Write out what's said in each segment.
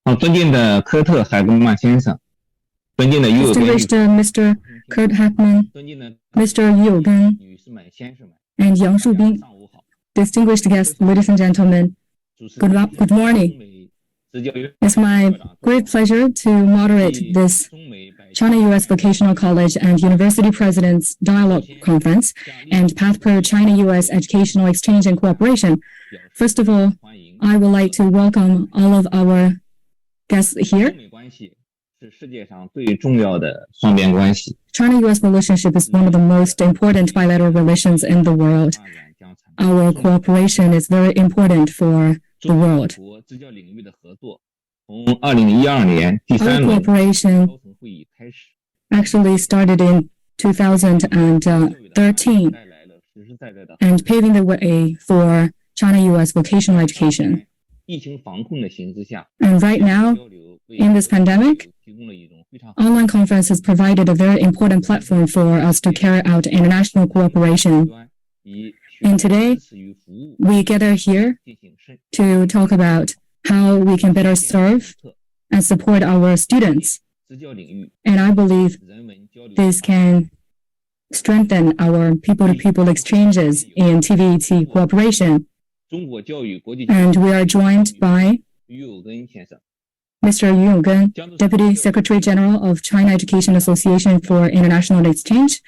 尊敬的科特·海格曼先生，尊敬的于友根 Distinguished Mr. Kurt Hackman, 尊敬的 Mr. Yu Yougen, 女士们、先生们， and Yang 大家 Shubin, 上午好。 distinguished guests, ladies and gentlemen, 主持 good morning. 中美职教院 It's my great pleasure to moderate this 中美百 China-U.S. Vocational College and University Presidents Dialogue Conference and Path per China-U.S. Educational Exchange and Cooperation. First of all, 欢迎。 I would like to welcome all of our guests 中 here. 美关系是世界上最重要的双边关系， China-U.S. relationship is one of the most important bilateral relations in the world. 发展将产 Our cooperation is very important for the 中美 world. 国支教领域的合作，从2012年第 Our 3轮 cooperation 高层会议开始， actually started in 2013带来了实实在在的 and paving the way for China-U.S. vocational education. 疫情防控的形势下， And right now, 交流为 in this pandemic, 提供了一种非常 online conference has provided a very important platform for us to carry out international cooperation. 端以 And today, 支持与服务 we gather here 进行深 to talk about how we can better serve and support our students. 支教领域 And I believe 人文交流 this can strengthen our people-to-people exchanges in TVET cooperation. 中国教育国际 And we are joined by 于友根先生， Mr. Yu Yougen, Deputy Secretary General of China Education Association for International Exchange,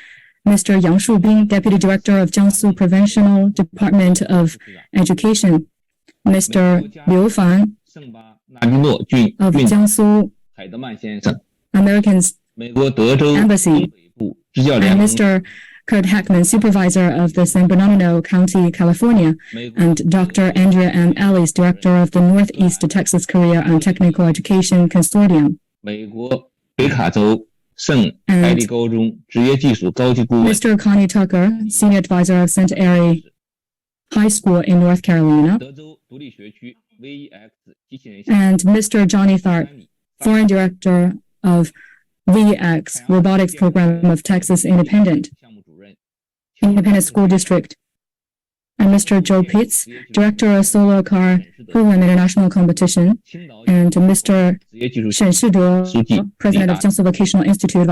Mr. Yang Shubin, Deputy Director of Jiangsu Provincial Department of Education, Mr. Liu Fan 圣巴纳基诺郡 of 郡长 Jiangsu 海德曼先生， Americans, 美国德州 Embassy 东北部支教联 and 盟， Mr. Kurt Hackman, Supervisor of the San Bernardino County, California, 美国 and Dr. Andrea M. Ellis, Director of the Northeast Texas Career and Technical Education Consortium, 美国北卡州圣艾利高中职业技术高级顾问， Mr. Connie Tucker, Senior Advisor of St. Airy High School in North Carolina, 德州独立学区 VEX 机器人 and Mr. Johnny Tharp, 管理 Foreign Director of VX Robotics Program of Texas Independent 项目主任， School District, and Mr. Joe Pitts, Director of Solar Car Program International Competition, 青岛 and Mr. 职业技术 Shen Shizhuo, 书记 President of Jiangsu Vocational Institute of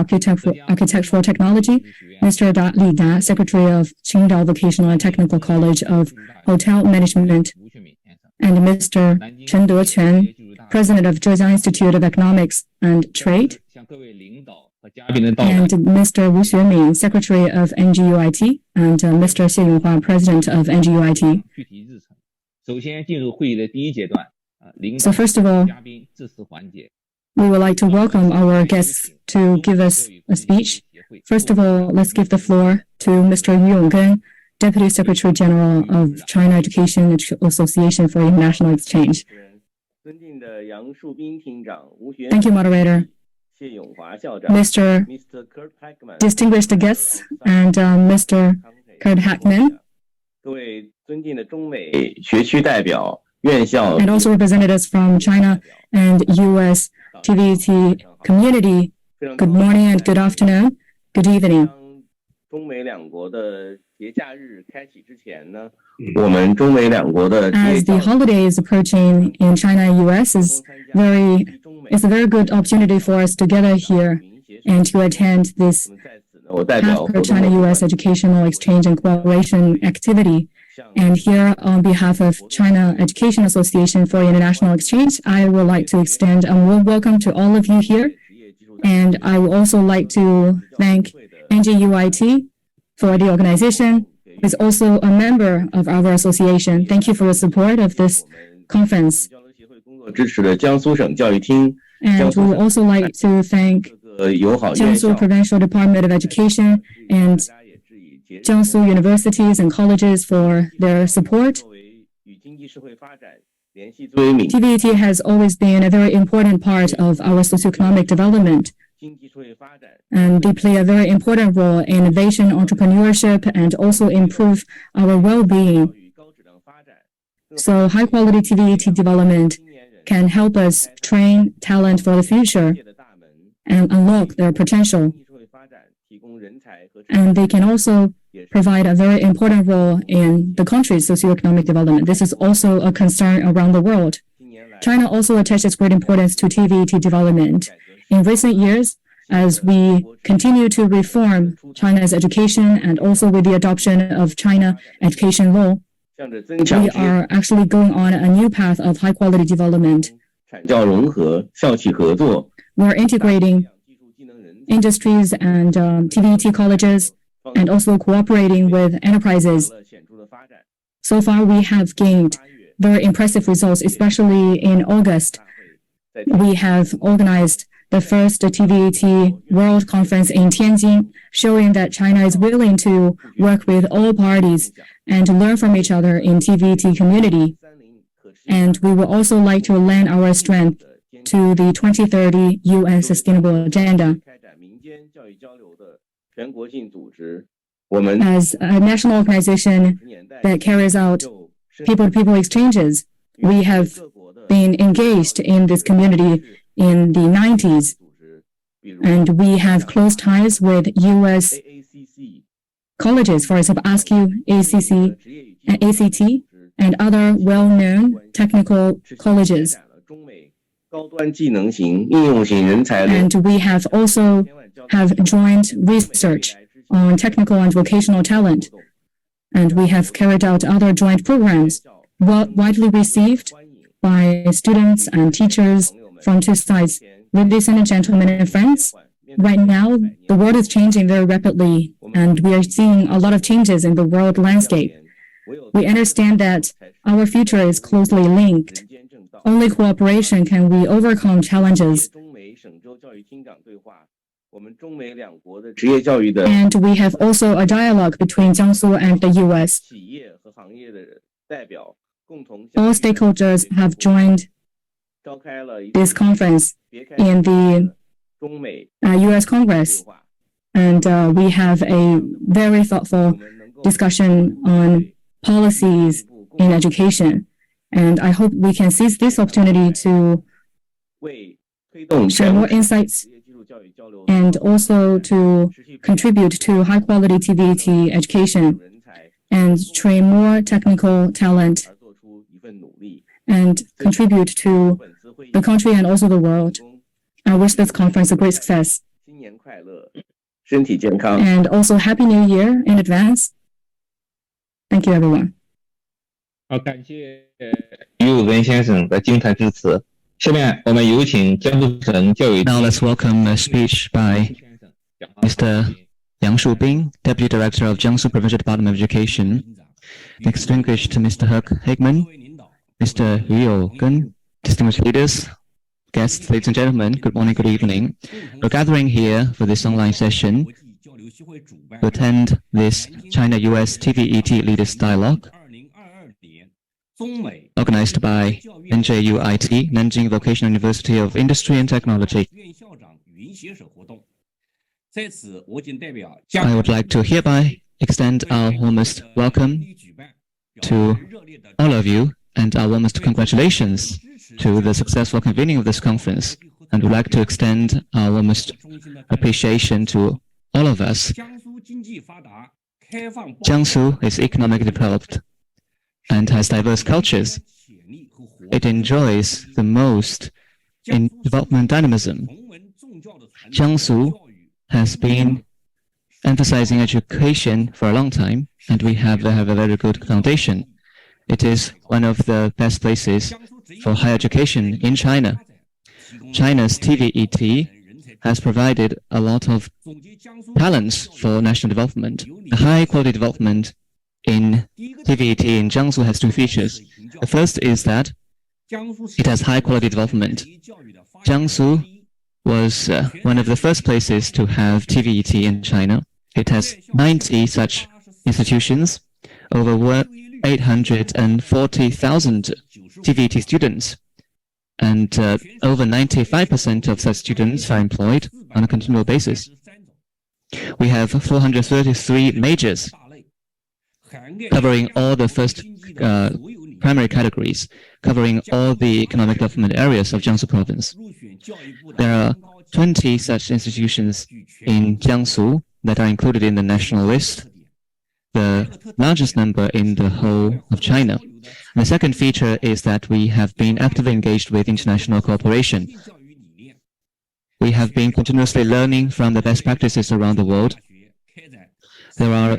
Architectural Technology, 学院 Mr. Da Li Da, Secretary of Qingdao Vocational and Technical College of Hotel Management, 吴学敏先生， and Mr. Chen Dequan, 职业技术大学 President of Zhejiang Institute of Economics and Trade, 向各位领导和嘉宾的到来 and Mr. Wu Xuemin, Secretary of NGUIT, and Mr. Xie Yonghua, President of NGUIT. 具体日程。首先进入会议的第一阶段，领 So 导 first of all, 嘉宾致辞环节。 we would like to welcome our guests to give us a speech. First of all, let's give the floor to Mr. Yu Yougen, Deputy Secretary General of China Education Association for International Exchange. 尊敬的杨树斌厅长、吴学 Thank you, moderator. 谢永华校长 Mr. Mr. Kurt Hackman Distinguished guests and Mr. Kurt Hackman, 各位尊敬的中美学区代表、院校 and also representatives from China and U.S. TVT community. 非常 Good morning and good afternoon. Good evening. 当中美两国的节假日开启之前呢，我们中美两国的职业 As the 教育 holiday is approaching in China and U.S. is very, it's a very good opportunity for us to gather here and to attend this 在此呢，我代表 Path 活 per 动的 China-U.S. Educational Exchange and Cooperation activity. 向 And here, on behalf of China Education Association for International Exchange, I would like to extend a warm welcome to all of you here. 职业技术 And I would also like to thank NGUIT for the organization, who is also a member of our association. Thank you for the support of this conference. 交流协会工作支持的江苏省教育厅 And we would also like to thank 各个友好院校 Jiangsu Provincial Department of Education and 大家也致以节 Jiangsu universities and colleges for their support. 作为与经济社会发展联系最为敏 TVET has always been a very important part of our socioeconomic development, 经济社会发展 and they play a very important role in innovation, entrepreneurship, and also improve our well-being. 教育高质量发展， So high-quality TVET development 青年人 can help us train talent for the future 界的大门， and unlock their potential. 经济社会发展提供人才和 And they can also provide a very important role in the country's socioeconomic development. This is also a concern around the world. 近年来 China also attaches great importance to TVET development. In recent years, as we continue to reform China's education and also with the adoption of China education law, we are actually going on a new path of high-quality development. We're integrating industries and TVET colleges and also cooperating with enterprises. So far, we have gained very impressive results, especially in August. We have organized the first TVET World Conference in Tianjin, showing that China is willing to work with all parties and to learn from each other in TVET community. And we would also like to lend our strength to the 2030 UN Sustainable Agenda. As a national organization that carries out people-to-people exchanges, we have been engaged in this community in the 90s, and we have close ties with U.S. colleges, for example, ASCU, ACC, and ACT, and other well-known technical colleges. And we have also joint research on technical and vocational talent, and we have carried out other joint programs widely received by students and teachers from two sides. Ladies and gentlemen and friends, right now, the world is changing very rapidly, and we are seeing a lot of changes in the world landscape. We understand that our future is closely linked. Only cooperation can we overcome challenges. And we have also a dialogue between Jiangsu and the U.S. All stakeholders have joined this conference in the U.S. Congress, and we have a very thoughtful discussion on policies in education. And I hope we can seize this opportunity to share more insights and also to contribute to high-quality TVET education and train more technical talent and contribute to the country and also the world. I wish this conference a great success. And also Happy New Year in advance. Thank you, everyone. 好，感谢于武根先生的精彩致辞。下面我们有请江苏省教育。Now let's welcome a speech by Mr. Yang Shubing, Deputy Director of Jiangsu Provincial Department of Education. Distinguished Mr. Hegman, Mr. Yu Yougen, distinguished leaders, guests, ladies and gentlemen, good morning, good evening. We're gathering here for this online session to attend this China-US TVET Leaders Dialogue, organized by NJUIT, Nanjing Vocational University of Industry and Technology. I would like to hereby extend our warmest welcome to all of you and our warmest congratulations to the successful convening of this conference, and would like to extend our warmest appreciation to all of us. Jiangsu is economically developed and has diverse cultures. It enjoys the most in development dynamism. Jiangsu has been emphasizing education for a long time, and we have a very good foundation. It is one of the best places for higher education in China. China's TVET has provided a lot of talents for national development. The high-quality development in TVET in Jiangsu has two features. The first is that it has high-quality development. Jiangsu was one of the first places to have TVET in China. It has 90 such institutions, over 840,000 TVET students, and over 95% of such students are employed on a continual basis. We have 433 majors, covering all the first primary categories, covering all the economic development areas of Jiangsu province. There are 20 such institutions in Jiangsu that are included in the national list. the largest number in the whole of China. And the second feature is that we have been actively engaged with international cooperation. We have been continuously learning from the best practices around the world. There are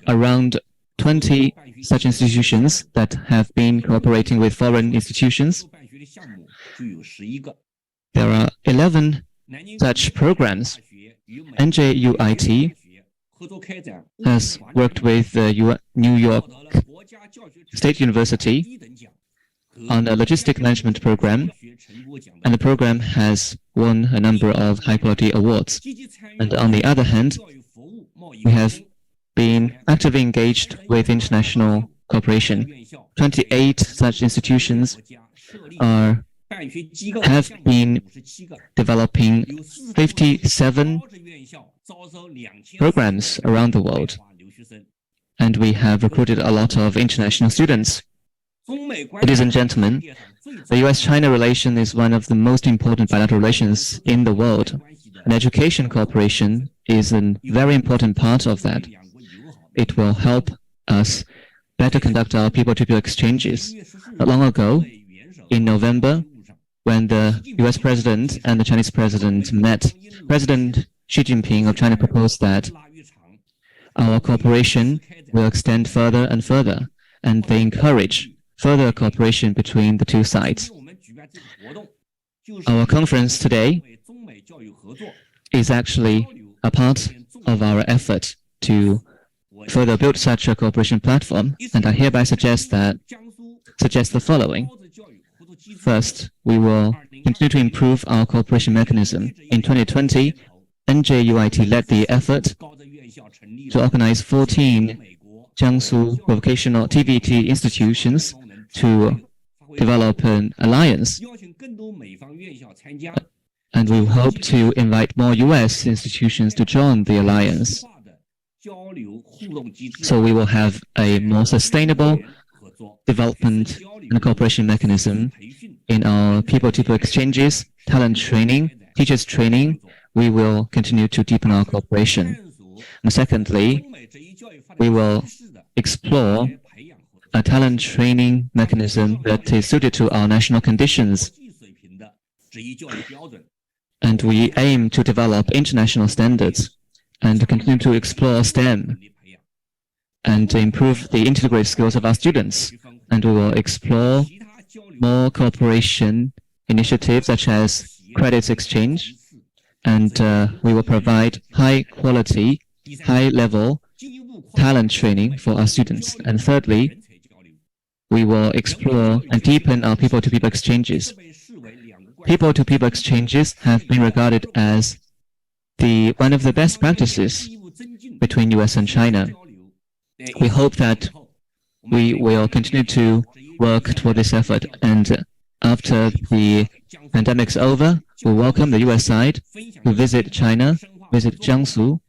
around 20 such institutions that have been cooperating with foreign institutions. There are 11 such programs. NJUIT has worked with the New York State University on a logistic management program, and the program has won a number of high-quality awards. And on the other hand, we have been actively engaged with international cooperation. 28 such institutions have been developing 57 programs around the world, and we have recruited a lot of international students. Ladies and gentlemen, the US-China relation is one of the most important bilateral relations in the world, and education cooperation is a very important part of that. It will help us better conduct our people-to-people exchanges. Not long ago, in November, when the US President and the Chinese President met, President Xi Jinping of China proposed that our cooperation will extend further and further, and they encourage further cooperation between the two sides. Our conference today is actually a part of our effort to further build such a cooperation platform, and I hereby suggest the following. First, we will continue to improve our cooperation mechanism. In 2020, NJUIT led the effort to organize 14 Jiangsu vocational TVT institutions to develop an alliance. And we hope to invite more US institutions to join the alliance. So we will have a more sustainable development and cooperation mechanism in our people-to-people exchanges, talent training, teachers training. We will continue to deepen our cooperation. And secondly, we will explore a talent training mechanism that is suited to our national conditions. And we aim to develop international standards and continue to explore STEM and to improve the integrated skills of our students. And we will explore more cooperation initiatives such as credits exchange, and we will provide high-quality, high-level talent training for our students. And thirdly, we will explore and deepen our people-to-people exchanges. People-to-people exchanges have been regarded as one of the best practices between US and China. We hope that we will continue to work toward this effort, and after the pandemic's over, we welcome the US side to visit China, visit Jiangsu,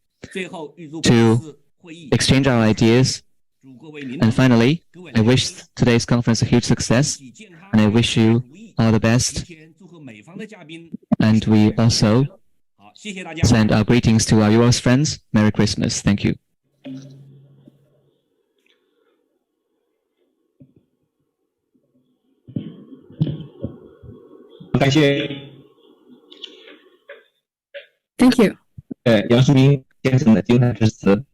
to exchange our ideas. And finally, I wish today's conference a huge success, and I wish you all the best. And we also send our greetings to our US friends. Merry Christmas. Thank you. Thank you. 杨树斌先生的精彩致辞，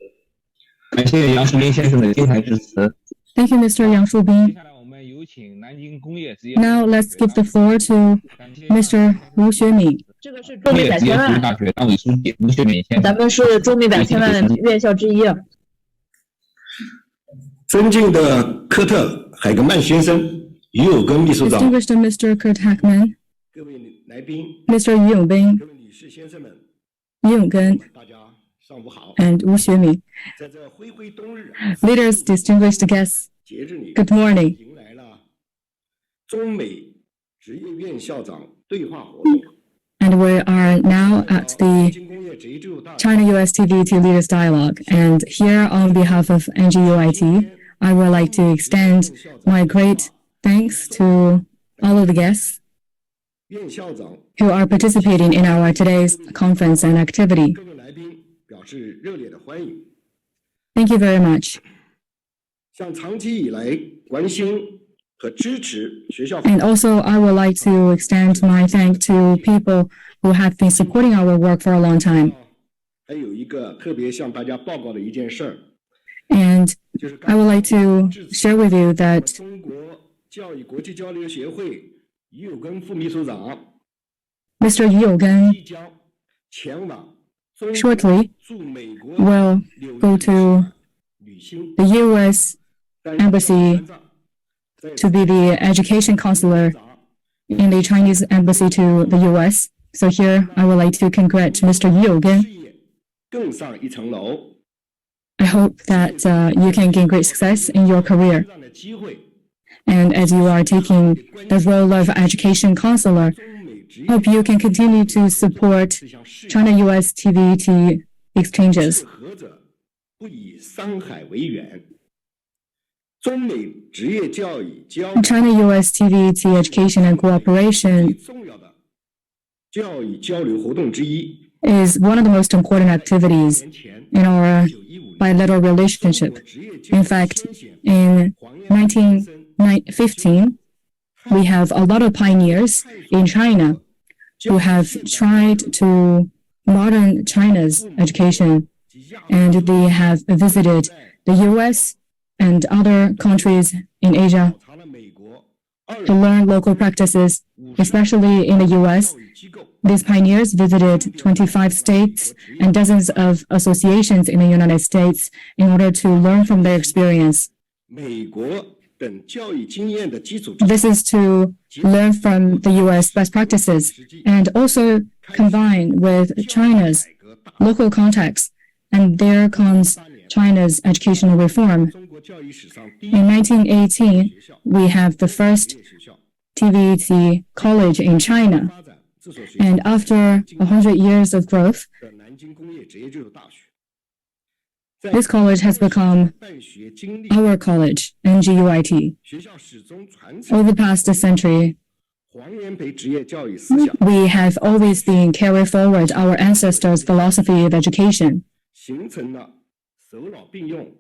感谢杨树斌先生的精彩致辞。Thank you, Mr. Yang Shubin. 接下来我们有请南京工业职业 Now let's give the floor to Mr. Wu Xuemin. 这个是中美百千万，大学党委书记吴学敏先生。咱们是中美百千万院校之一。尊敬的科特·海格曼先生、于友根秘书长、 Distinguished Mr. Kurt Hackman, 各位来宾、 Mr. Yu Yongbing, 各位女士先生们， Yu Yonggen, 大家上午好。 and Wu Xuemin. 在这恢恢冬日 Leaders, distinguished guests, 节日里， good morning. 迎来了中美职业院校长对话活动。 And we are now at the 京工业职业制度大学 China-US TVT Leaders Dialogue. And here on behalf of NGUIT, I would like to extend my great thanks to all of the guests 院校长 who are participating in our today's conference and activity. 各位来宾表示热烈的欢迎。Thank you very much. 向长期以来关心和支持学校 And also, I would like to extend my thanks to people who have been supporting our work for a long time. 还有一个特别向大家报告的一件事儿， And 就是 I would like to share with you that 中国教育国际交流协会于友根副秘书长 Mr. Yu Yougen 即将前往中国 shortly 驻美国 will 纽约 go to 旅行 the U.S. Embassy to be the education counselor in the Chinese embassy to the U.S. So here, I would like to congratulate Mr. Yu Yougen. 事业更上一层楼， I hope that you can gain great success in your career. 这样的机会， And as you are taking the role of education counselor, 中美职业 hope you can continue to support 这项事业 China-U.S. TVT exchanges. 适合者不以山海为远。中美职业教育交 China-U.S. TVT education and 最 cooperation 重要的教育交流活动之一。 is one of the most important activities 年前 in our 1915年 bilateral 中 relationship. 国职业教 In 育 fact, 先贤 in 黄彦先生 1915, we have a lot of pioneers in China who have tried to modern China's education, and they have visited the U.S. and other countries in Asia 考察了美国 to learn local practices, especially in the U.S. 教育机构， These pioneers visited 25 states and dozens of associations in the United States in order to learn from their experience. 美国等教育经验的基础之 This is to learn from the U.S. best practices and also combine with China's 改革大 local context. And there comes China's educational reform. 中国教育史上第一 In 1918, 学校 we have the first 职业学校 TVT college in China. 发展这所学 And after 100 years of growth, 的南京工业职业技术大学，在 this college has become 办学经历， our college, NGUIT. 学校始终传承 Over the past century, 黄炎培职业教育思想， we have always been carrying forward our ancestors' philosophy of education. 形成了手脑并用、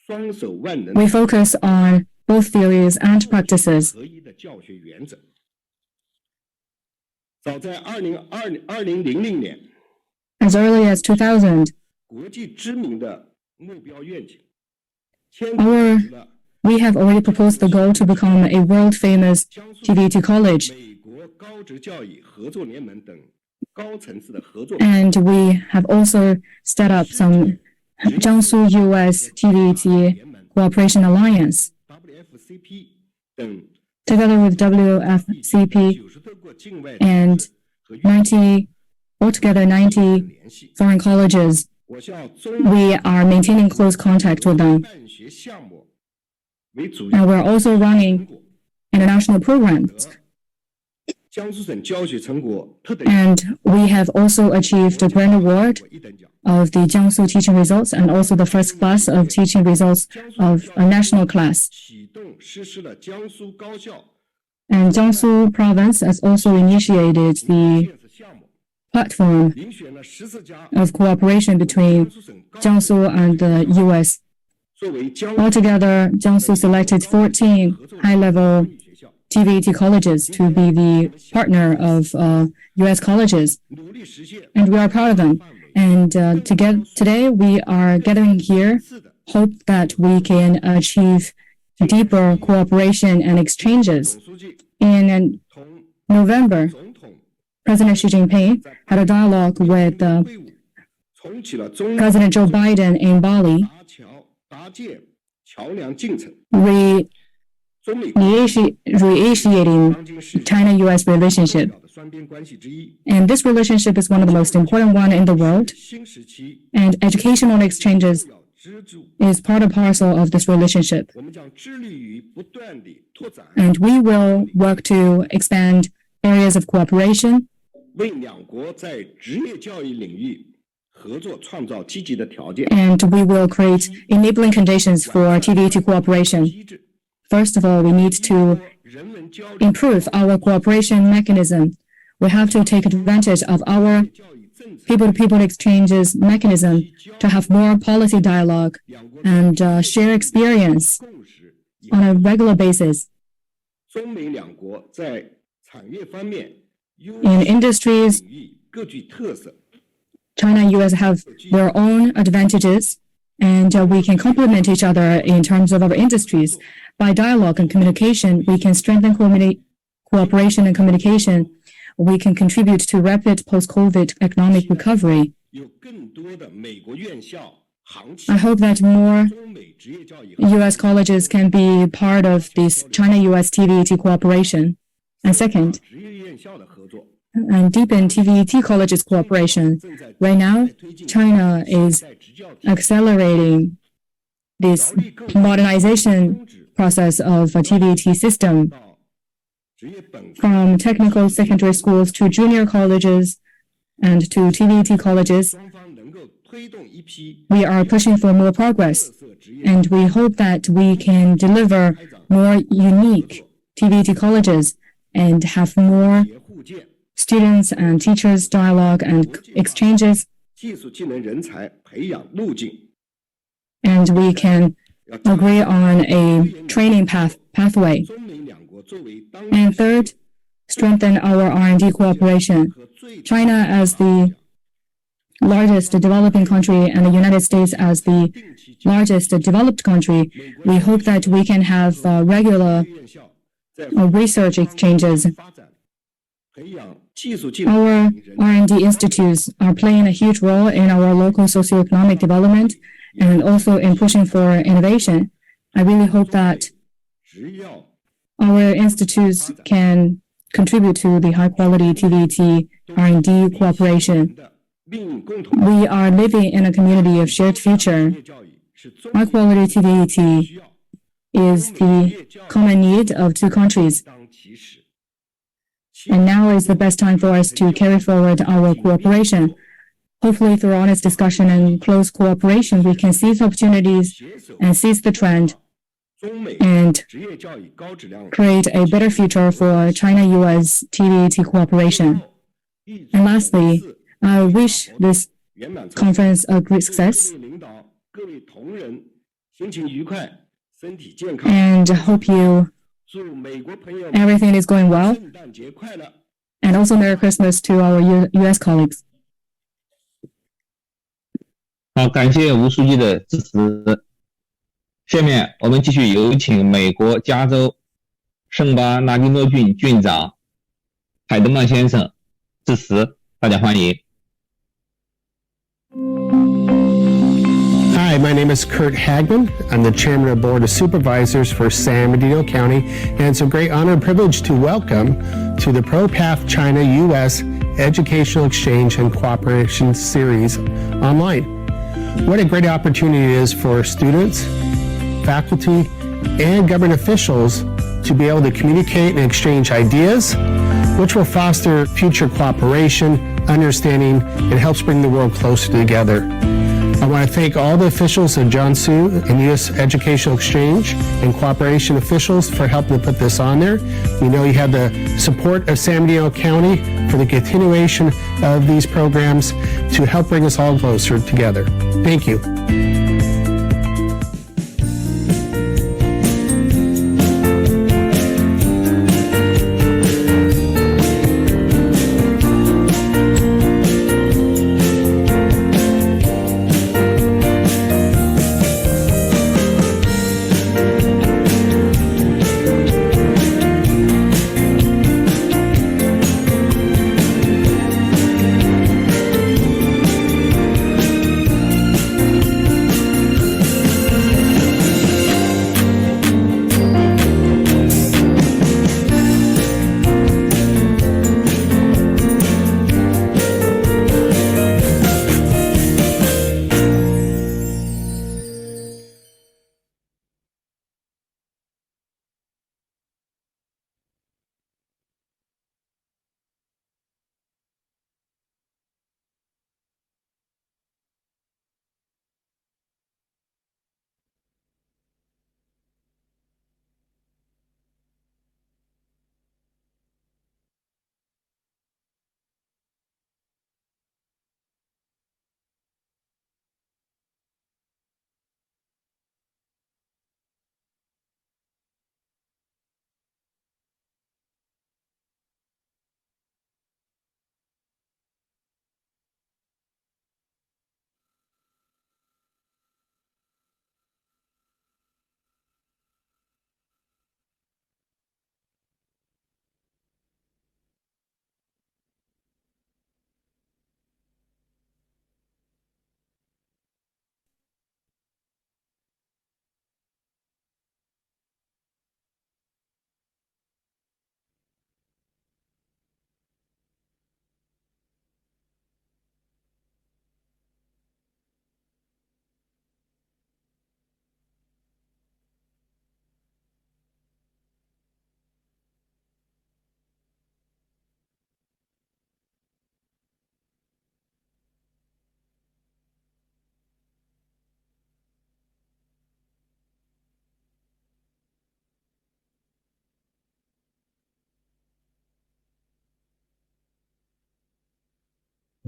双手万能 We focus on both theories and practices. 合一的教学原则。早在2000年， As early as 2000, 国际知名的目标愿景，签 Our 订了 we have already proposed the goal to become a world-famous 江苏 TVT college, 美国高职教育合作联盟等高层次的合作， and we have also set up some Jiangsu U.S. TVT 联盟 Cooperation Alliance, WFCP 等 together with WFCP 90多个境外 and 和院 90, altogether 90联系。 foreign colleges. 我校中 We are maintaining close contact with them, 办学项目为主 and we're also running 果， international programs. 江苏省教学成果特等 And we have also achieved a grand award 一等奖。 of the Jiangsu teaching results and also the first class of teaching results of a national class. 启动实施了江苏高校 And Jiangsu province has also initiated the 建设项目， platform 遴选了14家 of cooperation between 江苏省高 Jiangsu and the U.S. 作为江 Altogether, Jiangsu selected 14 high-level 学校， TVT colleges to be the partner of U.S. colleges, 努力实现 and we are proud of them. And today, we are gathering here, 是的 hope that we can achieve deeper cooperation and exchanges. 总书记 In 同 November, 总统 President Xi Jinping had a dialogue with 会晤，重启了中 President Joe Biden in Bali, 搭建桥梁进程， 中美 reinitiating 当今世界 China-U.S. 重 relationship. 要的双边关系之一。 And this relationship is one of the most important one in the world, 新时期 and educational exchanges 要支柱， is part and parcel of this relationship. 我们将致力于不断地拓展， And we will work to expand areas of cooperation, 为两国在职业教育领域合作创造积极的条件。 and we will create enabling conditions for TVT cooperation. 机制， First of all, we need to 人文交流 improve our cooperation mechanism. We have to take advantage of our 教育政 people-to-people exchanges mechanism to have more policy dialogue and share experience on a regular basis. In industries, China and U.S. have their own advantages, and we can complement each other in terms of our industries. By dialogue and communication, we can strengthen cooperation and communication. We can contribute to rapid post-COVID economic recovery. I hope that more U.S. colleges can be part of this China-U.S. TVET cooperation. And second, and deepen TVET colleges cooperation. Right now, China is accelerating this modernization process of a TVET system from technical secondary schools to junior colleges and to TVET colleges. We are pushing for more progress, and we hope that we can deliver more unique TVET colleges and have more students and teachers dialogue and exchanges, and we can agree on a training pathway. And third, strengthen our R&D cooperation. China as the largest developing country and the United States as the largest developed country, we hope that we can have regular research exchanges. Our R&D institutes are playing a huge role in our local socioeconomic development and also in pushing for innovation. I really hope that our institutes can contribute to the high-quality TVET R&D cooperation. We are living in a community of shared future. High-quality TVET is the common need of two countries. And now is the best time for us to carry forward our cooperation. Hopefully, through honest discussion and close cooperation, we can seize opportunities and seize the trend and create a better future for China-U.S. TVET cooperation. And lastly, I wish this conference a great success and hope everything is going well. And also Merry Christmas to our U.S. colleagues. 好，感谢吴书记的支持。下面我们继续有请美国加州圣巴纳迪诺郡郡长海德曼先生致辞，大家欢迎。Hi, my name is Kurt Hagman. I'm the chairman of the Board of Supervisors for San Bernardino County, and it's a great honor and privilege to welcome to the ProPath China-U.S. Educational Exchange and Cooperation Series online. What a great opportunity it is for students, faculty, and government officials to be able to communicate and exchange ideas, which will foster future cooperation, understanding, and helps bring the world closer together. I want to thank all the officials of Jiangsu and U.S. Educational Exchange and Cooperation officials for helping to put this on there. We know you have the support of San Bernardino County for the continuation of these programs to help bring us all closer together. Thank you.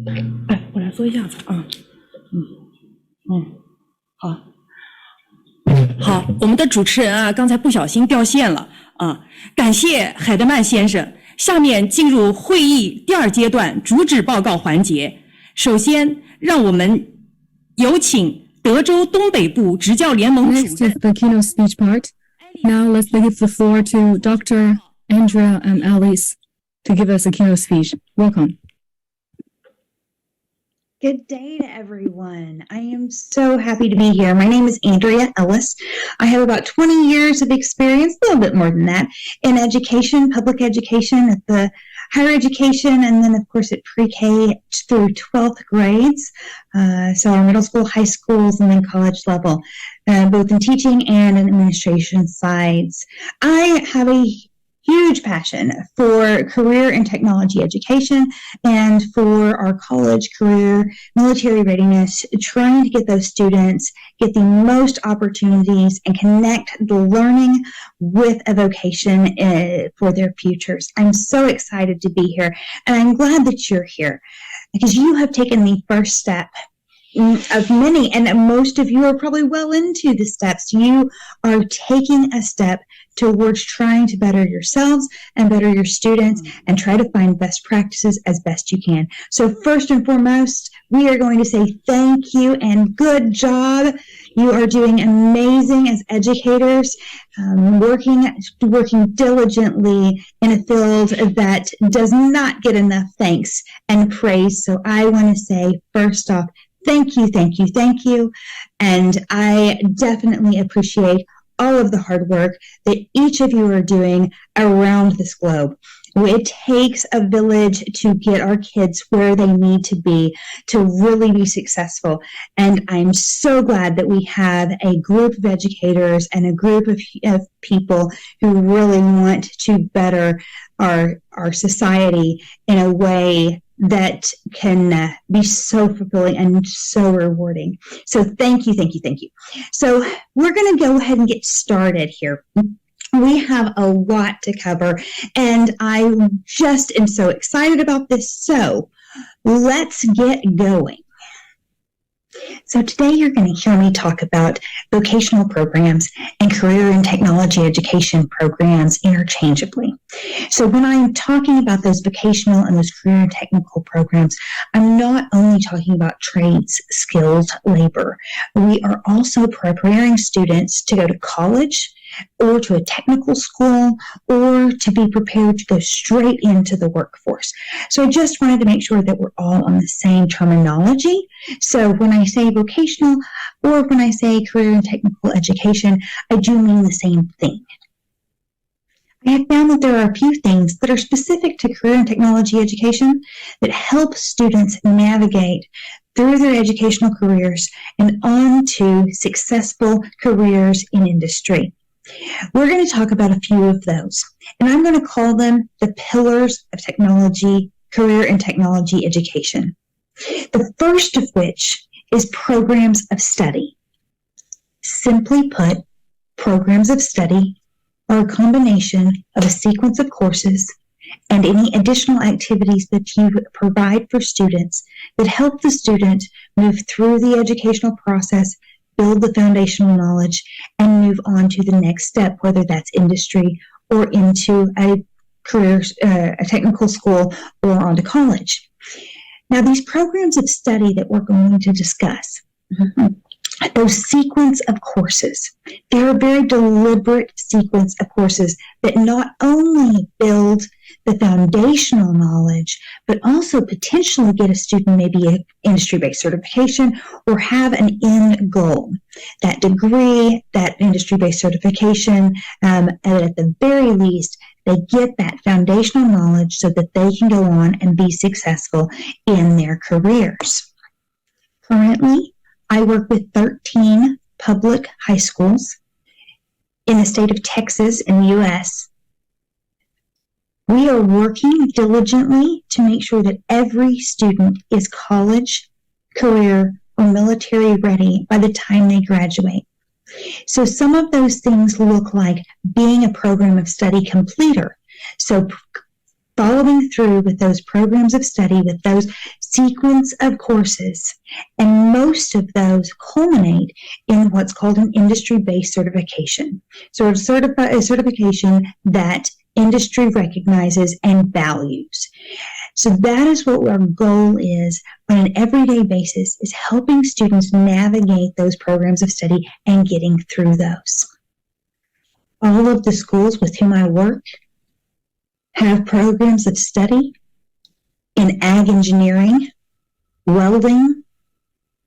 哎，我来做一下子啊，好，好，我们的主持人啊，刚才不小心掉线了啊，感谢海德曼先生。下面进入会议第二阶段主旨报告环节。首先，让我们有请德州东北部执教联盟主 Next 任 is the keynote speech part. Now let's give the floor to Dr. Andrea Ellis to give us a keynote speech. Welcome. Good day to everyone. I am so happy to be here. My name is Andrea Ellis. I have about 20 years of experience, a little bit more than that, in education, public education, at the higher education, and then, of course, at pre-K through 12th grades, so our middle school, high schools, and then college level, both in teaching and in administration sides. I have a huge passion for career and technology education and for our college career military readiness, trying to get those students get the most opportunities and connect the learning with a vocation for their futures. I'm so excited to be here, and I'm glad that you're here because you have taken the first step of many, and most of you are probably well into the steps. You are taking a step towards trying to better yourselves and better your students and try to find best practices as best you can. So first and foremost, we are going to say thank you and good job. You are doing amazing as educators, working diligently in a field that does not get enough thanks and praise. So I want to say, first off, thank you, thank you, thank you. And I definitely appreciate all of the hard work that each of you are doing around this globe. It takes a village to get our kids where they need to be to really be successful. And I'm so glad that we have a group of educators and a group of people who really want to better our society in a way that can be so fulfilling and so rewarding. So thank you, thank you, thank you. So we're going to go ahead and get started here. We have a lot to cover, and I just am so excited about this. So let's get going. So today you're going to hear me talk about vocational programs and career and technology education programs interchangeably. So when I'm talking about those vocational and those career and technical programs, I'm not only talking about trades, skilled labor. We are also preparing students to go to college or to a technical school, or to be prepared to go straight into the workforce. So I just wanted to make sure that we're all on the same terminology. So when I say vocational or when I say career and technical education, I do mean the same thing. I have found that there are a few things that are specific to career and technology education that help students navigate through their educational careers and on to successful careers in industry. We're going to talk about a few of those, and I'm going to call them the pillars of technology, career and technology education. The first of which is programs of study. Simply put, programs of study are a combination of a sequence of courses and any additional activities that you provide for students that help the student move through the educational process, build the foundational knowledge, and move on to the next step, whether that's industry or into a career, a technical school, or onto college. Now, these programs of study that we're going to discuss, those sequence of courses, they're a very deliberate sequence of courses that not only build the foundational knowledge, but also potentially get a student maybe an industry-based certification or have an end goal. That degree, that industry-based certification, and at the very least, they get that foundational knowledge so that they can go on and be successful in their careers. Currently, I work with 13 public high schools in the state of Texas in the U.S. We are working diligently to make sure that every student is college, career, or military ready by the time they graduate. So some of those things look like being a program of study completer. So following through with those programs of study, with those sequence of courses, and most of those culminate in what's called an industry-based certification. So a certification that industry recognizes and values. So that is what our goal is on an everyday basis, is helping students navigate those programs of study and getting through those. All of the schools with whom I work have programs of study in ag engineering, welding,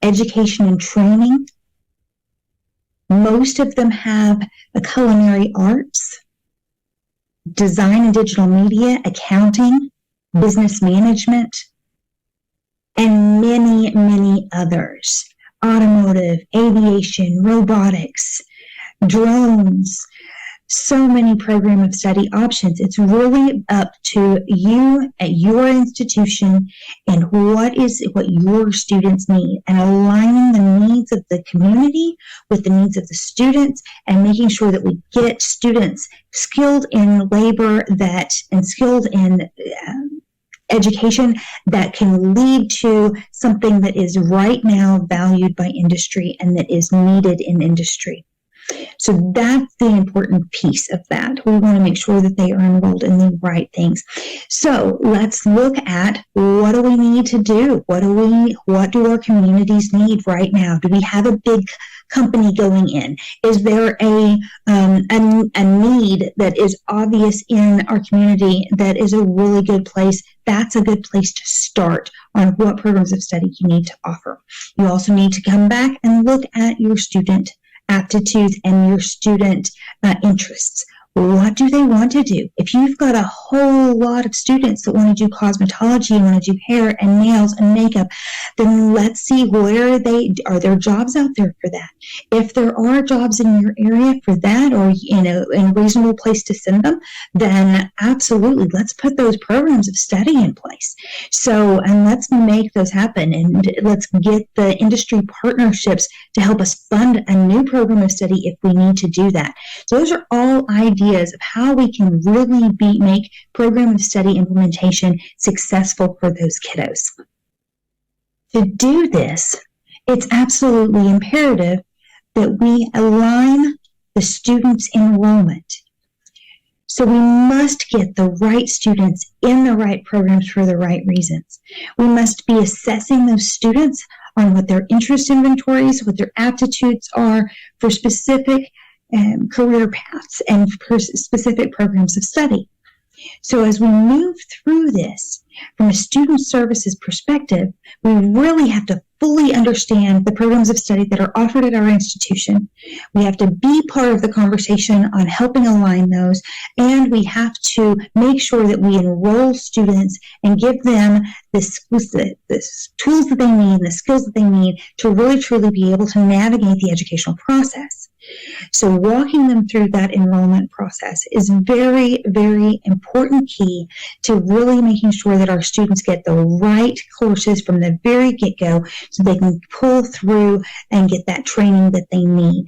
education and training. Most of them have the culinary arts, design and digital media, accounting, business management, and many, many others. Automotive, aviation, robotics, drones, so many program of study options. It's really up to you at your institution and what your students need, and aligning the needs of the community with the needs of the students, and making sure that we get students skilled in labor and skilled in education that can lead to something that is right now valued by industry and that is needed in industry. So that's the important piece of that. We want to make sure that they are enrolled in the right things. So let's look at, what do we need to do? What do our communities need right now? Do we have a big company going in? Is there a need that is obvious in our community that is a really good place? That's a good place to start on what programs of study you need to offer. You also need to come back and look at your student aptitudes and your student interests. What do they want to do? If you've got a whole lot of students that want to do cosmetology and want to do hair and nails and makeup, then let's see, are there jobs out there for that? If there are jobs in your area for that, or in a reasonable place to send them, then absolutely, let's put those programs of study in place. So, and let's make those happen, and let's get the industry partnerships to help us fund a new program of study if we need to do that. So those are all ideas of how we can really make program of study implementation successful for those kiddos. To do this, it's absolutely imperative that we align the students' enrollment. So we must get the right students in the right programs for the right reasons. We must be assessing those students on what their interest inventories, what their aptitudes are for specific career paths and specific programs of study. So as we move through this, from a student services perspective, we really have to fully understand the programs of study that are offered at our institution. We have to be part of the conversation on helping align those, and we have to make sure that we enroll students and give them the tools that they need, the skills that they need to really truly be able to navigate the educational process. So walking them through that enrollment process is very, very important key to really making sure that our students get the right courses from the very get-go so they can pull through and get that training that they need.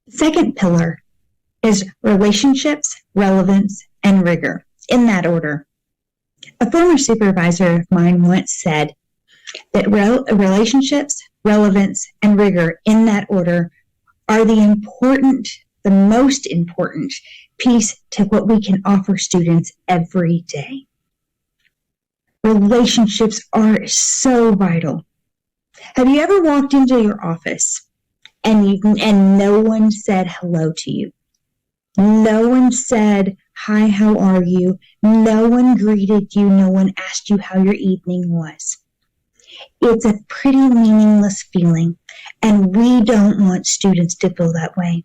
The second pillar is relationships, relevance, and rigor, in that order. A former supervisor of mine once said that relationships, relevance, and rigor, in that order, are the most important piece to what we can offer students every day. Relationships are so vital. Have you ever walked into your office and no one said hello to you? No one said, hi, how are you? No one greeted you. No one asked you how your evening was. It's a pretty meaningless feeling, and we don't want students to feel that way.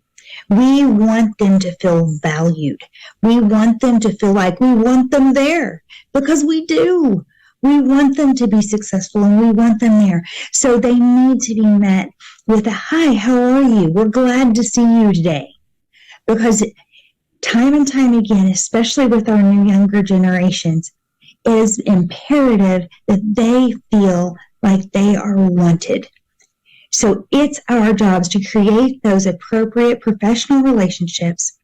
We want them to feel valued. We want them to feel like we want them there, because we do. We want them to be successful, and we want them there. So they need to be met with a, hi, how are you? We're glad to see you today. Because time and time again, especially with our new younger generations, it is imperative that they feel like they are wanted. So it's our jobs to create those appropriate professional relationships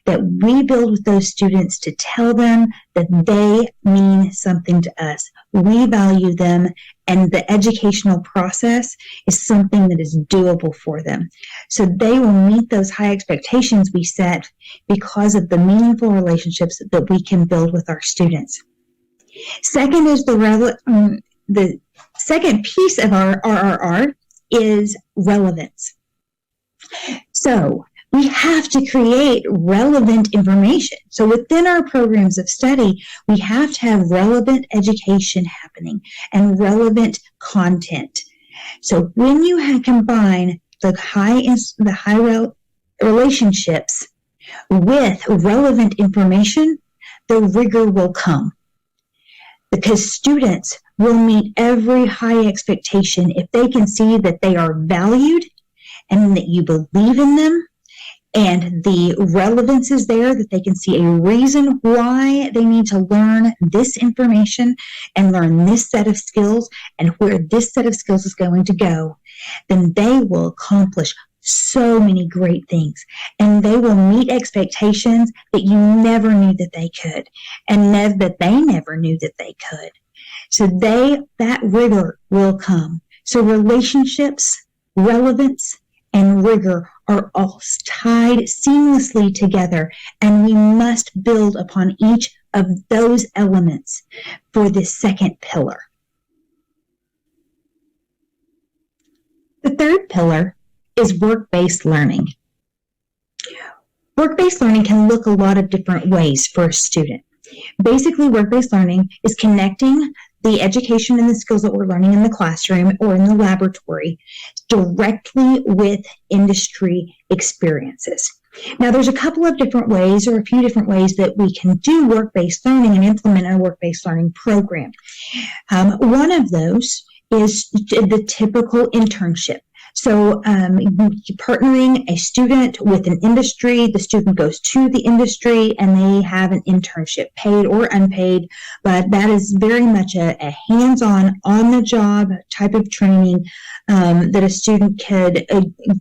that we build with those students to tell them that they mean something to us. We value them, and the educational process is something that is doable for them. So they will meet those high expectations we set because of the meaningful relationships that we can build with our students. Second is the second piece of our RRR is relevance. So we have to create relevant information. So within our programs of study, we have to have relevant education happening and relevant content. So when you combine the high relationships with relevant information, the rigor will come. Because students will meet every high expectation if they can see that they are valued and that you believe in them, and the relevance is there, that they can see a reason why they need to learn this information and learn this set of skills and where this set of skills is going to go, then they will accomplish so many great things, and they will meet expectations that you never knew that they could, and that they never knew that they could. So that rigor will come. So relationships, relevance, and rigor are all tied seamlessly together, and we must build upon each of those elements for this second pillar. The third pillar is work-based learning. Work-based learning can look a lot of different ways for a student. Basically, work-based learning is connecting the education and the skills that we're learning in the classroom or in the laboratory directly with industry experiences. Now, there's a couple of different ways, or a few different ways, that we can do work-based learning and implement a work-based learning program. One of those is the typical internship. So partnering a student with an industry, the student goes to the industry and they have an internship, paid or unpaid, but that is very much a hands-on, on-the-job type of training that a student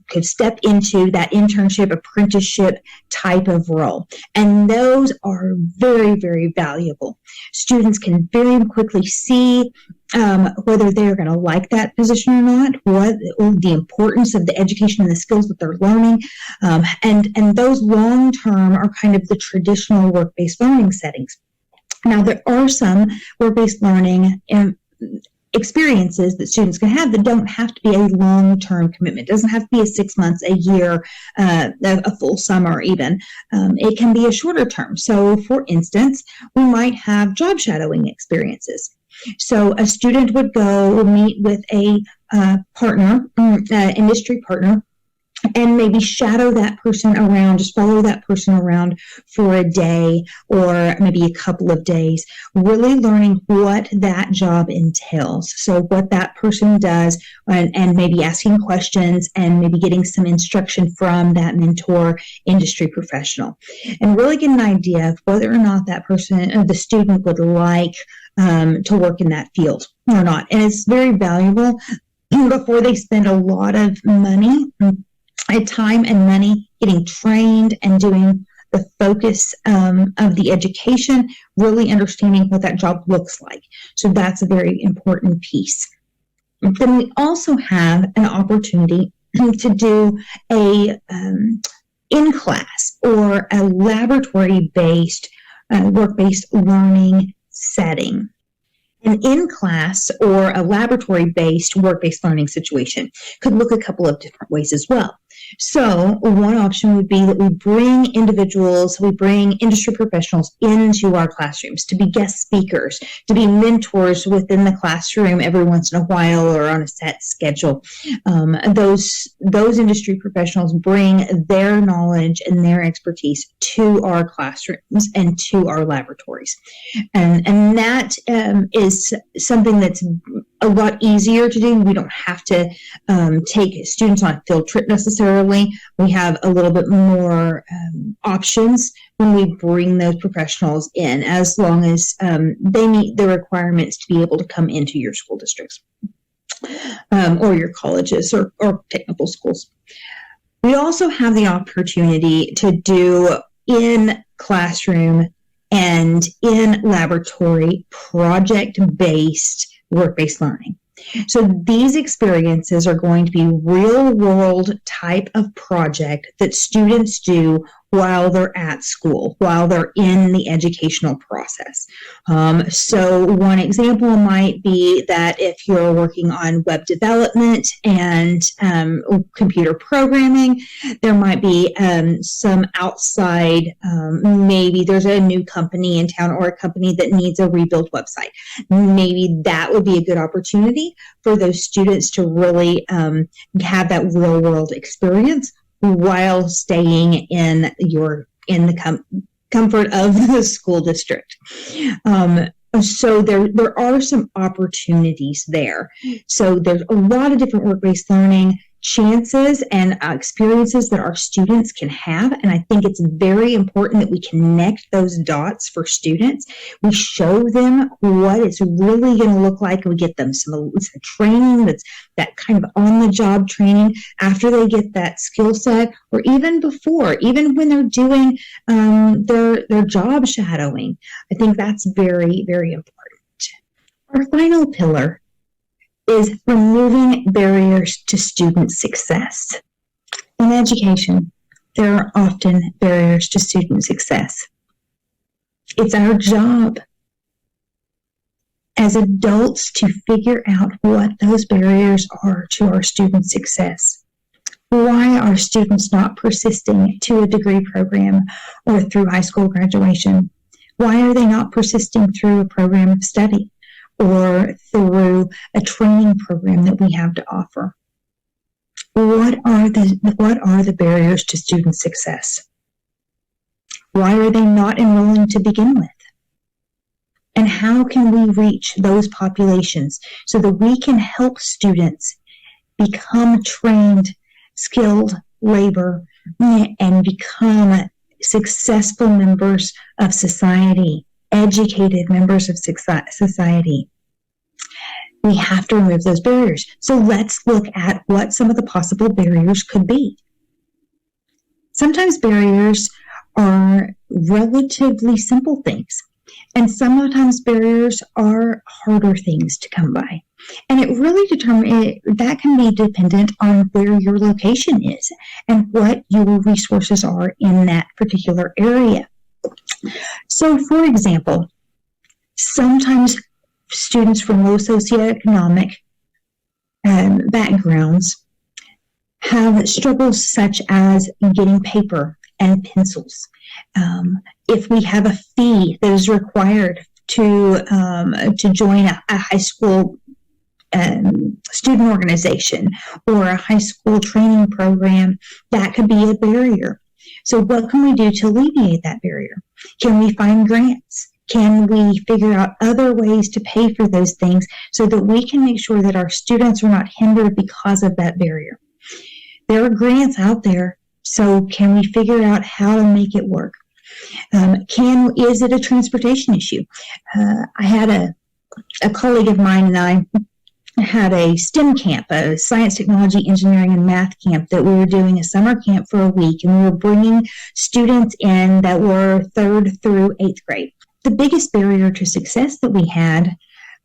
could step into, that internship, apprenticeship type of role. And those are very, very valuable. Students can very quickly see whether they're going to like that position or not, the importance of the education and the skills that they're learning, and those long-term are kind of the traditional work-based learning settings. Now, there are some work-based learning experiences that students can have that don't have to be a long-term commitment. It doesn't have to be a 6 months, a year, a full summer even. It can be a shorter term. So, for instance, we might have job shadowing experiences. So a student would go meet with a partner, industry partner, and maybe shadow that person around, just follow that person around for a day or maybe a couple of days, really learning what that job entails. So what that person does, and maybe asking questions and maybe getting some instruction from that mentor industry professional, and really get an idea of whether or not that person or the student would like to work in that field or not. And it's very valuable before they spend a lot of money, time and money getting trained and doing the focus of the education, really understanding what that job looks like. So that's a very important piece. Then we also have an opportunity to do a in-class or a laboratory-based, work-based learning setting. An in-class or a laboratory-based work-based learning situation could look a couple of different ways as well. So one option would be that we bring industry professionals into our classrooms to be guest speakers, to be mentors within the classroom every once in a while or on a set schedule. Those industry professionals bring their knowledge and their expertise to our classrooms and to our laboratories. And that is something that's a lot easier to do. We don't have to take students on a field trip necessarily. We have a little bit more options when we bring those professionals in, as long as they meet the requirements to be able to come into your school districts or your colleges or technical schools. We also have the opportunity to do in classroom and in laboratory project-based work-based learning. So these experiences are going to be real-world type of project that students do while they're at school, while they're in the educational process. So one example might be that if you're working on web development and computer programming, there might be some outside, maybe there's a new company in town or a company that needs a rebuilt website. Maybe that would be a good opportunity for those students to really have that real world experience while staying in the comfort of the school district. So there are some opportunities there. So there's a lot of different work-based learning chances and experiences that our students can have. And I think it's very important that we connect those dots for students. We show them what it's really going to look like. We get them some training that's that kind of on-the-job training after they get that skill set, or even before, even when they're doing their job shadowing. I think that's very, very important. Our final pillar is removing barriers to student success. In education, there are often barriers to student success. It's our job as adults to figure out what those barriers are to our student success. Why are students not persisting to a degree program or through high school graduation? Why are they not persisting through a program of study or through a training program that we have to offer? What are the barriers to student success? Why are they not enrolling to begin with? And how can we reach those populations so that we can help students become trained, skilled labor and become successful members of society, educated members of society? We have to remove those barriers. So let's look at what some of the possible barriers could be. Sometimes barriers are relatively simple things, and sometimes barriers are harder things to come by. And it really that can be dependent on where your location is and what your resources are in that particular area. So, for example, sometimes students from low socioeconomic backgrounds have struggles such as getting paper and pencils. If we have a fee that is required to join a high school student organization or a high school training program, that could be a barrier. So what can we do to alleviate that barrier? Can we find grants? Can we figure out other ways to pay for those things so that we can make sure that our students are not hindered because of that barrier? There are grants out there, so can we figure out how to make it work? Is it a transportation issue? I had a colleague of mine and I had a STEM camp, a science, technology, engineering, and math camp that we were doing a summer camp for a week, and we were bringing students in that were 3rd through 8th grade. The biggest barrier to success that we had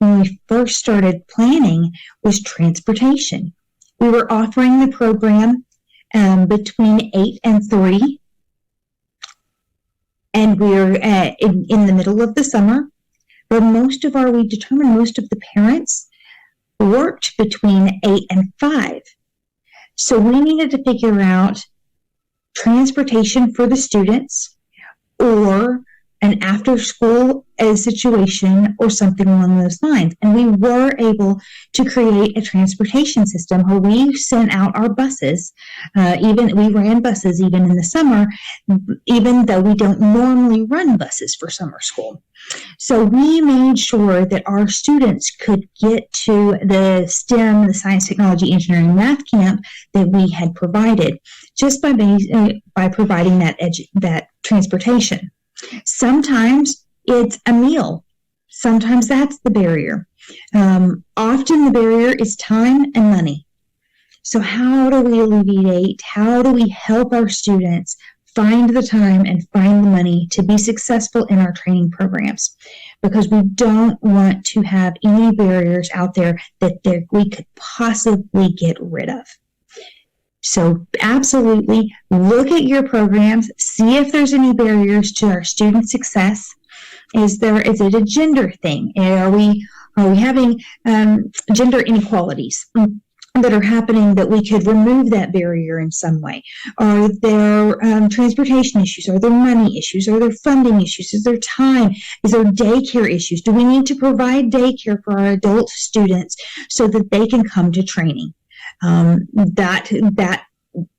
when we first started planning was transportation. We were offering the program between 8 and 3, and we were in the middle of the summer, but we determined most of the parents worked between 8 and 5. So we needed to figure out transportation for the students or an after-school situation or something along those lines. And we were able to create a transportation system where we sent out our buses. We ran buses even in the summer, even though we don't normally run buses for summer school. So we made sure that our students could get to the STEM, the science, technology, engineering, math camp that we had provided just by providing that transportation. Sometimes it's a meal. Sometimes that's the barrier. Often the barrier is time and money. So how do we alleviate, how do we help our students find the time and find the money to be successful in our training programs, because we don't want to have any barriers out there that we could possibly get rid of. So absolutely look at your programs, see if there's any barriers to our student success. Is it a gender thing? Are we having gender inequalities that are happening that we could remove that barrier in some way? Are there transportation issues? Are there money issues? Are there funding issues? Is there time? Is there daycare issues? Do we need to provide daycare for our adult students so that they can come to training? That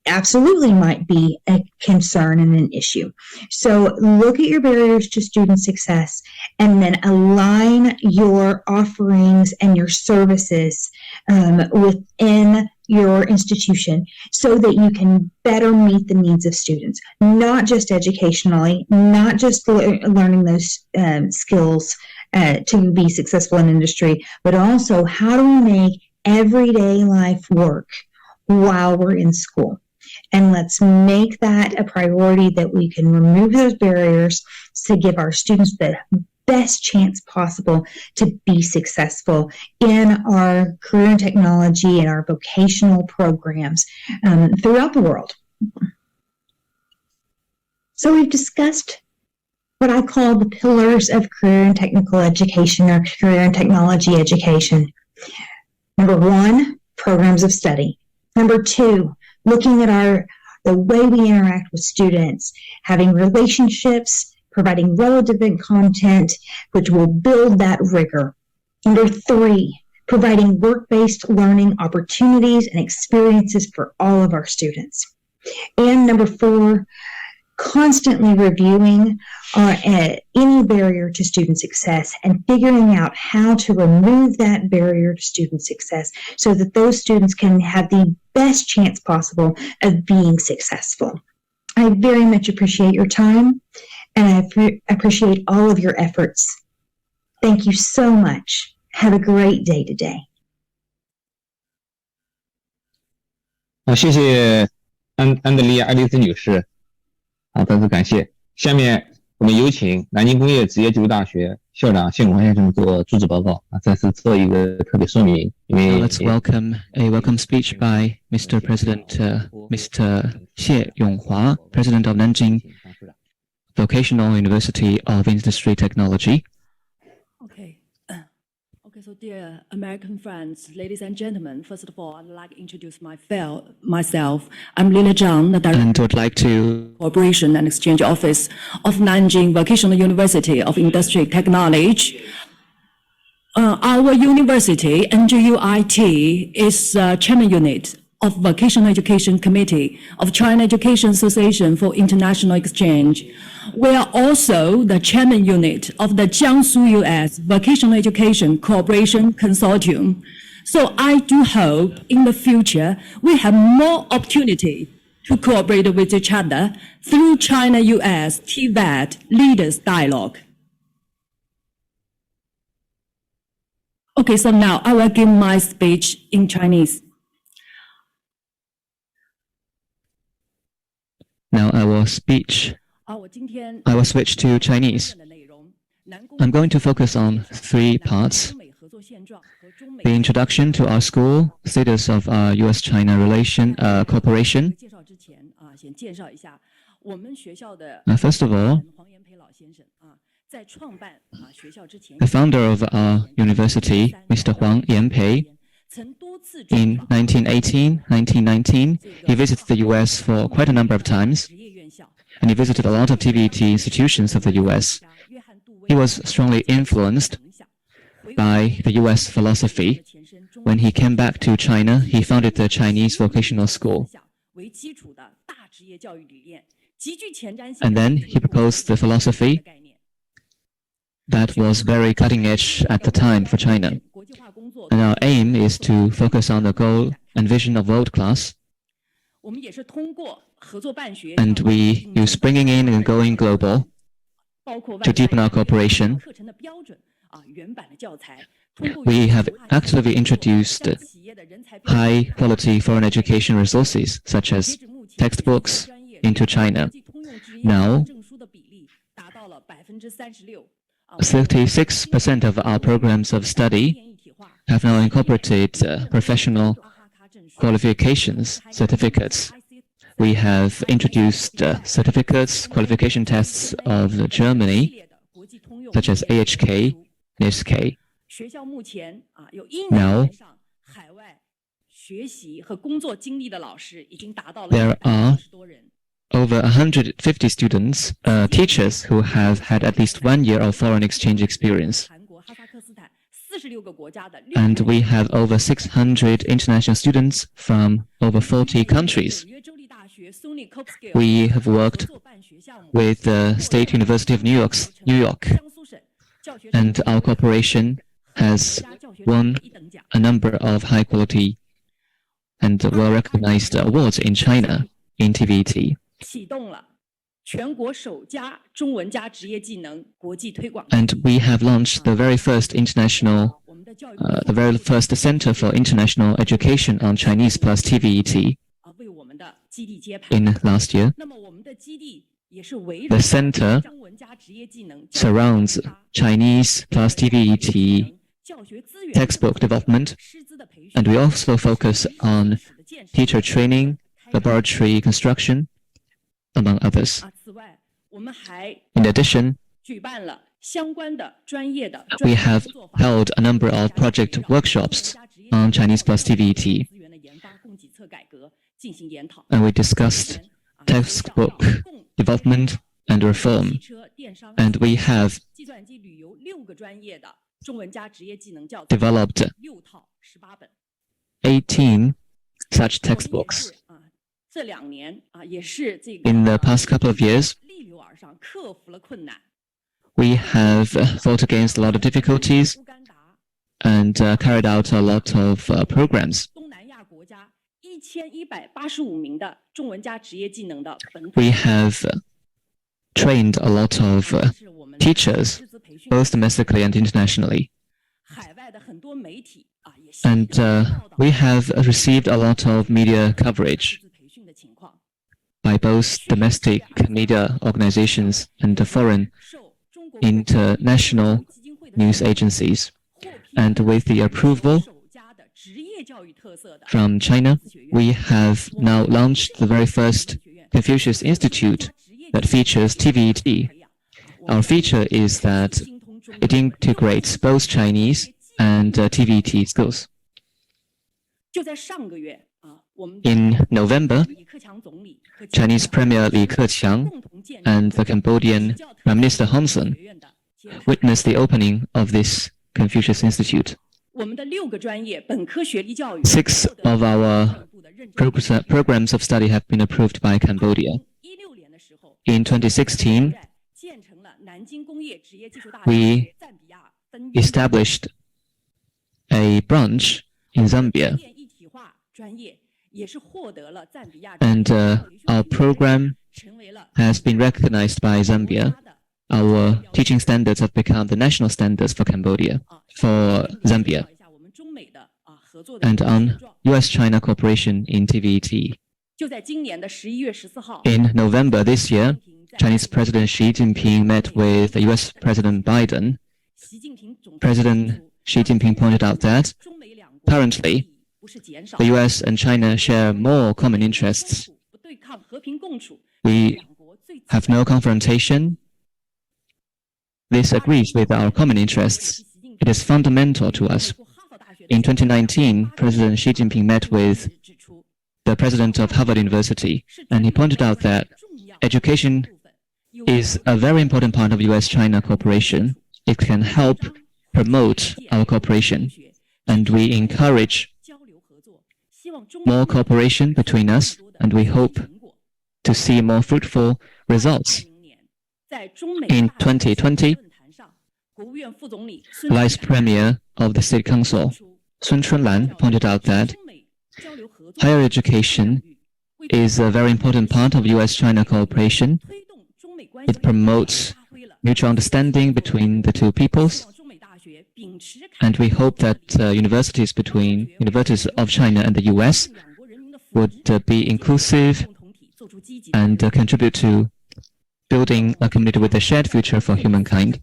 absolutely might be a concern and an issue. So look at your barriers to student success and then align your offerings and your services within your institution so that you can better meet the needs of students, not just educationally, not just learning those skills to be successful in industry, but also how do we make everyday life work while we're in school. And let's make that a priority, that we can remove those barriers to give our students the best chance possible to be successful in our career and technology and our vocational programs throughout the world. So we've discussed what I call the pillars of career and technical education, or career and technology education. Number one, programs of study. Number two, looking at the way we interact with students, having relationships, providing relevant content, which will build that rigor. Number three, providing work-based learning opportunities and experiences for all of our students. And number four, constantly reviewing any barrier to student success and figuring out how to remove that barrier to student success so that those students can have the best chance possible of being successful. I very much appreciate your time, and I appreciate all of your efforts. Thank you so much. Have a great day today. 谢谢安德利亚·爱丽丝女士。再次感谢。下面我们有请南京工业职业技术大学校长谢永华先生做主旨报告。再次做一个特别说明，因为 Let's welcome a welcome speech by Mr. President Mr. Xie Yonghua, President of Nanjing Vocational University of Industry Technology. So dear American friends, ladies and gentlemen, first of all, I'd like to introduce myself. I'm Lila Zhang, the Director And would like to Cooperation and Exchange Office of Nanjing Vocational University of Industry Technology. Our university, NJUIT, is chairman unit of Vocational Education Committee of China Education Association for International Exchange. We are also the chairman unit of the Jiangsu U.S. Vocational Education Cooperation Consortium. So I do hope in the future we have more opportunity to cooperate with each other through China-U.S. TVET Leaders Dialogue. Okay, so now I will give my speech in Chinese. Now I will switch to Chinese. I'm going to focus on three parts: the introduction to our school, status of our U.S.-China cooperation. First of all, the founder of our university, Mr. Huang Yanpei, in 1918, 1919, he visited the U.S. for quite a number of times, and he visited a lot of TVET institutions of the U.S. He was strongly influenced by the U.S. philosophy. When he came back to China, he founded the Chinese Vocational School. And then he proposed the philosophy that was very cutting edge at the time for China. And our aim is to focus on the goal and vision of world class. And we use bringing in and going global to deepen our cooperation. We have actively introduced high-quality foreign education resources, such as textbooks, into China. Now, 36% of our programs of study have now incorporated professional qualifications, certificates. We have introduced certificates, qualification tests of Germany, such as AHK, NISK. Now, there are over 150 students, teachers who have had at least 1 year of foreign exchange experience. And we have over 600 international students from over 40 countries. We have worked with the State University of New York, and our cooperation has won a number of high-quality and well-recognized awards in China in TVET. And we have launched the very first international, the very first Center for International Education on Chinese plus TVET in last year. The center surrounds Chinese plus TVET textbook development, and we also focus on teacher training, laboratory construction, among others. In addition, we have held a number of project workshops on Chinese plus TVET, and we discussed textbook development and reform, and we have developed 18 such textbooks. In the past couple of years, we have fought against a lot of difficulties and carried out a lot of programs. We have trained a lot of teachers, both domestically and internationally. And we have received a lot of media coverage by both domestic media organizations and foreign international news agencies. And with the approval from China, we have now launched the very first Confucius Institute that features TVET. Our feature is that it integrates both Chinese and TVET skills. In November, Chinese Premier Li Keqiang and the Cambodian Prime Minister Hun Sen witnessed the opening of this Confucius Institute. 6 of our programs of study have been approved by Cambodia. In 2016, we established a branch in Zambia, and our program has been recognized by Zambia. Our teaching standards have become the national standards for Cambodia, for Zambia, and on US-China cooperation in TVET. In November this year, Chinese President Xi Jinping met with US President Biden. President Xi Jinping pointed out that currently the US and China share more common interests. We have no confrontation. This agrees with our common interests. It is fundamental to us. In 2019, President Xi Jinping met with the president of Harvard University, and he pointed out that education is a very important part of US-China cooperation. It can help promote our cooperation, and we encourage more cooperation between us, and we hope to see more fruitful results. In 2020, Vice Premier of the State Council, Sun Chunlan, pointed out that higher education is a very important part of US-China cooperation. It promotes mutual understanding between the two peoples, and we hope that universities of China and the US would be inclusive and contribute to building a community with a shared future for humankind.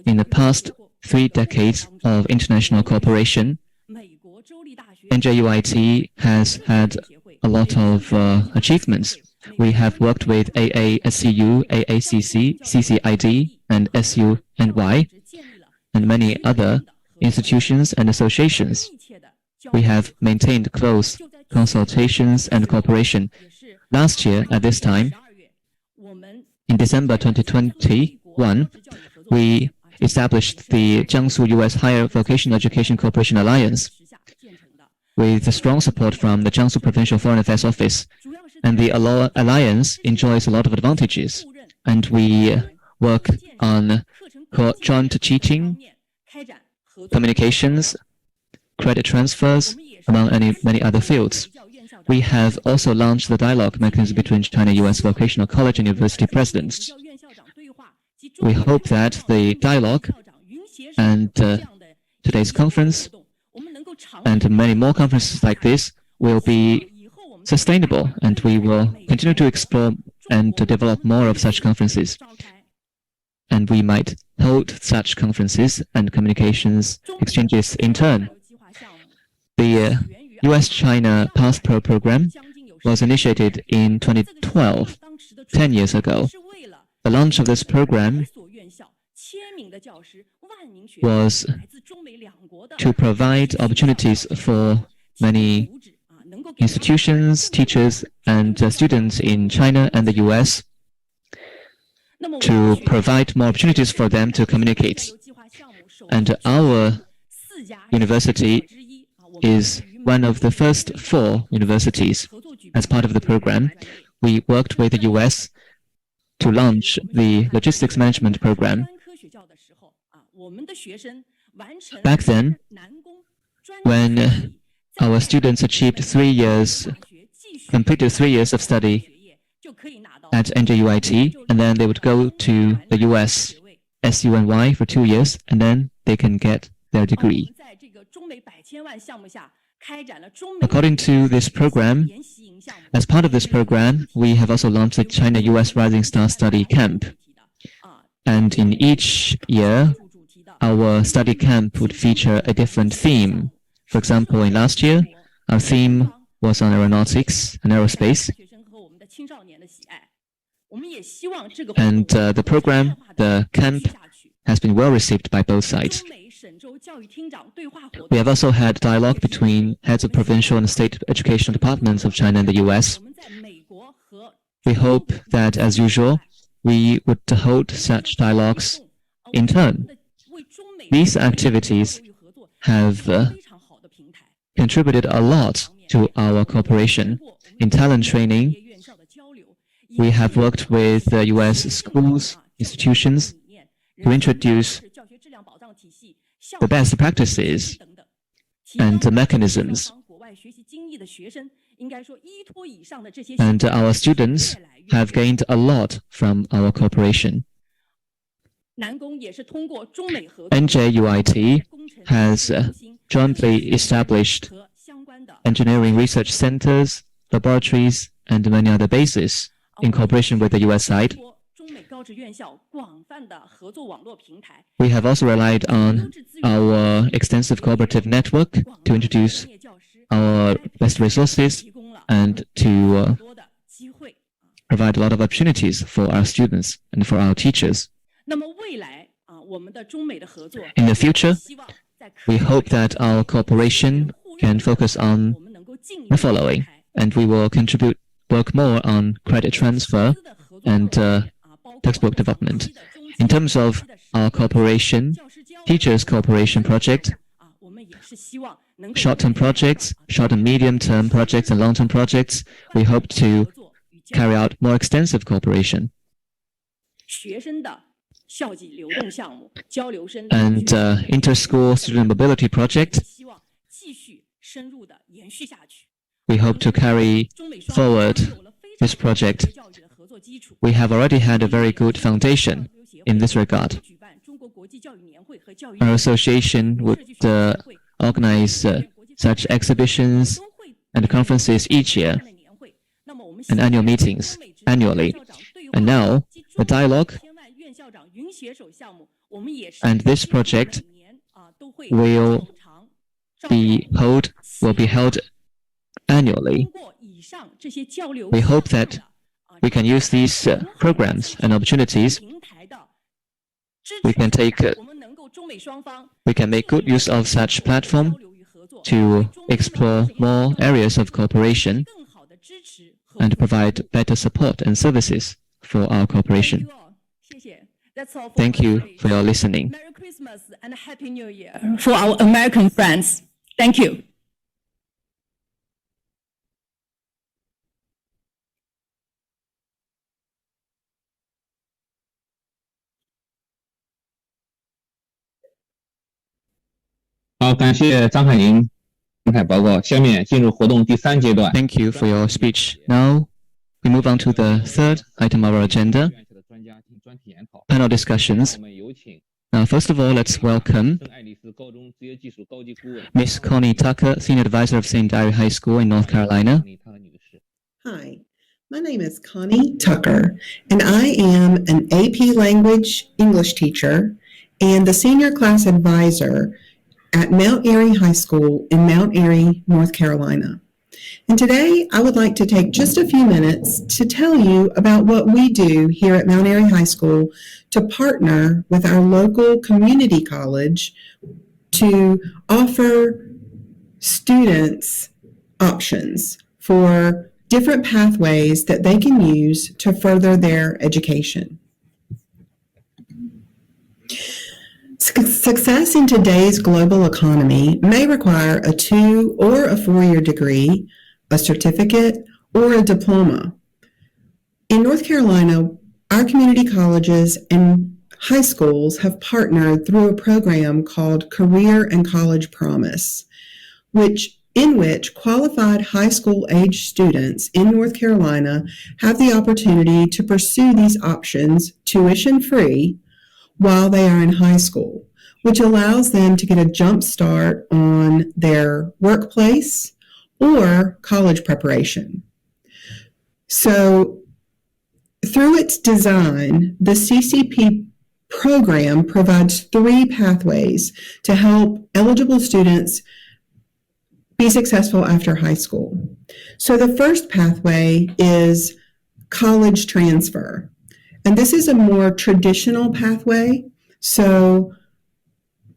In the past 3 decades of international cooperation, NJUIT has had a lot of achievements. We have worked with AASCU, AACC, CCID, and SUNY, and many other institutions and associations. We have maintained close consultations and cooperation. Last year, at this time, in December 2021, we established the Jiangsu U.S. Higher Vocational Education Cooperation Alliance with strong support from the Jiangsu Provincial Foreign Affairs Office. And the alliance enjoys a lot of advantages. And we work on joint teaching, communications, credit transfers, among many other fields. We have also launched the dialogue mechanism between China U.S. vocational college and university presidents. We hope that the dialogue and today's conference and many more conferences like this will be sustainable, and we will continue to explore and to develop more of such conferences. And we might hold such conferences and communications exchanges in turn. The US-China PassPro program was initiated in 2012, 10 years ago. The launch of this program was to provide opportunities for many institutions, teachers, and students in China and the US to provide more opportunities for them to communicate. And our university is one of the first 4 universities. As part of the program, we worked with the US to launch the logistics management program. Back then, when our students achieved 3 years, completed 3 years of study at NJUIT, and then they would go to the US, SUNY for 2 years, and then they can get their degree. According to this program, as part of this program, we have also launched the China-US Rising Star Study Camp. And in each year, our study camp would feature a different theme. For example, in last year, our theme was on aeronautics and aerospace. And the program, the camp, has been well received by both sides. We have also had dialogue between heads of provincial and state educational departments of China and the US. We hope that, as usual, we would hold such dialogues in turn. These activities have contributed a lot to our cooperation. In talent training, we have worked with the US schools, institutions to introduce the best practices and mechanisms. And our students have gained a lot from our cooperation. NJUIT has jointly established engineering research centers, laboratories, and many other bases in cooperation with the US side. We have also relied on our extensive cooperative network to introduce our best resources and to provide a lot of opportunities for our students and for our teachers. In the future, we hope that our cooperation can focus on the following, and we will work more on credit transfer and textbook development. In terms of our cooperation, teachers' cooperation project, short-term projects, short and medium-term projects, and long-term projects, we hope to carry out more extensive cooperation. And inter-school student mobility project, we hope to carry forward this project. We have already had a very good foundation in this regard. Our association would organize such exhibitions and conferences each year. and annual meetings annually. And now, the dialogue and this project will be held annually. We hope that we can use these programs and opportunities. We can make good use of such platform to explore more areas of cooperation and provide better support and services for our cooperation. Thank you for your listening. Merry Christmas and Happy New Year for our American friends. Thank you. 好，感谢张海宁精彩报告。下面进入活动第3阶段。 Thank you for your speech. Now we move on to the third item of our agenda, panel discussions. Now, first of all, let's welcome Miss Connie Tucker, Senior Advisor of St. Diary High School in North Carolina. Hi, my name is Connie Tucker, and I am an AP Language English teacher and the Senior Class Advisor at Mount Airy High School in Mount Airy, North Carolina. And today I would like to take just a few minutes to tell you about what we do here at Mount Airy High School to partner with our local community college to offer students options for different pathways that they can use to further their education. Success in today's global economy may require a 2 or a 4-year degree, a certificate, or a diploma. In North Carolina, our community colleges and high schools have partnered through a program called Career and College Promise, in which qualified high school age students in North Carolina have the opportunity to pursue these options tuition-free while they are in high school, which allows them to get a jump start on their workplace or college preparation. So through its design, the CCP program provides 3 pathways to help eligible students be successful after high school. So the first pathway is college transfer. And this is a more traditional pathway. So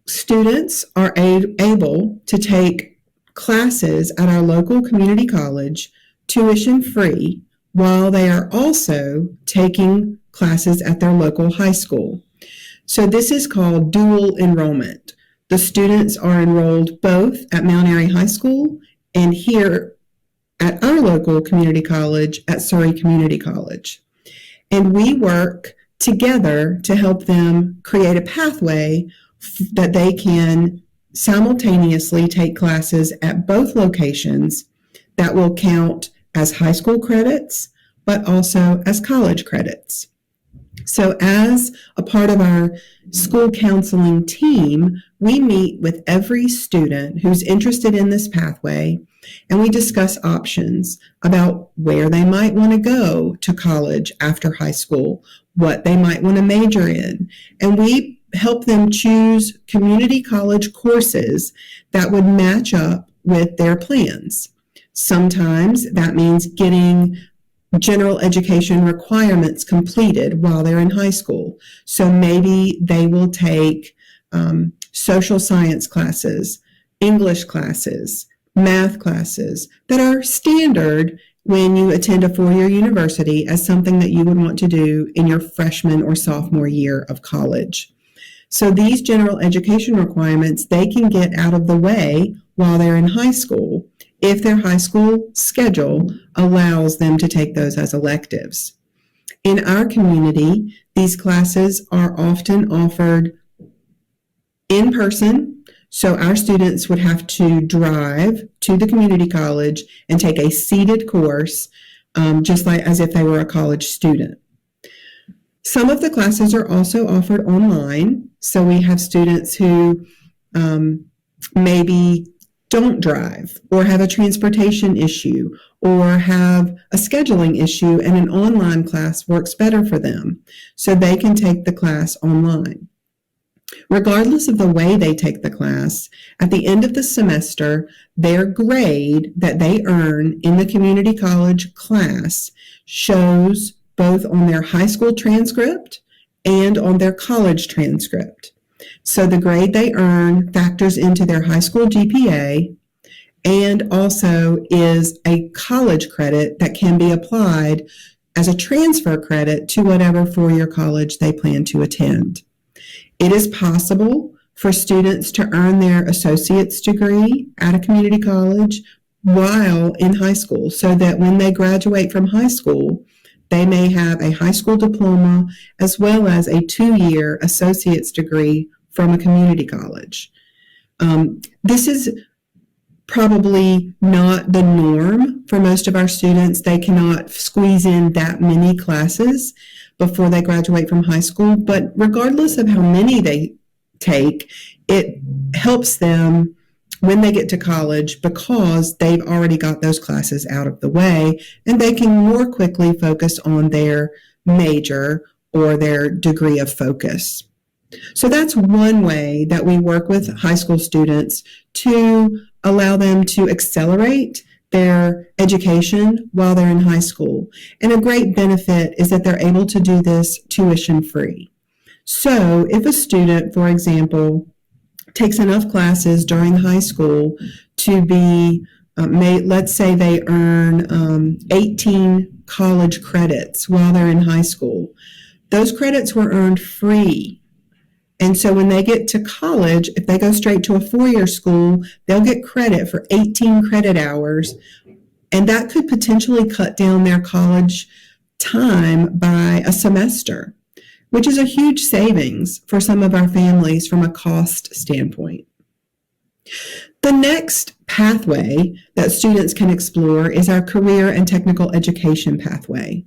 students are able to take classes at our local community college tuition-free while they are also taking classes at their local high school. So this is called dual enrollment. The students are enrolled both at Mount Airy High School and here at our local community college at Surrey Community College. And we work together to help them create a pathway that they can simultaneously take classes at both locations that will count as high school credits, but also as college credits. So as a part of our school counseling team, we meet with every student who's interested in this pathway, and we discuss options about where they might want to go to college after high school, what they might want to major in, and we help them choose community college courses that would match up with their plans. Sometimes that means getting general education requirements completed while they're in high school. So maybe they will take social science classes, English classes, math classes that are standard when you attend a 4-year university as something that you would want to do in your freshman or sophomore year of college. So these general education requirements, they can get out of the way while they're in high school if their high school schedule allows them to take those as electives. In our community, these classes are often offered in person, so our students would have to drive to the community college and take a seated course, just like as if they were a college student. Some of the classes are also offered online, so we have students who maybe don't drive or have a transportation issue or have a scheduling issue, and an online class works better for them, so they can take the class online. Regardless of the way they take the class, at the end of the semester, their grade that they earn in the community college class shows both on their high school transcript and on their college transcript. So the grade they earn factors into their high school GPA and also is a college credit that can be applied as a transfer credit to whatever four-year college they plan to attend. It is possible for students to earn their associate's degree at a community college while in high school, so that when they graduate from high school, they may have a high school diploma as well as a 2-year associate's degree from a community college. This is probably not the norm for most of our students. They cannot squeeze in that many classes before they graduate from high school, but regardless of how many they take, it helps them when they get to college because they've already got those classes out of the way and they can more quickly focus on their major or their degree of focus. So that's one way that we work with high school students to allow them to accelerate their education while they're in high school. And a great benefit is that they're able to do this tuition free. So if a student, for example, takes enough classes during high school to be, let's say they earn 18 college credits while they're in high school, those credits were earned free. And so when they get to college, if they go straight to a 4-year school, they'll get credit for 18 credit hours. And that could potentially cut down their college time by a semester, which is a huge savings for some of our families from a cost standpoint. The next pathway that students can explore is our career and technical education pathway.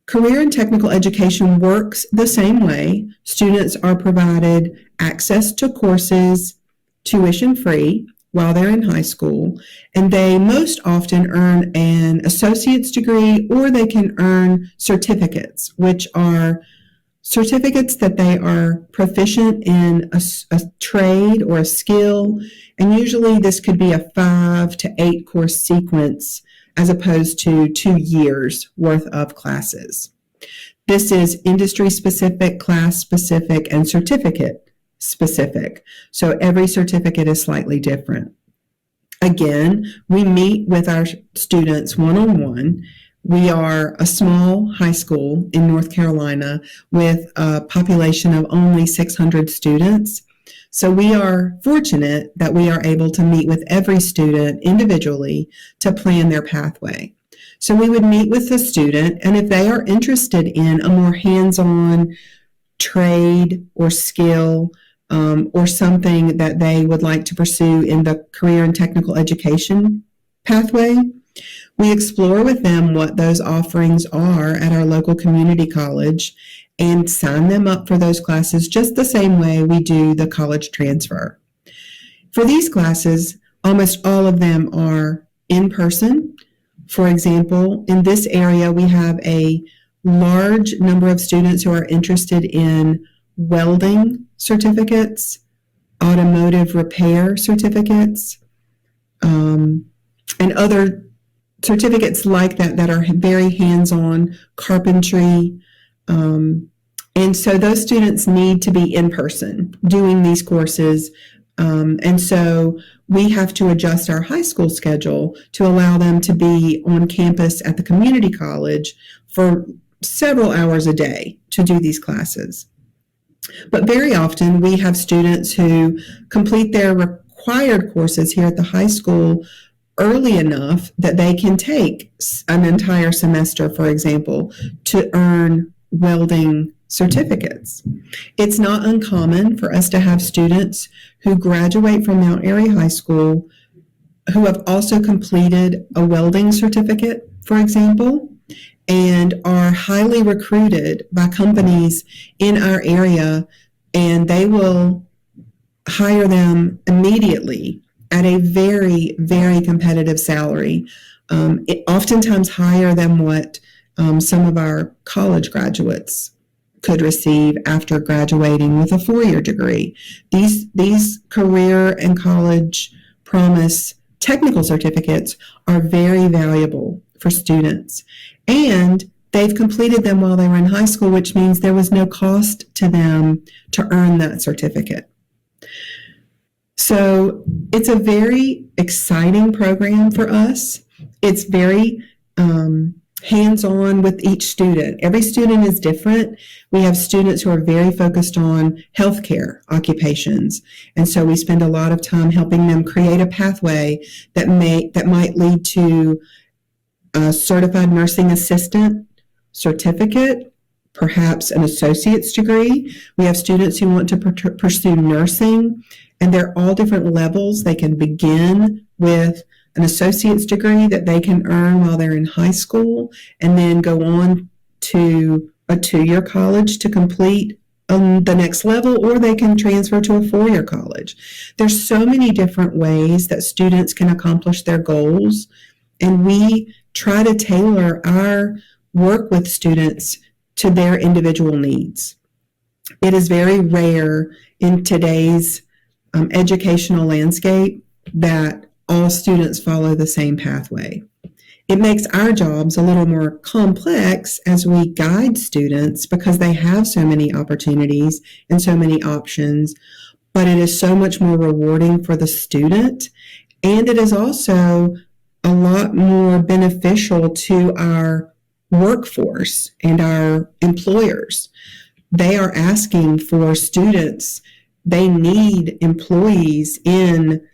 Career and technical education works the same way. Students are provided access to courses tuition free while they're in high school, and they most often earn an associate's degree or they can earn certificates, which are certificates that they are proficient in a trade or a skill, and usually this could be a 5 to 8 course sequence as opposed to 2 years worth of classes. This is industry specific, class specific, and certificate specific. So every certificate is slightly different. Again, we meet with our students one-on-one. We are a small high school in North Carolina with a population of only 600 students. So we are fortunate that we are able to meet with every student individually to plan their pathway. So we would meet with the student, and if they are interested in a more hands-on trade or skill or something that they would like to pursue in the career and technical education pathway, we explore with them what those offerings are at our local community college and sign them up for those classes just the same way we do the college transfer. For these classes, almost all of them are in person. For example, in this area, we have a large number of students who are interested in welding certificates, automotive repair certificates, and other certificates like that that are very hands-on, carpentry. And so those students need to be in person doing these courses. And so we have to adjust our high school schedule to allow them to be on campus at the community college for several hours a day to do these classes. But very often we have students who complete their required courses here at the high school early enough that they can take an entire semester, for example, to earn welding certificates. It's not uncommon for us to have students who graduate from Mount Airy High School who have also completed a welding certificate, for example, and are highly recruited by companies in our area, and they will hire them immediately at a very, very competitive salary, oftentimes higher than what some of our college graduates could receive after graduating with a four-year degree. These career and college promise technical certificates are very valuable for students. And they've completed them while they were in high school, which means there was no cost to them to earn that certificate. So it's a very exciting program for us. It's very hands-on with each student. Every student is different. We have students who are very focused on healthcare occupations, and so we spend a lot of time helping them create a pathway that might lead to a certified nursing assistant certificate, perhaps an associate's degree. We have students who want to pursue nursing, and they're all different levels. They can begin with an associate's degree that they can earn while they're in high school and then go on to a two-year college to complete the next level, or they can transfer to a four-year college. There's so many different ways that students can accomplish their goals, and we try to tailor our work with students to their individual needs. It is very rare in today's educational landscape that all students follow the same pathway. It makes our jobs a little more complex as we guide students because they have so many opportunities and so many options, but it is so much more rewarding for the student, and it is also a lot more beneficial to our workforce and our employers. They are asking for students. They need employees in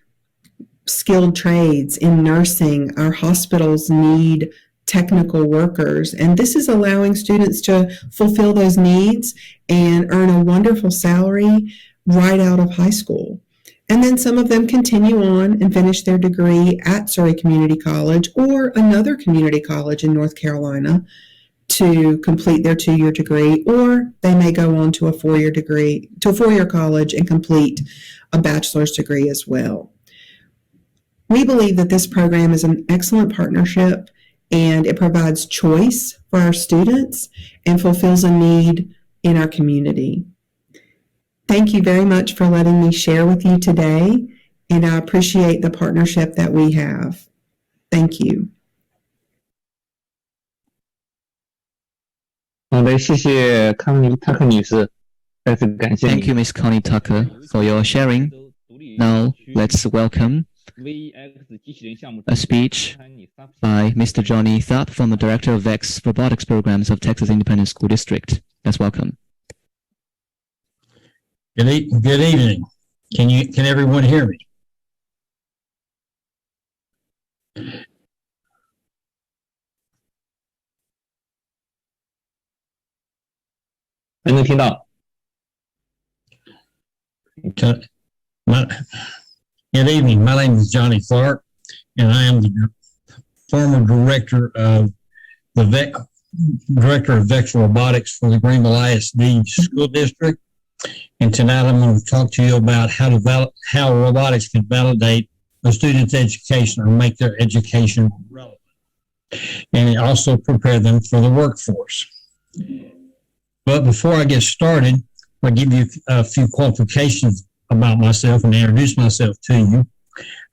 skilled trades, in nursing. Our hospitals need technical workers, and this is allowing students to fulfill those needs and earn a wonderful salary right out of high school. And then some of them continue on and finish their degree at Surrey Community College or another community college in North Carolina to complete their two-year degree, or they may go on to a four-year degree, to a four-year college and complete a bachelor's degree as well. We believe that this program is an excellent partnership, and it provides choice for our students and fulfills a need in our community. Thank you very much for letting me share with you today, and I appreciate the partnership that we have. Thank you. 好的，谢谢康妮·塔克女士，再次感谢。 Thank you, Ms. Connie Tucker, for your sharing. Now, let's welcome a speech by Mr. Johnny Tharp from the Director of VEX Robotics Programs of Texas Independent School District. Let's welcome. Good evening. Can everyone hear me?能听到。Good evening. My name is Johnny Tharp, and I am the former director of VEX Robotics for the Greenville ISD School District. And tonight I'm going to talk to you about how robotics can validate a student's education or make their education relevant, and also prepare them for the workforce. But before I get started, I'll give you a few qualifications about myself and introduce myself to you.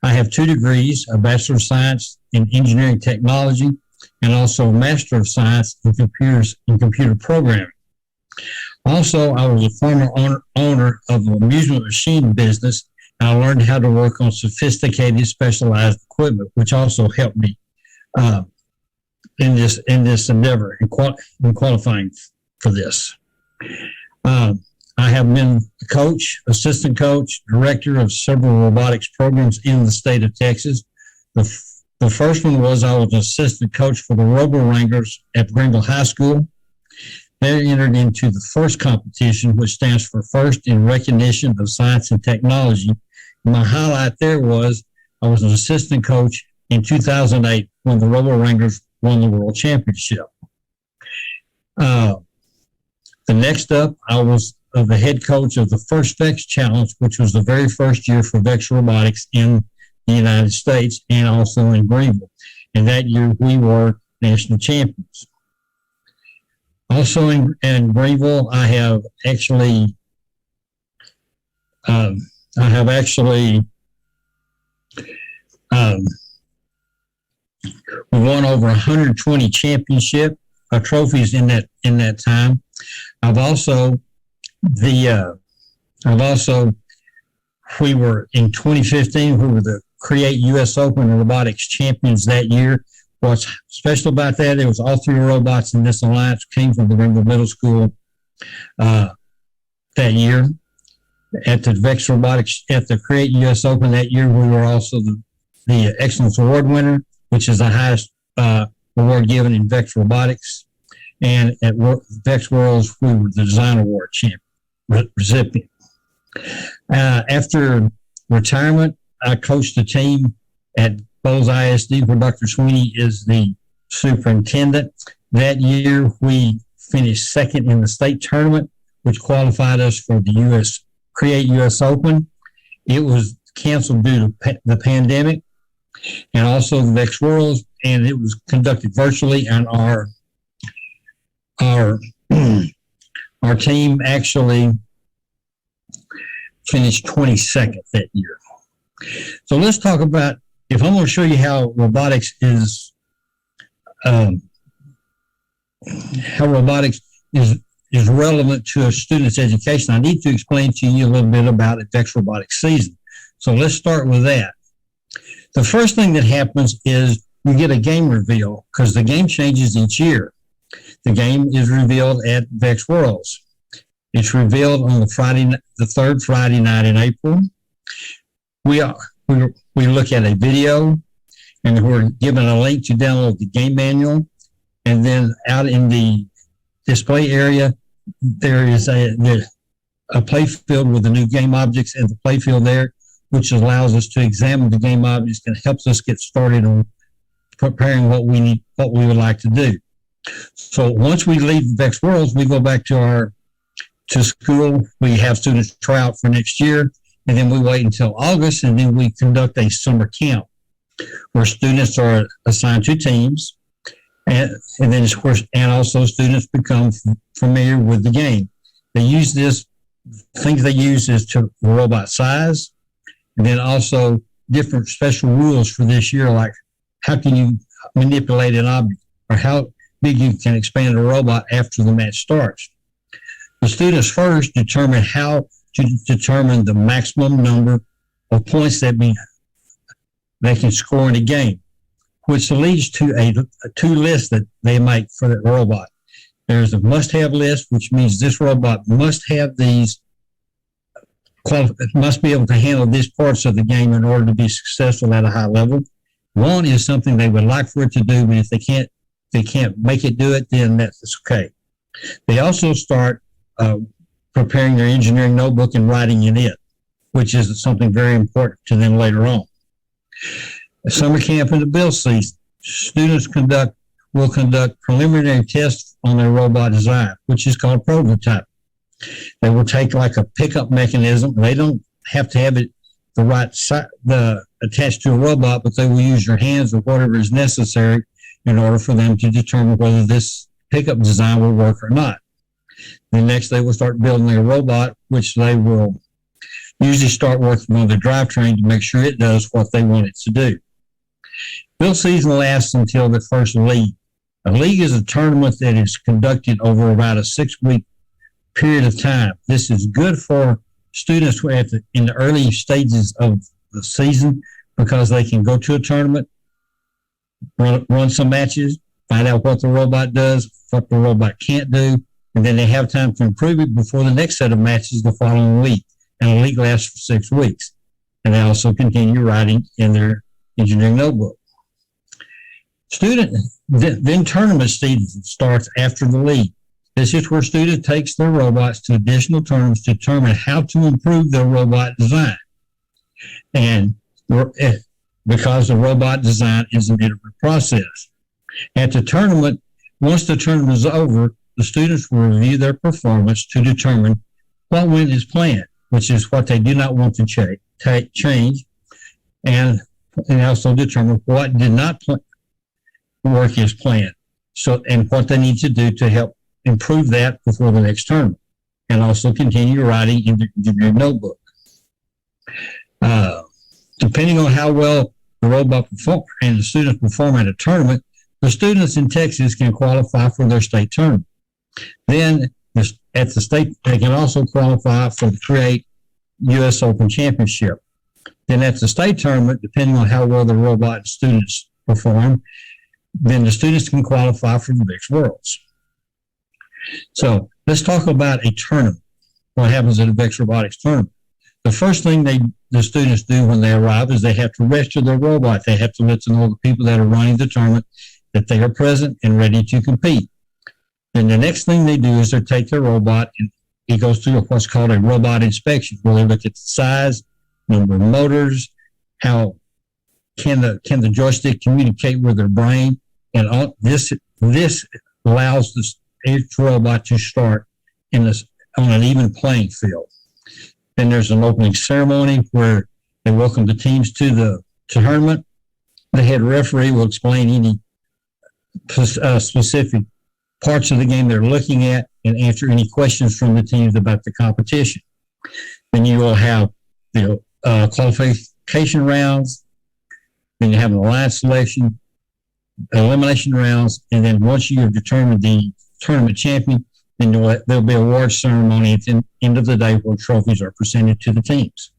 I have 2 degrees, a Bachelor of Science in Engineering Technology, and also a Master of Science in Computer Programming. Also, I was a former owner of an amusement machine business, and I learned how to work on sophisticated, specialized equipment, which also helped me in this endeavor in qualifying for this. I have been a coach, assistant coach, director of several robotics programs in the state of Texas. The first one was I was an assistant coach for the Robo Wranglers at Greenville High School. They entered into the first competition, which stands for First in Recognition of Science and Technology. My highlight there was I was an assistant coach in 2008 when the Robo Wranglers won the World Championship. The next up, I was the head coach of the first VEX Challenge, which was the very first year for VEX Robotics in the United States and also in Greenville. And that year we were national champions. Also in Greenville, we won over 120 championship trophies in that time. We were in 2015, we were the Create US Open Robotics champions that year. What's special about that, it was all three robots in this alliance came from the Greenville Middle School that year. At the VEX Robotics, at the Create US Open that year, we were also the Excellence Award winner, which is the highest award given in VEX Robotics. And at VEX Worlds, we were the Design Award recipient. After retirement, I coached a team at Bowles ISD where Dr. Sweeney is the superintendent. That year, we finished second in the state tournament, which qualified us for the Create US Open. It was canceled due to the pandemic and also the VEX Worlds, and it was conducted virtually, and our team actually finished 22nd that year. So let's talk about, if I'm going to show you how robotics is relevant to a student's education, I need to explain to you a little bit about the VEX Robotics season. So let's start with that. The first thing that happens is you get a game reveal because the game changes each year. The game is revealed at VEX Worlds. It's revealed on the third Friday night in April. We look at a video, and we're given a link to download the game manual. And then out in the display area, there is a play field with the new game objects and the play field there, which allows us to examine the game objects and helps us get started on preparing what we would like to do. So once we leave VEX Worlds, we go back to school. We have students try out for next year, and then we wait until August, and then we conduct a summer camp where students are assigned to teams, and then of course, and also students become familiar with the game. They use things they use is to robot size, and then also different special rules for this year, like how can you manipulate an object or how big you can expand a robot after the match starts. The students first determine how to determine the maximum number of points that they can score in a game, which leads to two lists that they make for the robot. There's a must-have list, which means this robot must have must be able to handle these parts of the game in order to be successful at a high level. One is something they would like for it to do, but if they can't make it do it, then that's okay. They also start preparing their engineering notebook and writing in it, which is something very important to them later on. Summer camp and the build season, students will conduct preliminary tests on their robot design, which is called prototype. They will take like a pickup mechanism. They don't have to have it the right side, attached to a robot, but they will use your hands or whatever is necessary in order for them to determine whether this pickup design will work or not. Then next they will start building their robot, which they will usually start working on the drivetrain to make sure it does what they want it to do. Build season lasts until the first league. A league is a tournament that is conducted over about a 6-week period of time. This is good for students in the early stages of the season because they can go to a tournament, run some matches, find out what the robot does, what the robot can't do, and then they have time to improve it before the next set of matches the following week. And the league lasts for 6 weeks. And they also continue writing in their engineering notebook. Then tournament season starts after the league. This is where students takes their robots to additional tournaments to determine how to improve their robot design. And because the robot design is an iterative process. At the tournament, once the tournament is over, the students will review their performance to determine what went as planned, which is what they do not want to change. And and also determine what did not work as planned. So, and what they need to do to help improve that before the next tournament, and also continue writing in your notebook. Depending on how well the robot perform and the students perform at a tournament, the students in Texas can qualify for their state tournament. Then at the state, they can also qualify for the Create U.S. Open Championship. Then at the state tournament, depending on how well the robot students perform, then the students can qualify for the VIX Worlds. So let's talk about a tournament. What happens at a VIX Robotics tournament? The first thing the students do when they arrive is they have to register their robot. They have to let them know the people that are running the tournament that they are present and ready to compete. Then the next thing they do is they take their robot and it goes through what's called a robot inspection, where they look at the size, number of motors, how can the joystick communicate with their brain, and all, this allows each robot to start on an even playing field. Then there's an opening ceremony where they welcome the teams to the tournament. The head referee will explain any specific parts of the game they're looking at and answer any questions from the teams about the competition. Then you will have the qualification rounds. Then you have an alliance selection, elimination rounds, and then once you have determined the tournament champion, then there'll be a award ceremony at the end of the day where trophies are presented to the teams.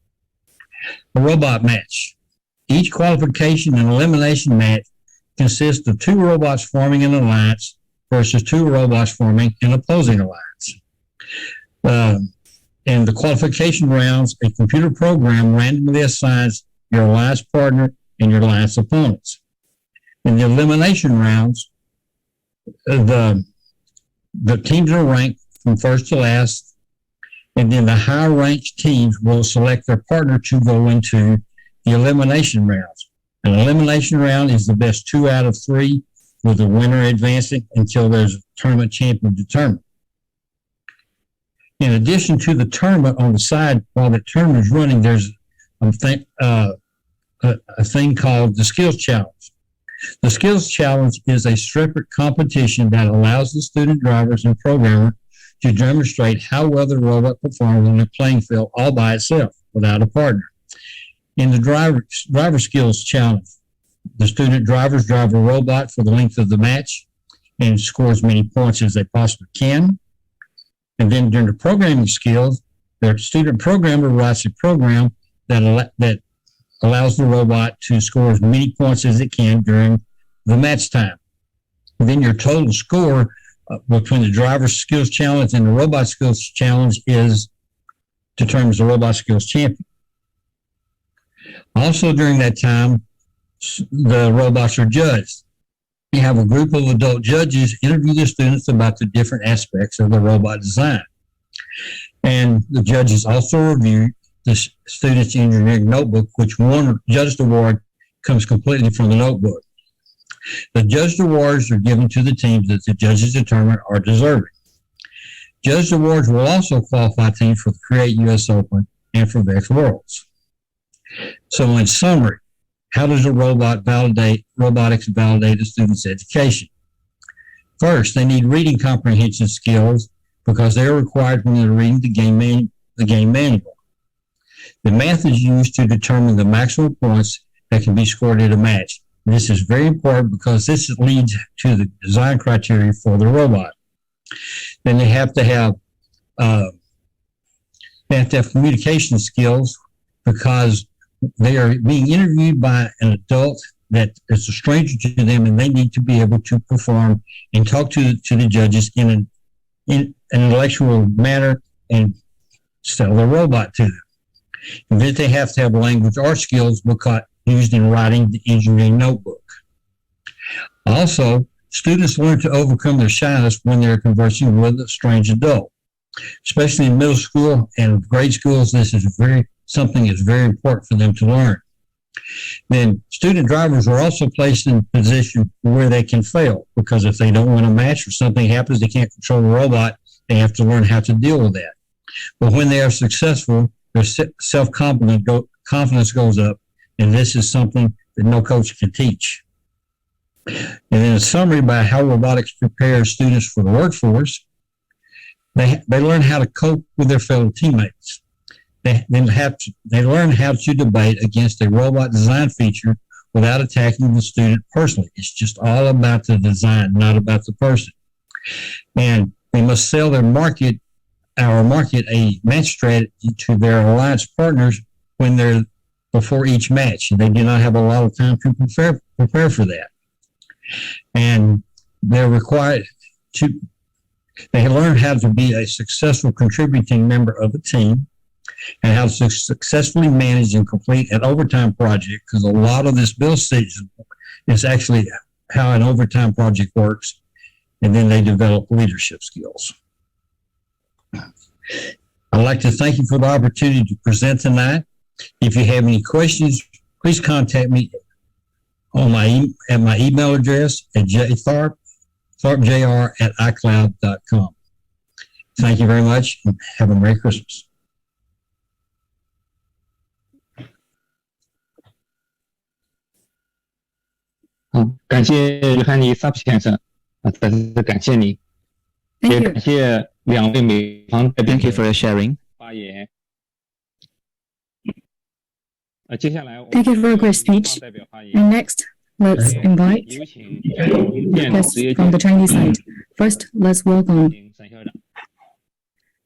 A robot match. Each qualification and elimination match consists of two robots forming an alliance versus two robots forming an opposing alliance. In the qualification rounds, a computer program randomly assigns your alliance partner and your alliance opponents. In the elimination rounds, the teams are ranked from first to last, and then the high-ranked teams will select their partner to go into the elimination rounds. An elimination round is the best 2 out of 3, with the winner advancing until there's a tournament champion determined. In addition to the tournament on the side, while the tournament is running, there's a thing called the Skills Challenge. The Skills Challenge is a separate competition that allows the student drivers and programmer to demonstrate how well the robot performs on the playing field all by itself, without a partner. In the driver Skills Challenge, the student drivers drive a robot for the length of the match and score as many points as they possibly can. And then during the programming skills, the student programmer writes a program that allows the robot to score as many points as it can during the match time. And then your total score between the driver skills challenge and the robot skills challenge determines the robot skills champion. Also during that time, the robots are judged. You have a group of adult judges interview the students about the different aspects of the robot design. And the judges also review the student's engineering notebook, which one judged award comes completely from the notebook. The judged awards are given to the teams that the judges determine are deserving. Judged awards will also qualify teams for the Create U.S. Open and for VIX Worlds. So in summary, how does robotics validate a student's education? First, they need reading comprehension skills because they are required when they're reading the game manual. The math is used to determine the maximum points that can be scored in a match. This is very important because this leads to the design criteria for the robot. Then they have to have communication skills because they are being interviewed by an adult that is a stranger to them, and they need to be able to perform and talk to the judges in an intellectual manner and sell the robot to them. And then they have to have language arts skills because used in writing the engineering notebook. Also, students learn to overcome their shyness when they're conversing with a strange adult. Especially in middle school and grade schools, this is something that's very important for them to learn. Then student drivers are also placed in a position where they can fail, because if they don't win a match or something happens, they can't control the robot, they have to learn how to deal with that. But when they are successful, their self-confidence goes up, and this is something that no coach can teach. And then a summary about how robotics prepares students for the workforce. They learn how to cope with their fellow teammates. They learn how to debate against a robot design feature without attacking the student personally. It's just all about the design, not about the person. And they must sell our market a match strategy to their alliance partners when they're before each match. They do not have a lot of time to prepare for that. And they're required to, they learn how to be a successful contributing member of a team and how to successfully manage and complete an overtime project, because a lot of this build season is actually how an overtime project works. And then they develop leadership skills. I'd like to thank you for the opportunity to present tonight. If you have any questions, please contact me on my email address at tharpjr@icloud.com. Thank you very much and have a Merry Christmas. 感谢约翰尼·萨普先生再次感谢你，也感谢两位美方代表 Thank you for your sharing. 发言。接下来 Thank you for a great speech. And next, let's invite guests from the Chinese side. First, let's welcome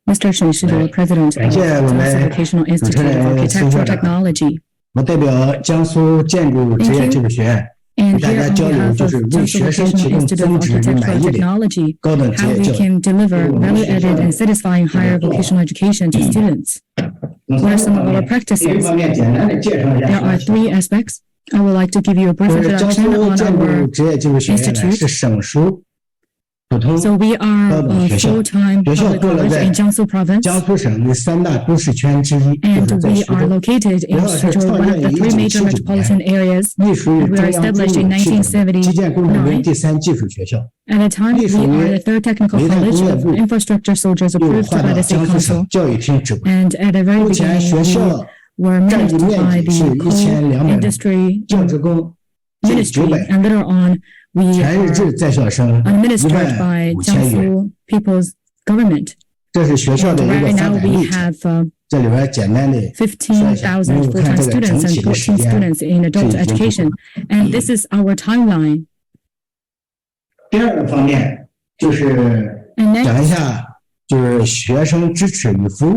Mr. Shen Shizhou, President of the Vocational Institute of Architectural Technology. 我代表江苏建筑职业技术学院。 And here on behalf of Jiangsu Vocational Institute of Architectural Technology, how we can deliver value-added and satisfying higher vocational education to students. What are some of our practices? There are 3 aspects. I would like to give you a brief introduction on our institute. So we are a full-time public college in Jiangsu province, and we are located in Suzhou, one of the 3 major metropolitan areas. And we are established in 1979. At the time, we are the 3rd technical college of infrastructure soldiers approved by the State Council. And at the very beginning, we were managed by the coal industry ministry, and later on, we are administered by Jiangsu People's Government. Right now we have 15,000 full-time students and 14 students in adult education, and this is our timeline. And next,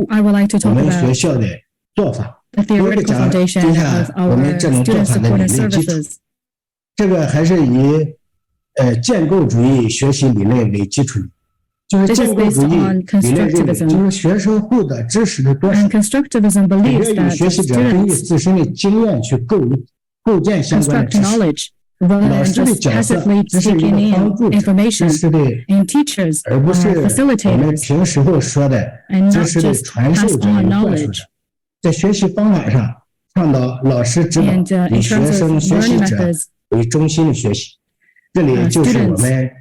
I would like to talk about the theoretical foundation of our student support and services. 这个还是以建构主义学习理论为基础，就是建构主义理论认为，就是学生获得知识的多少，取决于学习者根据自身的经验去构建相关的知识。老师的角色只是一个帮助者知识的，而不是我们平时候说的知识的传授者与灌输者。在学习方法上，倡导老师指导，以学生学习者为中心的学习，这里就是我们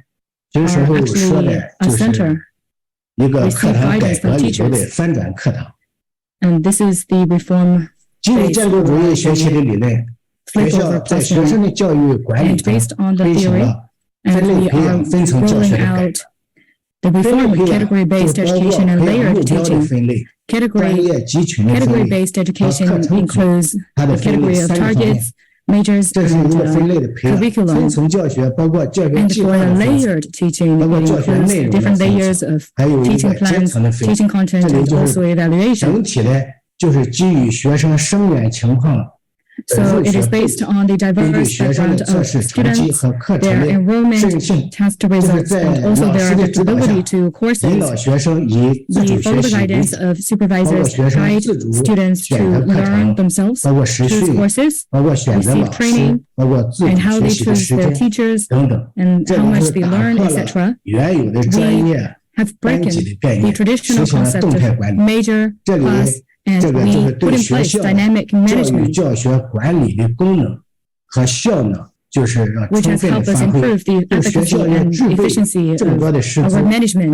平时候说的，就是一个课堂改革里头的翻转课堂。基于建构主义学习的理论，学校在学生的教育管理中推行了分类培养分层教学的改革。分类培养就包括培养目标的分类、专业集群的分类和课程组它的分类3个方面。这是一个分类的培养，分层教学包括教学计划的分层，包括教学内容的分层，还有一个阶层的分层。这里就是整体的，就是基于学生生源情况。So it is based on the diverse background of students, their enrollment, test results, and also their adaptability to courses. We follow the guidance of supervisors, guide students to learn themselves, choose courses, receive training, and how they choose their teachers, and how much they learn, etc. We have broken the traditional concept of major, class, and we put in place dynamic management, which has helped us improve the efficacy and efficiency of our management.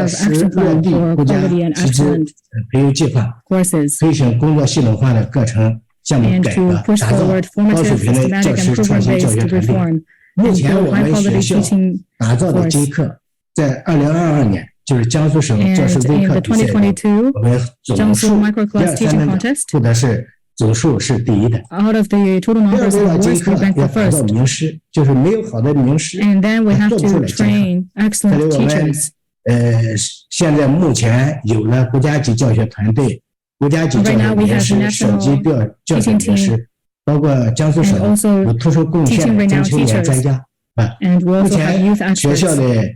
have action plan for quality and excellent 培育计划， courses 推行工作系统化的课程项目 and 改 to 革， push 打造 forward 高水 formative, 平的 systematic, 教 and 师创新教学 program-based 团队。 reform 目 and 前 build 我们 high-quality 学校 teaching 打造的 course. 金课，在2022年就是江苏省教师 And 微 in 课 the 比赛中， 2022我们总 Jiangsu 数Micro 1、 Class 2、Teaching 3等奖 Contest 获得是总数是第一的。 out of the total 第二 numbers 阶 of 段金 awards, 课 we rank 要 the 打造 first. 名师，就是没有好的名师， And then we 他 have 做不出 to 来金课。 train 所以 excellent 我们 teachers. 现在目前有了国家级教学团队、国家级教 Right 学 now we 名 have 师、省级 national 教学 teaching 名师 team，包括江苏 and 省 also 有突出贡献 teaching 的 renowned 中青年 teachers. 专家啊。 And we 目 also have 前 youth 学校 experts. 的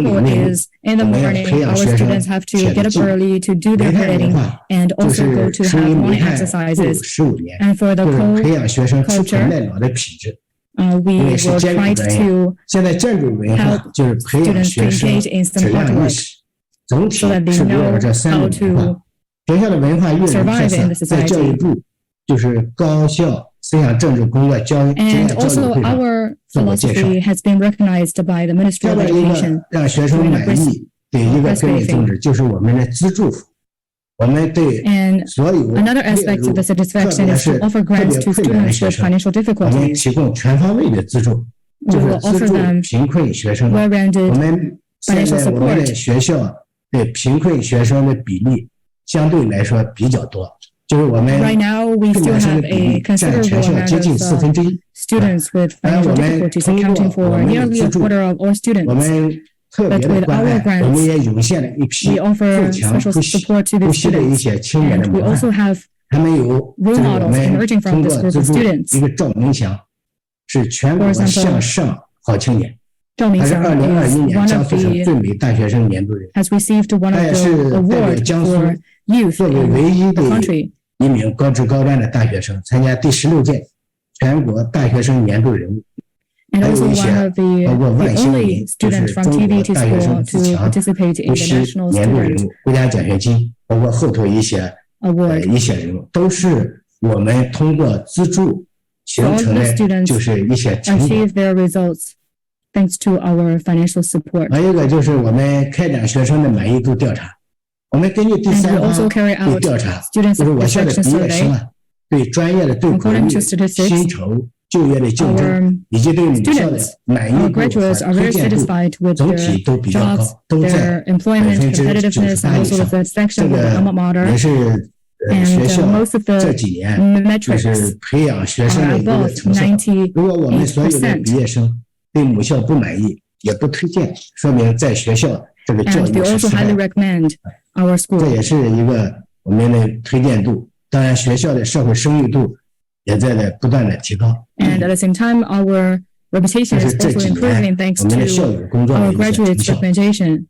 example is in the morning, our students have to get up early to do their heading and also go to have morning exercises. And for the culture, we will try to help students to engage in some hard work so that they know how to survive in the society. And also our philosophy has been recognized by the Ministry of Education. 让学生满意的一个根本宗旨就是我们的资助 And another aspect of the satisfaction is to offer grants to students with financial difficulties. We will offer them well-rounded financial support. 对贫困学生的比例相对来说比较多，就是我们 Right now, we still have a considerable amount of students with financial difficulties, accounting for nearly a quarter of all students. But with our grants, we offer special support to the students, and we also have role models emerging from this group of students. 一个赵明祥是全国向上好青年。他是2021年江苏省最美大学生年度人物，他也是代表江苏作为唯一的一名高质高专的大学生，参加第16届全国大学生年度人物。还有一些包括万兴林，就是中国大学生自强不息年度人物，国家奖学金，包括后头一些人物，都是我们通过资助形成的，就是一些成果。Thanks to our financial support. 还有一个就是我们开展学生的满意度调查，我们根据第三方的调查，就是我校的毕业生对专业的对口语、薪酬、就业的竞争以及对母校的满意度和推荐度总体都比较高，都在98%。这个也是学校这几年就是培养学生的一个成效。如果我们所有的毕业生对母校不满意，也不推荐，说明在学校这个教育是失败的。这也是一个我们的推荐度，当然学校的社会声誉度也在不断的提高。And at the same time, our reputation is also improving thanks to our graduates' recommendation.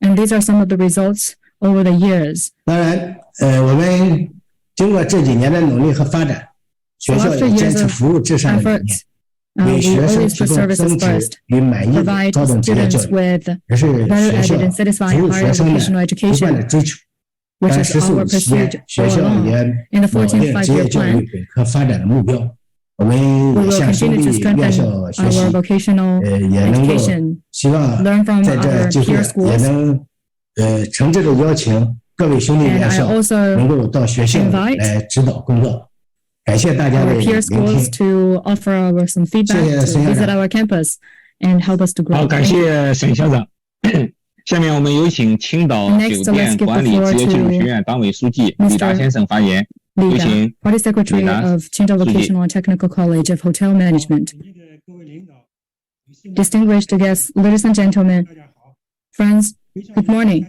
And these are some of the results over the years. 当然，我们经过这几年的努力和发展，学校也坚持服务至上的理念。为学生提供增值与满意的高等职业教育，这是学校服务学生的不断的追求。在15期间，学校也锁定职业教育本科发展的目标。我们也向兄弟院校学习，也能够希望在这机会也能诚挚的邀請各位兄弟院校能够到学校来指导工作。感谢大家的聆听。谢谢沈校长。好，感谢沈校长。下面我们有请青岛酒店管理职业技术学院党委书记李达先生发言。有请 Party Secretary of Qingdao Vocational and Technical College of Hotel Management. Distinguished guests, ladies and gentlemen, friends, good morning.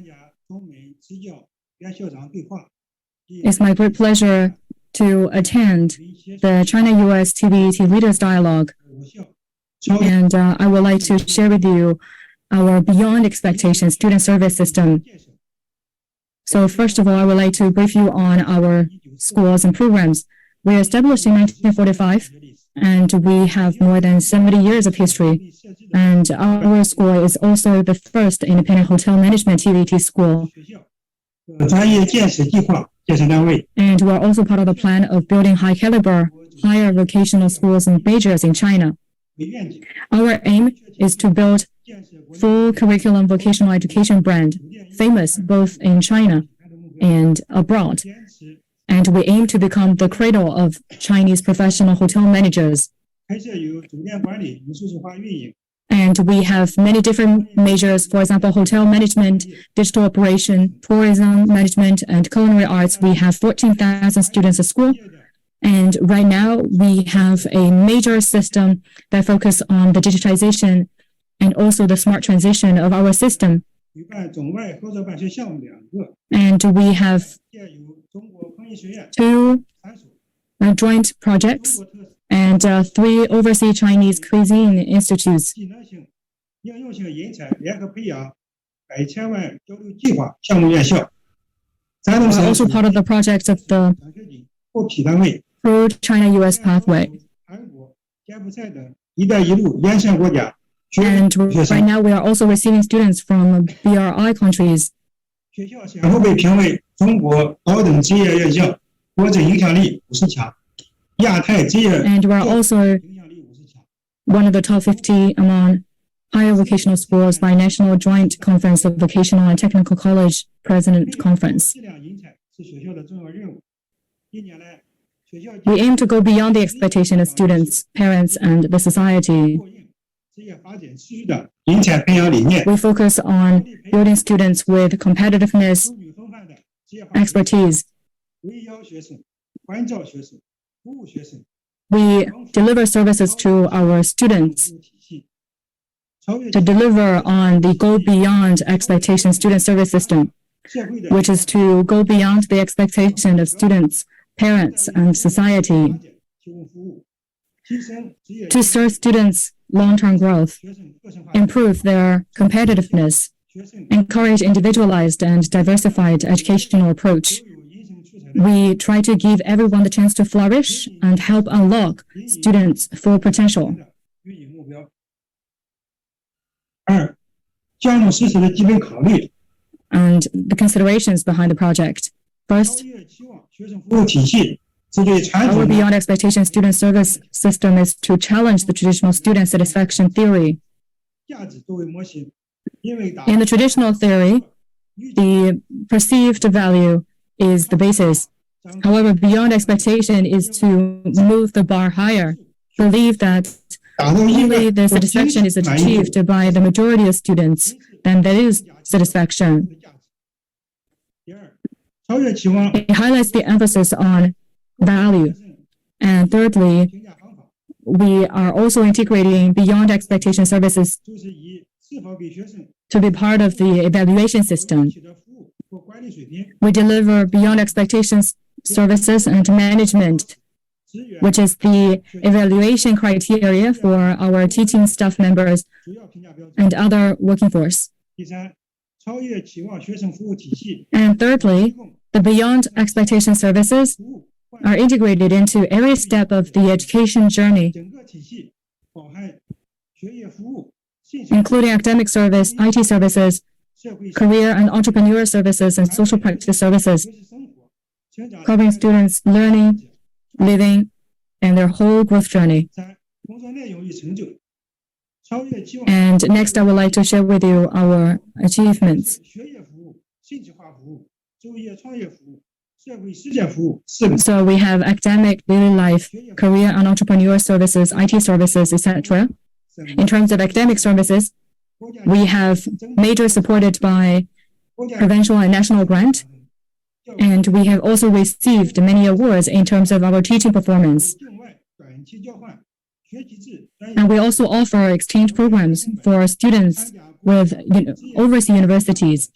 It's my great pleasure to attend the China-US TVET Leaders Dialogue, and I would like to share with you our Beyond Expectations student service system. So first of all, I would like to brief you on our schools and programs. We were established in 1945, and we have more than 70 years of history. And our school is also the first independent hotel management TVET school. And we are also part of the plan of building high-caliber, higher vocational schools and majors in China. Our aim is to build full curriculum vocational education brand, famous both in China and abroad. And we aim to become the cradle of Chinese professional hotel managers. And we have many different majors, for example, hotel management, digital operation, tourism management, and culinary arts. We have 14,000 students at school. And right now, we have a major system that focuses on the digitization and also the smart transition of our system. And we have 2 joint projects and 3 overseas Chinese cuisine institutes. We are also part of the projects of the Pro-China-US Pathway. And right now, we are also receiving students from BRI countries. And we are also one of the top 50 among higher vocational schools by National Joint Conference of Vocational and Technical College President Conference. We aim to go beyond the expectation of students, parents, and the society. We focus on building students with competitiveness, expertise. We deliver services to our students to deliver on the Go Beyond Expectation student service system, which is to go beyond the expectation of students, parents, and society to serve students' long-term growth, improve their competitiveness, encourage individualized and diversified educational approach. We try to give everyone the chance to flourish and help unlock students' full potential. And the considerations behind the project. First, our Beyond Expectation student service system is to challenge the traditional student satisfaction theory. In the traditional theory, the perceived value is the basis. However, Beyond Expectation is to move the bar higher, believe that only the satisfaction is achieved by the majority of students, then there is satisfaction. It highlights the emphasis on value. And thirdly, we are also integrating Beyond Expectation services to be part of the evaluation system. We deliver Beyond Expectations services and management, which is the evaluation criteria for our teaching staff members and other working force. And thirdly, the Beyond Expectation services are integrated into every step of the education journey, including academic service, IT services, career and entrepreneur services, and social practice services, covering students' learning, living, and their whole growth journey. And next, I would like to share with you our achievements. So we have academic, daily life, career and entrepreneur services, IT services, etc. In terms of academic services, we have major supported by provincial and national grant, and we have also received many awards in terms of our teaching performance. And we also offer exchange programs for students with overseas universities.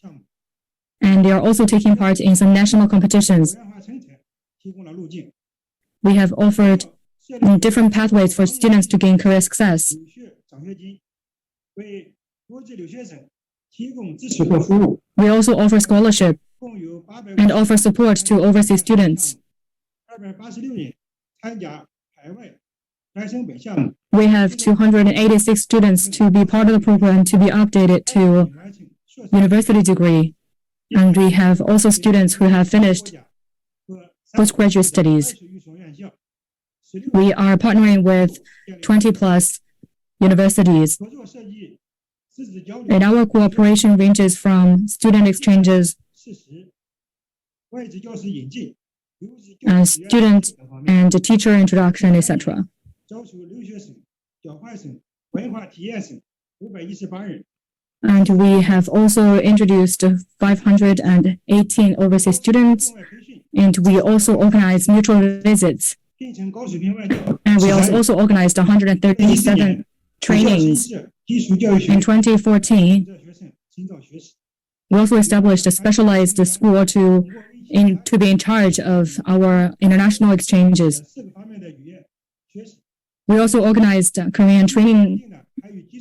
And they are also taking part in some national competitions. We have offered different pathways for students to gain career success. We also offer scholarship and offer support to overseas students. We have 286 students to be part of the program to be updated to university degree. And we have also students who have finished postgraduate studies. We are partnering with 20 plus universities. And our cooperation ranges from student exchanges, student and teacher introduction, etc. And we have also introduced 518 overseas students, and we also organize mutual visits. And we also organized 137 trainings. In 2014, we also established a specialized school to be in charge of our international exchanges. We also organized Korean training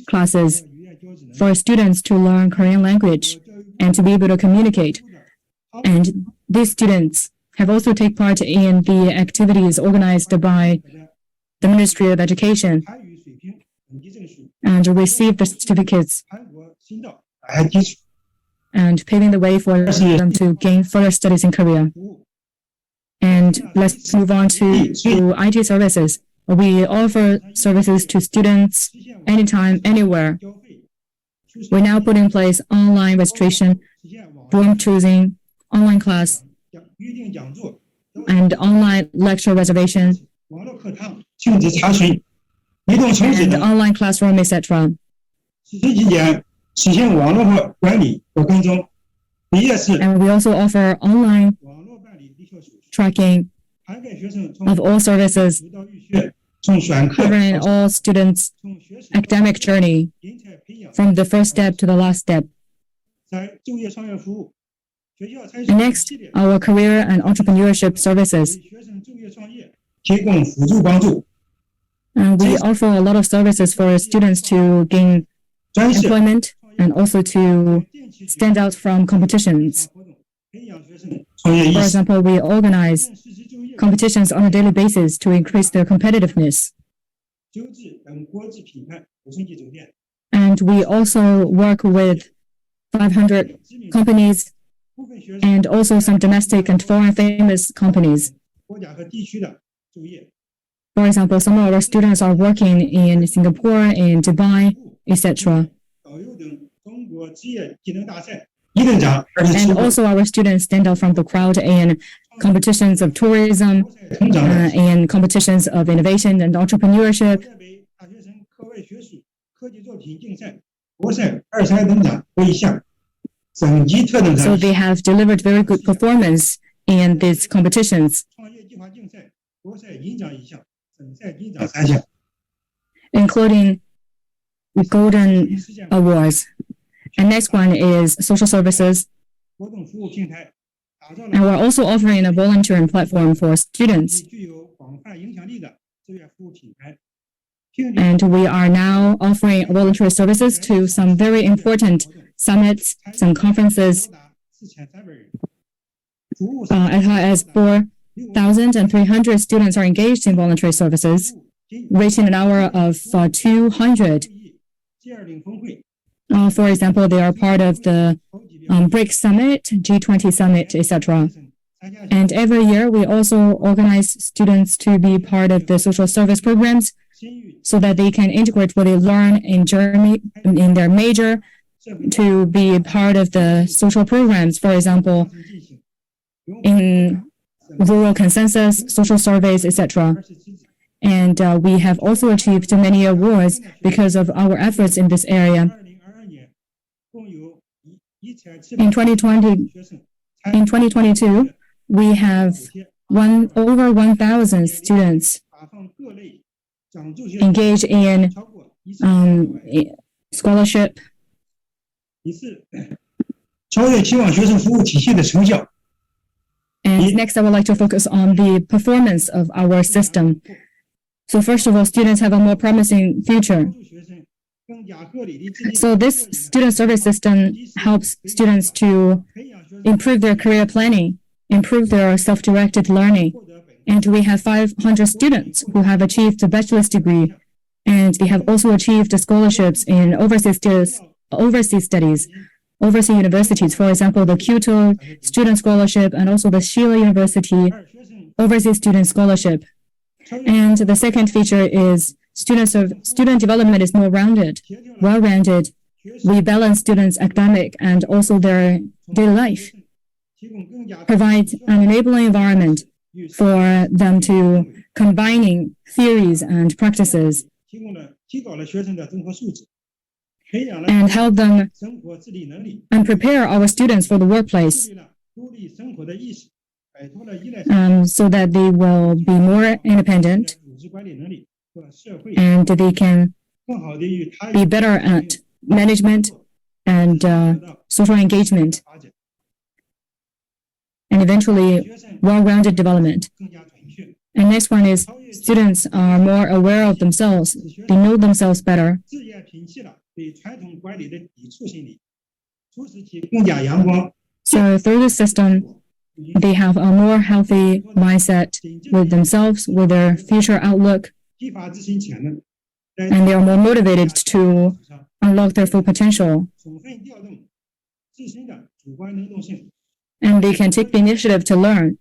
classes for students to learn Korean language and to be able to communicate. And these students have also taken part in the activities organized by the Ministry of Education and received the certificates and paving the way for them to gain further studies in Korea. And let's move on to IT services. We offer services to students anytime, anywhere. We now put in place online registration, dorm choosing, online class, and online lecture reservation, and online classroom, etc. And we also offer online tracking of all services, covering all students' academic journey from the first step to the last step. And next, our career and entrepreneurship services. And we offer a lot of services for students to gain employment and also to stand out from competitions. For example, we organize competitions on a daily basis to increase their competitiveness. And we also work with 500 companies and also some domestic and foreign famous companies. For example, some of our students are working in Singapore, in Dubai, etc. And also our students stand out from the crowd in competitions of tourism, in competitions of innovation and entrepreneurship. So they have delivered very good performance in these competitions, including Golden Awards. And next one is social services. And we're also offering a volunteering platform for students. And we are now offering voluntary services to some very important summits, some conferences, as high as 4,300 students are engaged in voluntary services, reaching an hour of 200. For example, they are part of the BRICS Summit, G20 Summit, etc. And every year, we also organize students to be part of the social service programs so that they can integrate what they learn in their major to be part of the social programs. For example, in rural consensus, social surveys, etc. And we have also achieved many awards because of our efforts in this area. In 2022, we have over 1,000 students engaged in scholarship. And next, I would like to focus on the performance of our system. So first of all, students have a more promising future. So this student service system helps students to improve their career planning, improve their self-directed learning. And we have 500 students who have achieved a bachelor's degree, and they have also achieved scholarships in overseas studies, overseas universities. For example, the Kyoto Student Scholarship and also the Sheila University Overseas Student Scholarship. And the second feature is student development is more well-rounded. We balance students' academic and also their daily life, provide an enabling environment for them to combining theories and practices, and help them and prepare our students for the workplace so that they will be more independent and they can be better at management and social engagement, and eventually well-rounded development. And next one is students are more aware of themselves. They know themselves better. So through this system, they have a more healthy mindset with themselves, with their future outlook, and they are more motivated to unlock their full potential. And they can take the initiative to learn,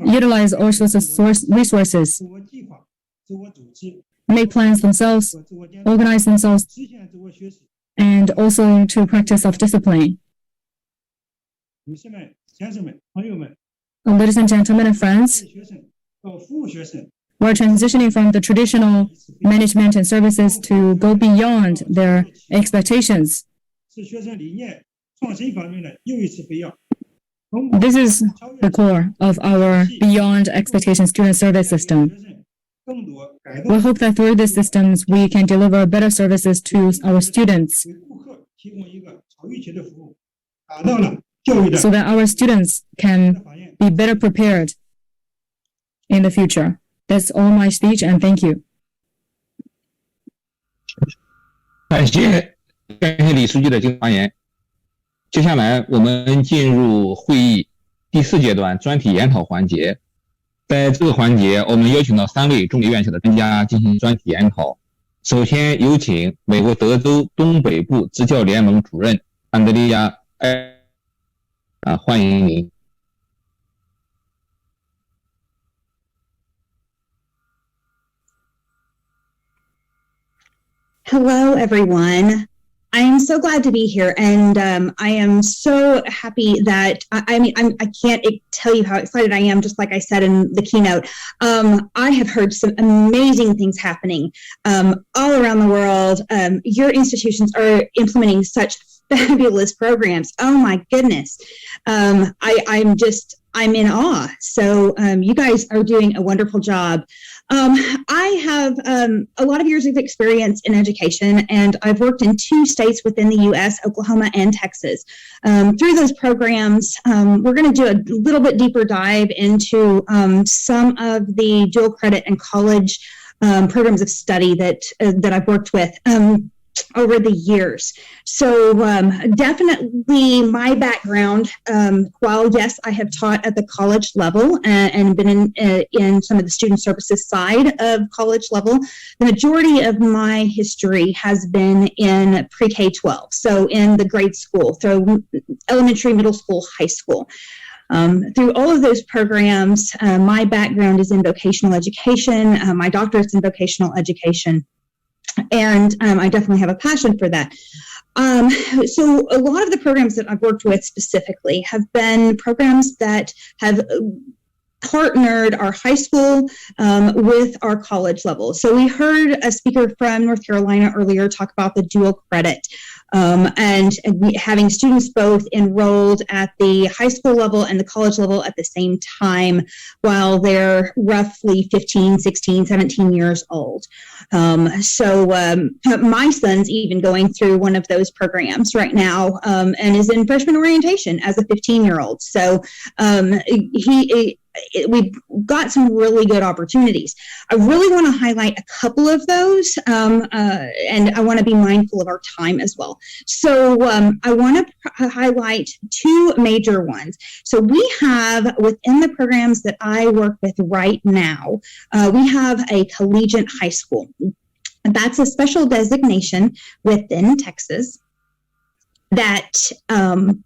utilize all sorts of resources, make plans themselves, organize themselves, and also to practice self-discipline. Ladies and gentlemen and friends, we're transitioning from the traditional management and services to go beyond their expectations. This is the core of our Beyond Expectation student service system. We hope that through these systems, we can deliver better services to our students so that our students can be better prepared in the future. That's all my speech, and thank you. 感谢李书记的精彩发言。接下来我们进入会议第4阶段专题研讨环节。在这个环节，我们邀请到3位中美院校的专家进行专题研讨。首先有请美国德州东北部支教联盟主任安德利亚欢迎您。Hello, everyone. I am so glad to be here, and I am so happy that I can't tell you how excited I am. Just like I said in the keynote, I have heard some amazing things happening all around the world. Your institutions are implementing such fabulous programs. Oh my goodness, I'm in awe. So you guys are doing a wonderful job. I have a lot of years of experience in education, and I've worked in 2 states within the U.S., Oklahoma and Texas. Through those programs, we're going to do a little bit deeper dive into some of the dual credit and college programs of study that I've worked with over the years. So definitely my background, while yes, I have taught at the college level and been in some of the student services side of college level, the majority of my history has been in pre-K-12, so in the grade school, so elementary, middle school, high school. Through all of those programs, my background is in vocational education. My doctorate's in vocational education. And I definitely have a passion for that. So a lot of the programs that I've worked with specifically have been programs that have partnered our high school with our college level. So we heard a speaker from North Carolina earlier talk about the dual credit and having students both enrolled at the high school level and the college level at the same time while they're roughly 15, 16, 17 years old. So my son's even going through one of those programs right now and is in freshman orientation as a 15-year-old. So we've got some really good opportunities. I really want to highlight a couple of those, and I want to be mindful of our time as well. So I want to highlight 2 major ones. So we have, within the programs that I work with right now, we have a collegiate high school. That's a special designation within Texas that the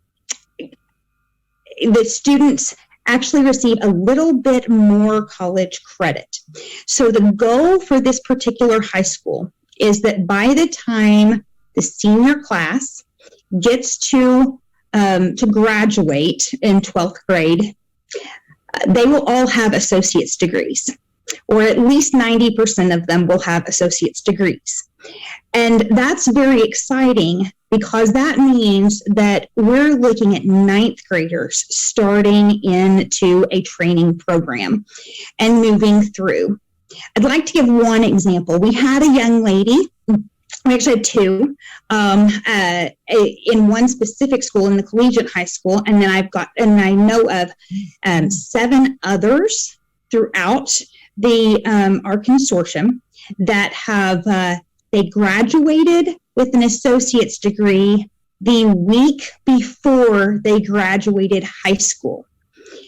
students actually receive a little bit more college credit. So the goal for this particular high school is that by the time the senior class gets to graduate in 12th grade, they will all have associate's degrees, or at least 90% of them will have associate's degrees. And that's very exciting because that means that we're looking at 9th graders starting into a training program and moving through. I'd like to give one example. We had a young lady, we actually had 2, in one specific school in the collegiate high school, and then I know of 7 others throughout our consortium that have they graduated with an associate's degree the week before they graduated high school.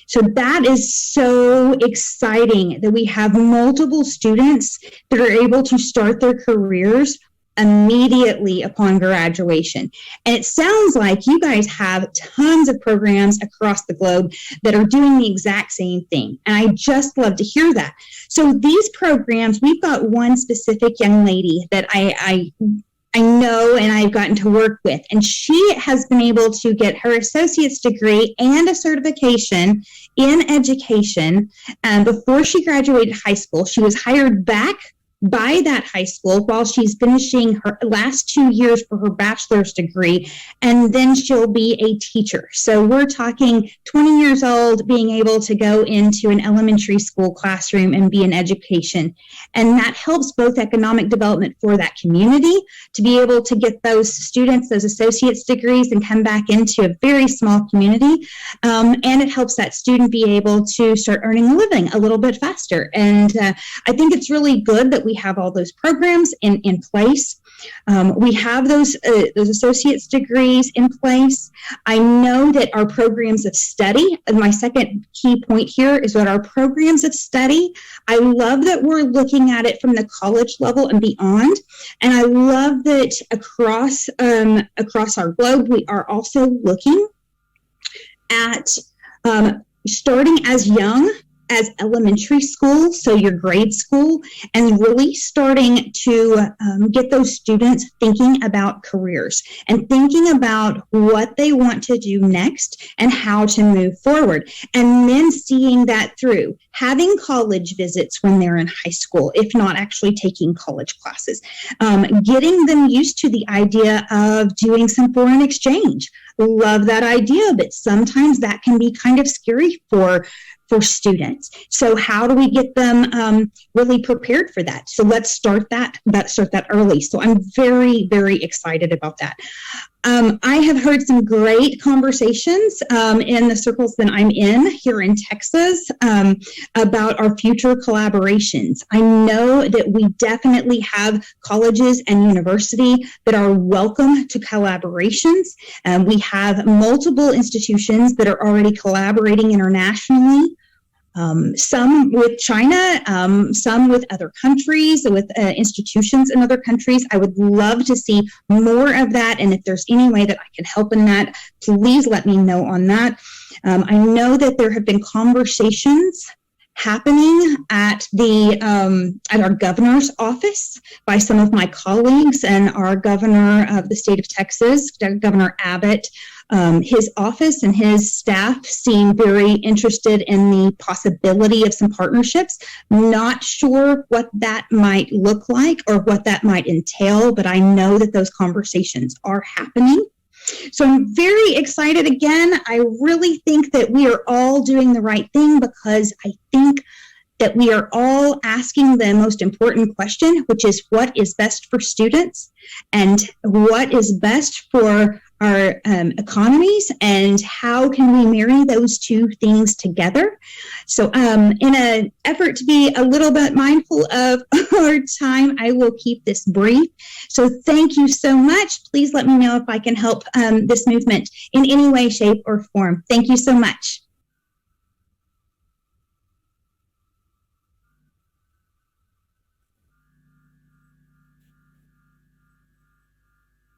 So that is so exciting that we have multiple students that are able to start their careers immediately upon graduation. And it sounds like you guys have tons of programs across the globe that are doing the exact same thing. And I just love to hear that. So these programs, we've got one specific young lady that I I know and I've gotten to work with. And she has been able to get her associate's degree and a certification in education before she graduated high school. She was hired back by that high school while she's finishing her last 2 years for her bachelor's degree, and then she'll be a teacher. So we're talking 20 years old, being able to go into an elementary school classroom and be in education. And that helps both economic development for that community to be able to get those students, those associate's degrees, and come back into a very small community. And it helps that student be able to start earning a living a little bit faster. And I think it's really good that we have all those programs in place. We have those associate's degrees in place. I know that our programs of study, and my second key point here is that our programs of study, I love that we're looking at it from the college level and beyond. And I love that across our globe, we are also looking at starting as young as elementary school, so your grade school, and really starting to get those students thinking about careers and thinking about what they want to do next and how to move forward. And then seeing that through, having college visits when they're in high school, if not actually taking college classes, getting them used to the idea of doing some foreign exchange. Love that idea, but sometimes that can be kind of scary for students. So how do we get them really prepared for that? So let's start that early. So I'm very, very excited about that. I have heard some great conversations in the circles that I'm in here in Texas about our future collaborations. I know that we definitely have colleges and university that are welcome to collaborations. We have multiple institutions that are already collaborating internationally. Some with China, some with other countries, with institutions in other countries. I would love to see more of that. And if there's any way that I can help in that, please let me know on that. I know that there have been conversations happening at our governor's office by some of my colleagues, and our governor of the state of Texas, Governor Abbott. His office and his staff seem very interested in the possibility of some partnerships. Not sure what that might look like or what that might entail, but I know that those conversations are happening. So I'm very excited again. I really think that we are all doing the right thing, because I think that we are all asking the most important question, which is what is best for students and what is best for our economies, and how can we marry those two things together. So in an effort to be a little bit mindful of our time, I will keep this brief. So thank you so much. Please let me know if I can help this movement in any way, shape, or form. Thank you so much.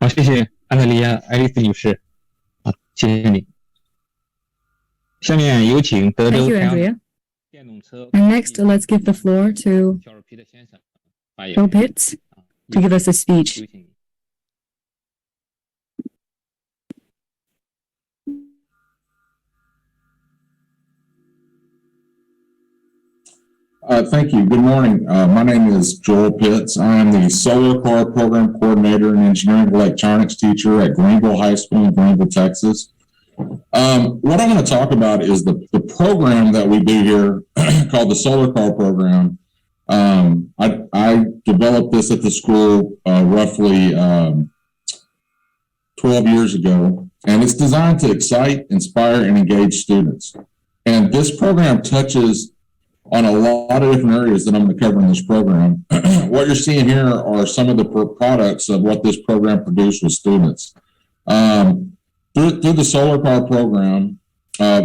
好，谢谢安德利亚·爱丽丝女士。好，谢谢你。下面有请德州太阳电动车。And next, let's give the floor to Joe Pitts to give us a speech. Thank you. Good morning. My name is Joel Pitts. I am the Solar Car Program Coordinator and Engineering Electronics Teacher at Greenville High School in Greenville, Texas. What I'm going to talk about is the program that we do here called the Solar Car Program. I developed this at the school roughly 12 years ago, and it's designed to excite, inspire, and engage students. And this program touches on a lot of different areas that I'm going to cover in this program. What you're seeing here are some of the products of what this program produced with students. Through the Solar Car Program,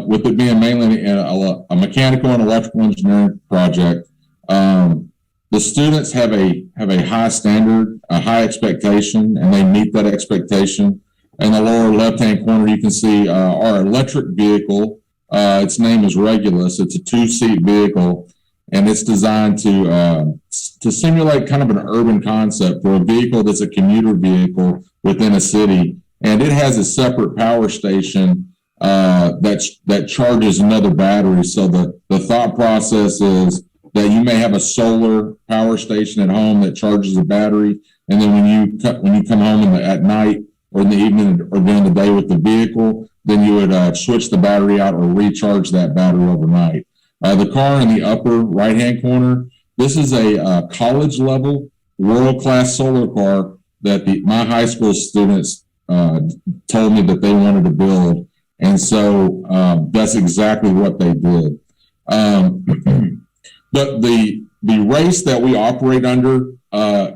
with it being mainly a mechanical and electrical engineering project, the students have a high standard, a high expectation, and they meet that expectation. In the lower left-hand corner, you can see our electric vehicle. Its name is Regulus. It's a 2-seat vehicle. and it's designed to simulate kind of an urban concept for a vehicle that's a commuter vehicle within a city. And it has a separate power station that charges another battery. So the thought process is that you may have a solar power station at home that charges a battery, and then when you come home at night or in the evening or during the day with the vehicle, then you would switch the battery out or recharge that battery overnight. The car in the upper right-hand corner, this is a college-level, world-class solar car that my high school students told me that they wanted to build. And so that's exactly what they did. But the race that we operate under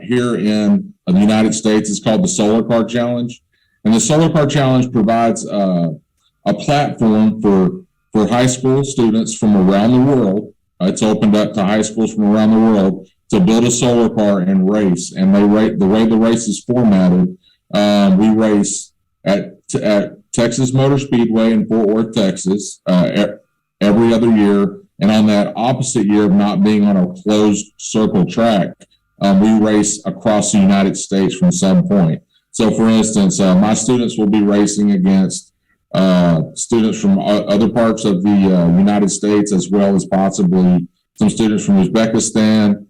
here in the United States is called the Solar Car Challenge. And the Solar Car Challenge provides a platform for high school students from around the world. It's opened up to high schools from around the world to build a solar car and race. And the way the race is formatted, we race at Texas Motor Speedway in Fort Worth, Texas, every other year. And on that opposite year of not being on a closed circle track, we race across the United States from some point. So, for instance, my students will be racing against students from other parts of the United States, as well as possibly some students from Uzbekistan,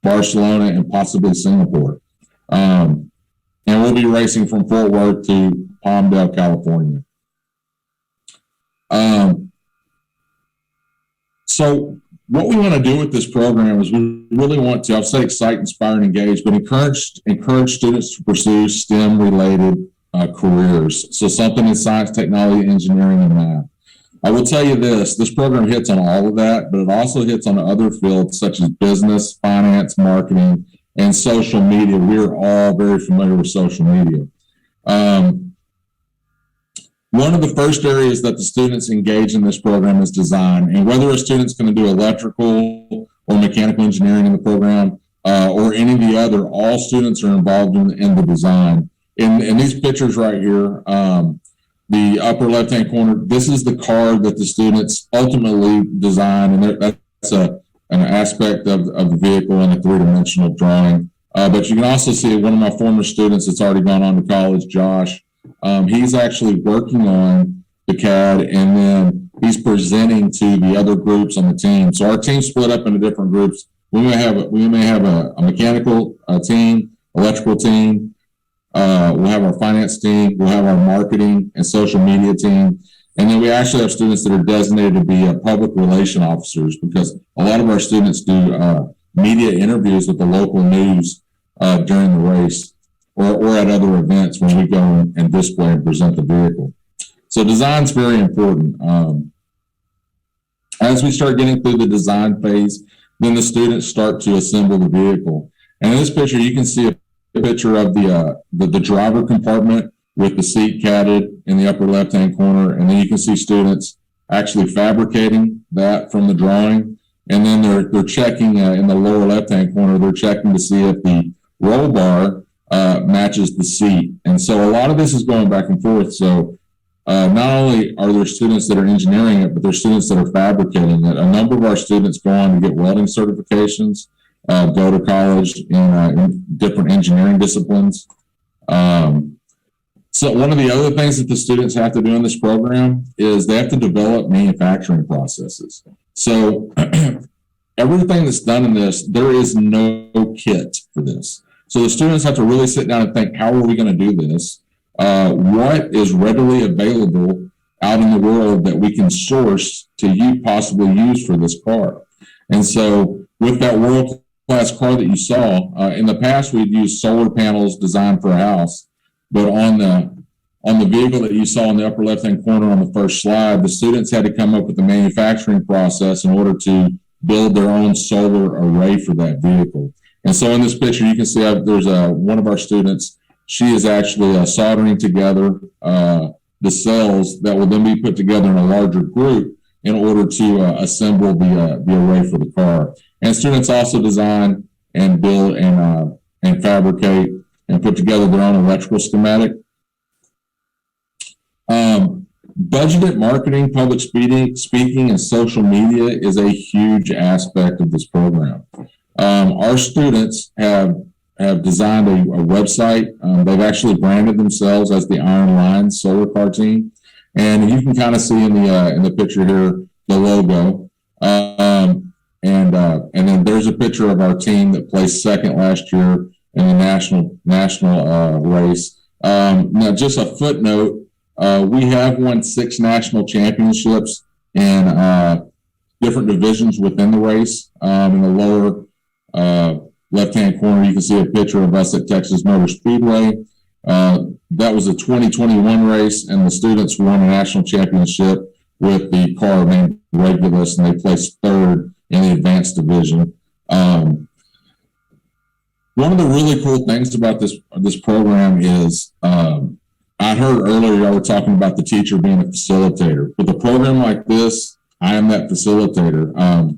Barcelona, and possibly Singapore. And we'll be racing from Fort Worth to Palmdale, California. So what we want to do with this program is we really want to, I'll say excite, inspire, and engage, but encourage students to pursue STEM-related careers. So something in science, technology, engineering, and math. I will tell you this program hits on all of that, but it also hits on other fields such as business, finance, marketing, and social media. We're all very familiar with social media. One of the first areas that the students engage in this program is design. And whether a student's going to do electrical or mechanical engineering in the program or any of the other, all students are involved in the design. In these pictures right here, the upper left-hand corner, this is the car that the students ultimately design, and that's an aspect of the vehicle in a three-dimensional drawing. But you can also see one of my former students that's already gone on to college, Josh. He's actually working on the CAD, and then he's presenting to the other groups on the team. So our team's split up into different groups. We may have a mechanical team, electrical team. We'll have our finance team. We'll have our marketing and social media team. And then we actually have students that are designated to be public relation officers, because a lot of our students do media interviews with the local news during the race or at other events when we go and display and present the vehicle. So design's very important. As we start getting through the design phase, then the students start to assemble the vehicle. And in this picture, you can see a picture of the driver compartment with the seat catted in the upper left-hand corner. And then you can see students actually fabricating that from the drawing. And then they're checking in the lower left-hand corner, they're checking to see if the roll bar matches the seat. And so a lot of this is going back and forth. So not only are there students that are engineering it, but there's students that are fabricating it. A number of our students go on to get welding certifications, go to college in different engineering disciplines. So one of the other things that the students have to do in this program is they have to develop manufacturing processes. So everything that's done in this, there is no kit for this. So the students have to really sit down and think, how are we going to do this? What is readily available out in the world that we can source to possibly use for this car? And so with that world-class car that you saw, in the past we'd use solar panels designed for a house, but on the vehicle that you saw in the upper left-hand corner on the first slide, the students had to come up with a manufacturing process in order to build their own solar array for that vehicle. And so in this picture, you can see there's one of our students. She is actually soldering together the cells that will then be put together in a larger group in order to assemble the array for the car. And students also design and build and fabricate and put together their own electrical schematic. budgeted marketing, public speaking, and social media is a huge aspect of this program. Our students have designed a website. They've actually branded themselves as the Iron Lions Solar Car Team, and you can kind of see in the picture here the logo. And then there's a picture of our team that placed second last year in the national race. Now, just a footnote. We have won 6 national championships in different divisions within the race. In the lower left-hand corner, you can see a picture of us at Texas Motor Speedway. That was a 2021 race, and the students won a national championship with the car named Regulus, and they placed 3rd in the advanced division. One of the really cool things about this program is I heard earlier y'all were talking about the teacher being a facilitator. With a program like this, I am that facilitator.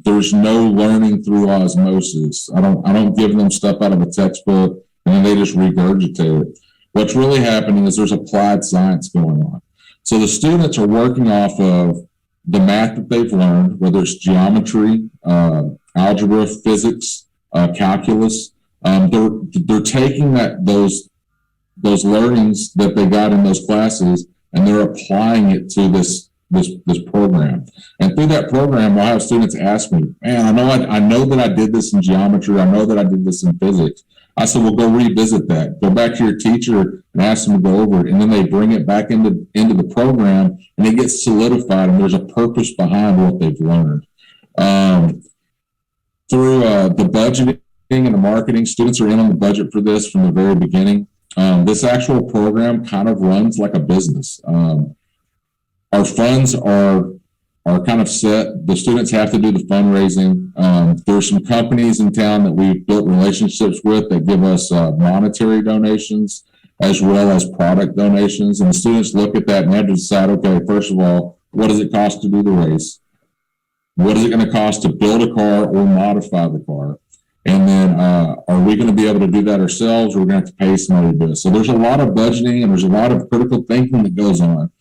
There's no learning through osmosis. I don't give them stuff out of a textbook and then they just regurgitate it. What's really happening is there's applied science going on. So the students are working off of the math that they've learned, whether it's geometry, algebra, physics, calculus. They're taking those learnings that they got in those classes and they're applying it to this program. And through that program, I'll have students ask me, man, I know that I did this in geometry. I know that I did this in physics. I said, well, go revisit that. Go back to your teacher and ask them to go over it. And then they bring it back into the program and it gets solidified and there's a purpose behind what they've learned. Through the budgeting and the marketing, students are in on the budget for this from the very beginning. This actual program kind of runs like a business. Our funds are kind of set. The students have to do the fundraising. There's some companies in town that we've built relationships with that give us monetary donations as well as product donations. And the students look at that and have to decide, okay, first of all, what does it cost to do the race? What is it going to cost to build a car or modify the car? And then are we going to be able to do that ourselves or we're going to have to pay somebody to do it? So there's a lot of budgeting and there's a lot of critical thinking that goes on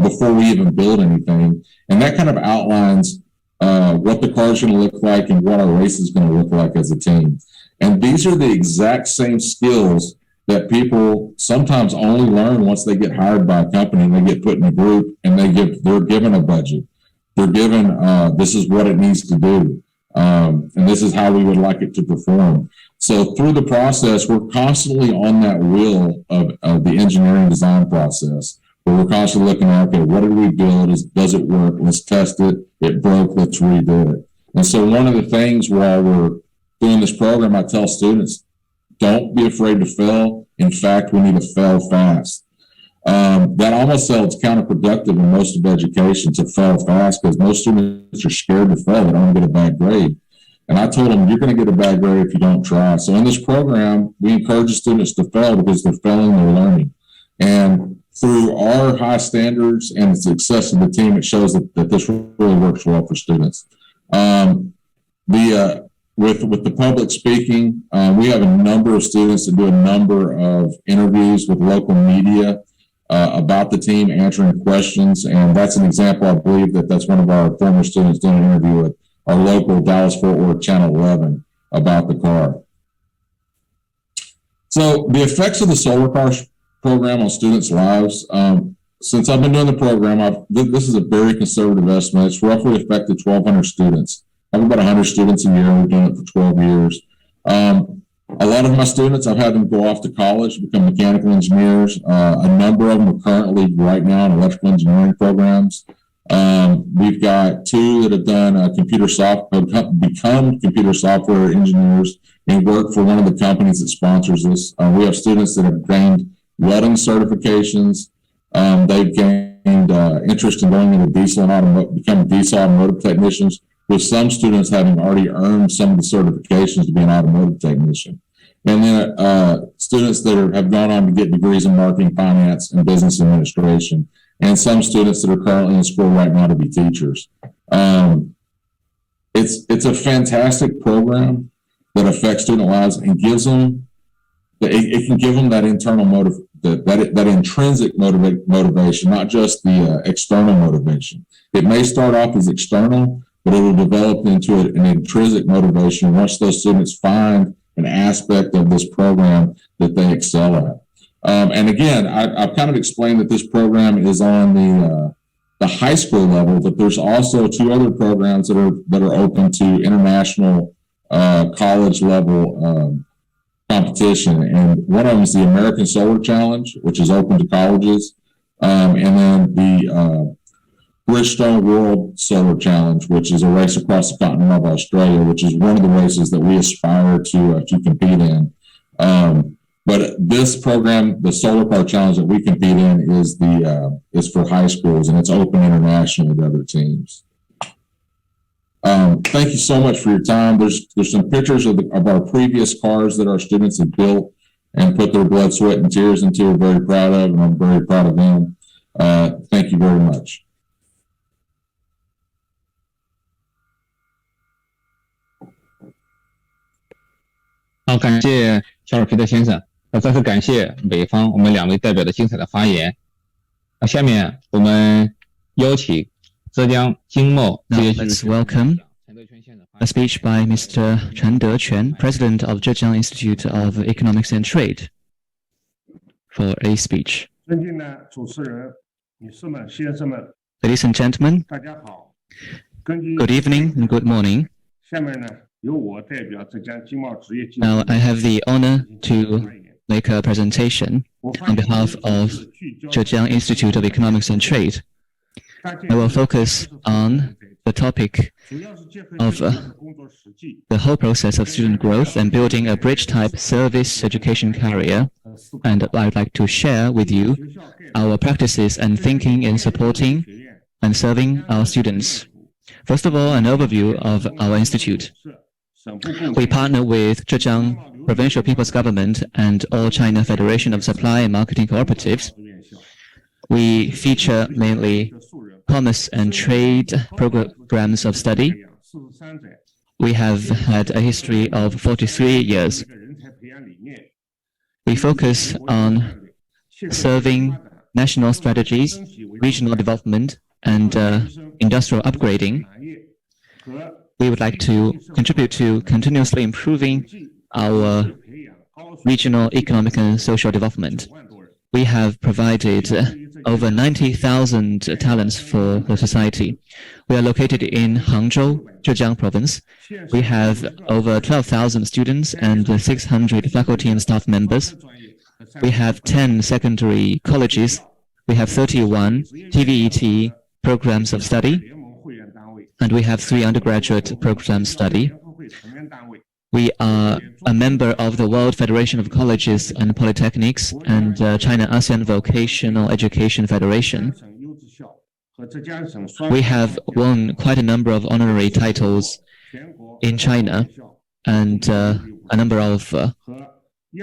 before we even build anything. And that kind of outlines what the car is going to look like and what our race is going to look like as a team. And these are the exact same skills that people sometimes only learn once they get hired by a company and they get put in a group and they're given a budget. They're given, this is what it needs to do. And this is how we would like it to perform. So through the process, we're constantly on that wheel of the engineering design process, where we're constantly looking at, okay, what did we build? Does it work? Let's test it. It broke. Let's redo it. And so one of the things while we're doing this program, I tell students, don't be afraid to fail. In fact, we need to fail fast. That almost sounds counterproductive in most of education to fail fast because most students are scared to fail. They don't want to get a bad grade. And I told them, you're going to get a bad grade if you don't try. So in this program, we encourage the students to fail because they're failing, they're learning. And through our high standards and the success of the team, it shows that this really works well for students. With the public speaking, we have a number of students that do a number of interviews with local media about the team, answering questions. And that's an example, I believe, that's one of our former students doing an interview with our local Dallas-Fort Worth Channel 11 about the car. So the effects of the solar car program on students' lives. Since I've been doing the program, this is a very conservative estimate. It's roughly affected 1,200 students. I have about 100 students a year. We've done it for 12 years. A lot of my students, I've had them go off to college, become mechanical engineers. A number of them are currently right now in electrical engineering programs. We've got 2 that have done become computer software engineers and work for one of the companies that sponsors us. We have students that have gained welding certifications. They've gained interest in going into becoming diesel automotive technicians, with some students having already earned some of the certifications to be an automotive technician. And then students that have gone on to get degrees in marketing, finance, and business administration. And some students that are currently in school right now to be teachers. It's a fantastic program that affects student lives and gives them, it can give them that internal that intrinsic motivation, not just the external motivation. It may start off as external, but it will develop into an intrinsic motivation once those students find an aspect of this program that they excel at. And again, I've kind of explained that this program is on the high school level, but there's also 2 other programs that are open to international college level competition, and one of them is the American Solar Challenge, which is open to colleges, and then the Bridgestone World Solar Challenge, which is a race across the continent of Australia, which is one of the races that we aspire to compete in. But this program, the Solar Power Challenge that we compete in, is for high schools, and it's open internationally to other teams. Thank you so much for your time. There's some pictures of our previous cars that our students have built and put their blood, sweat, and tears into. We're very proud of, and I'm very proud of them. Thank you very much. 好，感谢乔尔皮特先生。再次感谢美方我们2位代表的精彩的发言。下面我们邀请浙江经贸职业 Let's welcome a speech by Mr. Chen Dequan, President of Zhejiang Institute of Economics and Trade, for a speech. 尊敬的主持人、女士们、先生们 Ladies and gentlemen, 大家好。根据 good evening and good morning. 下面呢，由我代表浙江经贸职业技术 Now I have the honor to make a presentation on behalf of Zhejiang Institute of Economics and Trade. I will focus on the topic of the whole process of student growth and building a bridge-type service education career, and I would like to share with you our practices and thinking in supporting and serving our students. First of all, an overview of our institute. We partner with Zhejiang Provincial People's Government and All China Federation of Supply and Marketing Cooperatives. We feature mainly commerce and trade programs of study. We have had a history of 43 years. We focus on serving national strategies, regional development, and industrial upgrading. We would like to contribute to continuously improving our regional economic and social development. We have provided over 90,000 talents for the society. We are located in Hangzhou, Zhejiang province. We have over 12,000 students and 600 faculty and staff members. We have 10 secondary colleges. We have 31 TVET programs of study, and we have 3 undergraduate programs study. We are a member of the World Federation of Colleges and Polytechnics and China ASEAN Vocational Education Federation. We have won quite a number of honorary titles in China and a number of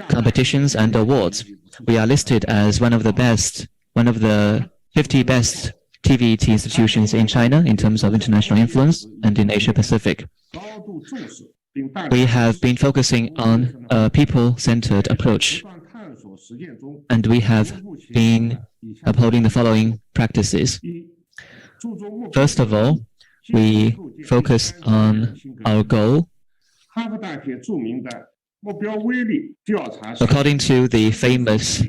competitions and awards. We are listed as one of the 50 best TVET institutions in China in terms of international influence and in Asia Pacific. We have been focusing on a people-centered approach, and we have been upholding the following practices. First of all, we focus on our goal. According to the famous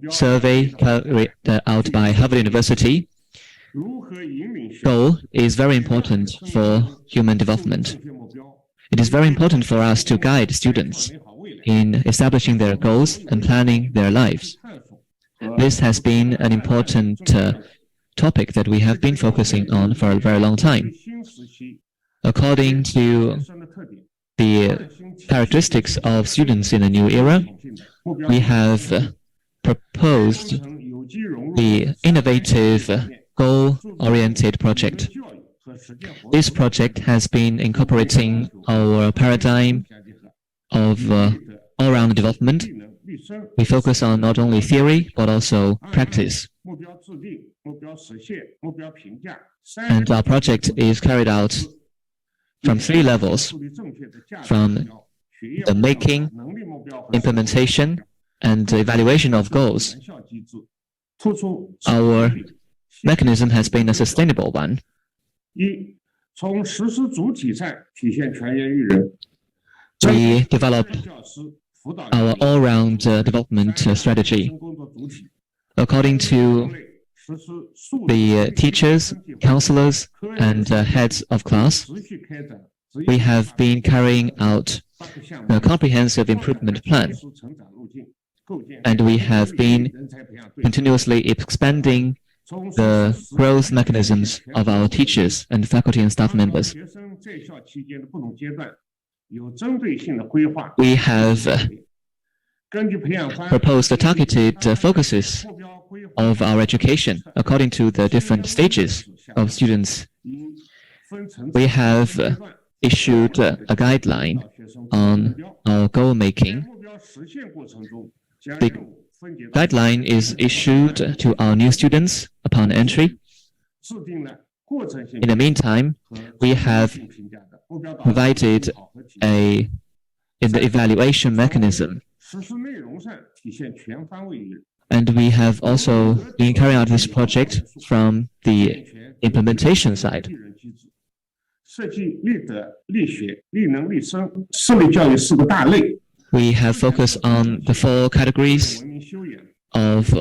survey carried out by Harvard University, goal is very important for human development. It is very important for us to guide students in establishing their goals and planning their lives. This has been an important topic that we have been focusing on for a very long time. According to the characteristics of students in a new era, we have proposed the innovative goal-oriented project. This project has been incorporating our paradigm of all-round development. We focus on not only theory, but also practice. And our project is carried out from 3 levels, from the making, implementation, and evaluation of goals, our mechanism has been a sustainable one. We developed our all-round development strategy. According to the teachers, counselors, and heads of class, we have been carrying out a comprehensive improvement plan, and we have been continuously expanding the growth mechanisms of our teachers and faculty and staff members. We have proposed targeted focuses of our education according to the different stages of students. We have issued a guideline on our goal making. The guideline is issued to our new students upon entry. In the meantime, we have provided an evaluation mechanism, and we have also been carrying out this project from the implementation side. We have focused on the 4 categories of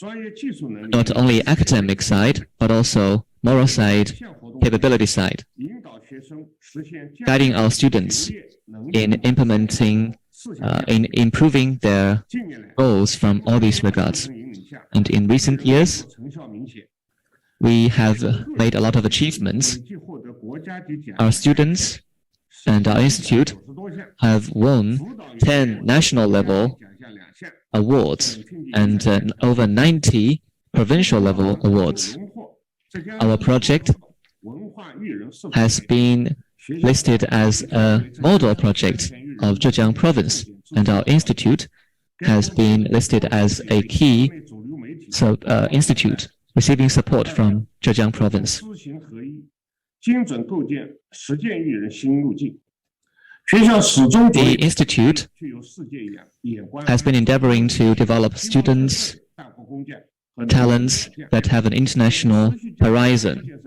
not only academic side, but also moral side, capability side, guiding our students in implementing, in improving their goals from all these regards. And in recent years, we have made a lot of achievements. Our students and our institute have won 10 national level awards and over 90 provincial level awards. Our project has been listed as a model project of Zhejiang province, and our institute has been listed as a key institute receiving support from Zhejiang province. The institute has been endeavoring to develop students' talents that have an international horizon,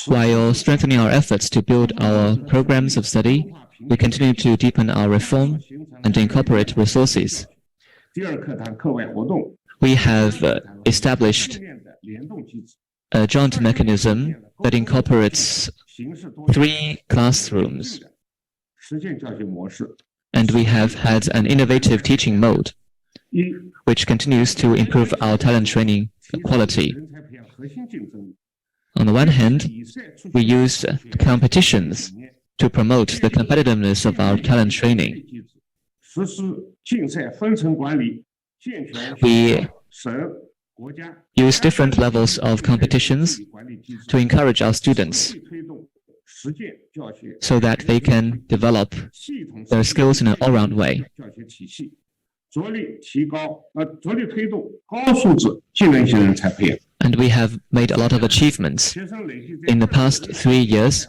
while strengthening our efforts to build our programs of study. We continue to deepen our reform and incorporate resources. We have established a joint mechanism that incorporates 3 classrooms, and we have had an innovative teaching mode, which continues to improve our talent training quality. On the one hand, we use competitions to promote the competitiveness of our talent training. We use different levels of competitions to encourage our students so that they can develop their skills in an all-round way. And we have made a lot of achievements. In the past 3 years,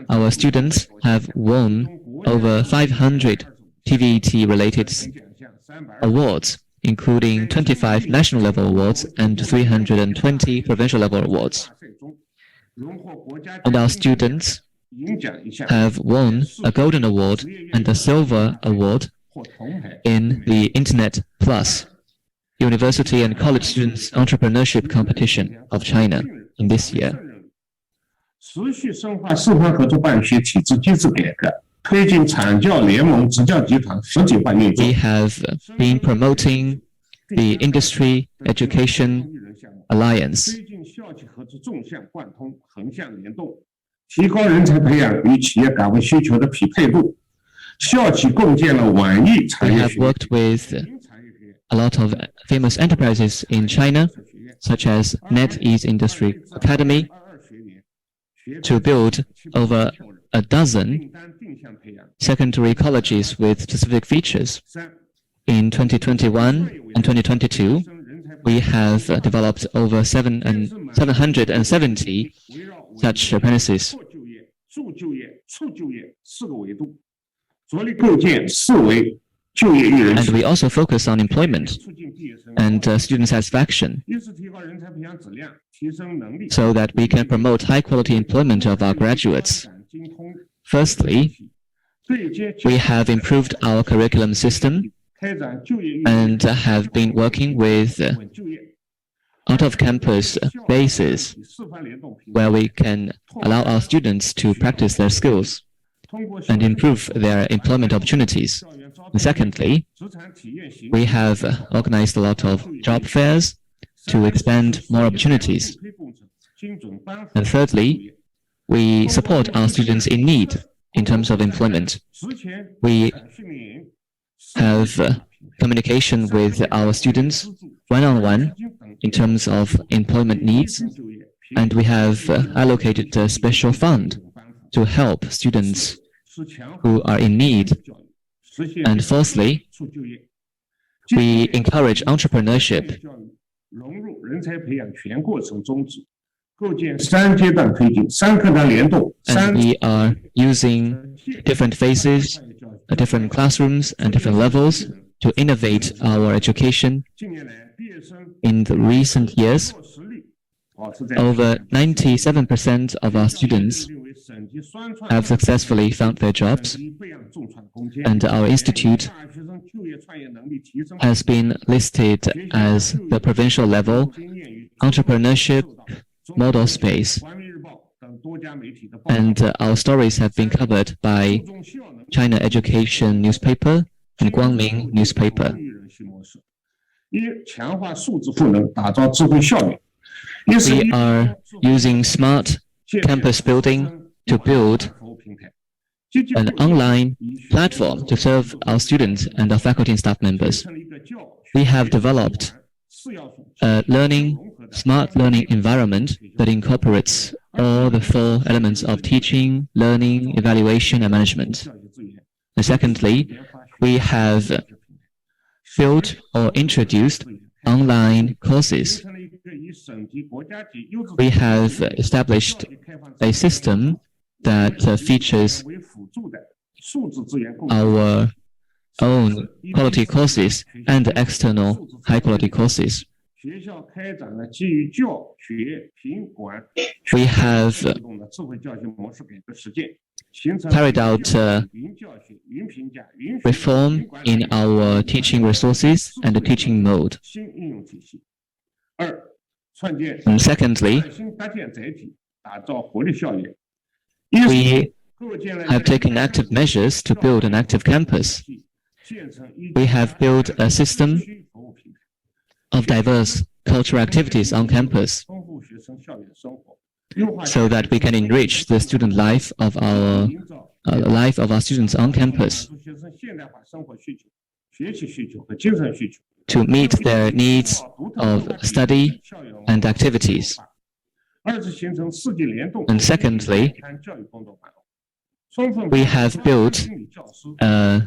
our students have won over 500 TVET-related awards, including 25 national level awards and 320 provincial level awards. And our students have won a golden award and a silver award in the Internet Plus University and College Students Entrepreneurship Competition of China in this year. We have been promoting the Industry Education Alliance. We have worked with a lot of famous enterprises in China, such as NetEase Industry Academy, to build over a dozen secondary colleges with specific features. In 2021 and 2022, we have developed over 770 such apprentices. And we also focus on employment and student satisfaction so that we can promote high-quality employment of our graduates. Firstly, we have improved our curriculum system and have been working with out-of-campus bases where we can allow our students to practice their skills and improve their employment opportunities. And secondly, we have organized a lot of job fairs to expand more opportunities. And thirdly, we support our students in need in terms of employment. We have communication with our students one-on-one in terms of employment needs, and we have allocated a special fund to help students who are in need. And fourthly, we encourage entrepreneurship. And we are using different phases, different classrooms, and different levels to innovate our education. In the recent years, over 97% of our students have successfully found their jobs, and our institute has been listed as the provincial level entrepreneurship model space. And our stories have been covered by China Education newspaper and Guangming newspaper. We are using smart campus building to build an online platform to serve our students and our faculty and staff members. We have developed a smart learning environment that incorporates all the 4 elements of teaching, learning, evaluation, and management. And secondly, we have built or introduced online courses. We have established a system that features our own quality courses and external high-quality courses. We have carried out reform in our teaching resources and the teaching mode. And secondly, we have taken active measures to build an active campus. We have built a system of diverse cultural activities on campus so that we can enrich the student life of our students on campus to meet their needs of study and activities. And secondly, we have built a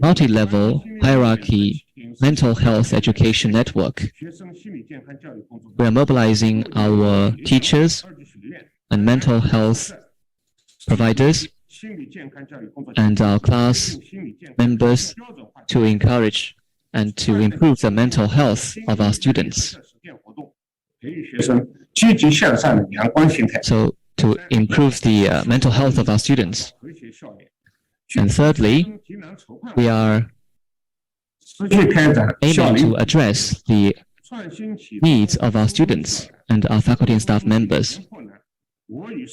multi-level hierarchy mental health education network. We are mobilizing our teachers and mental health providers and our class members to encourage and to improve the mental health of our students. So to improve the mental health of our students. And thirdly, we are aiming to address the needs of our students and our faculty and staff members. We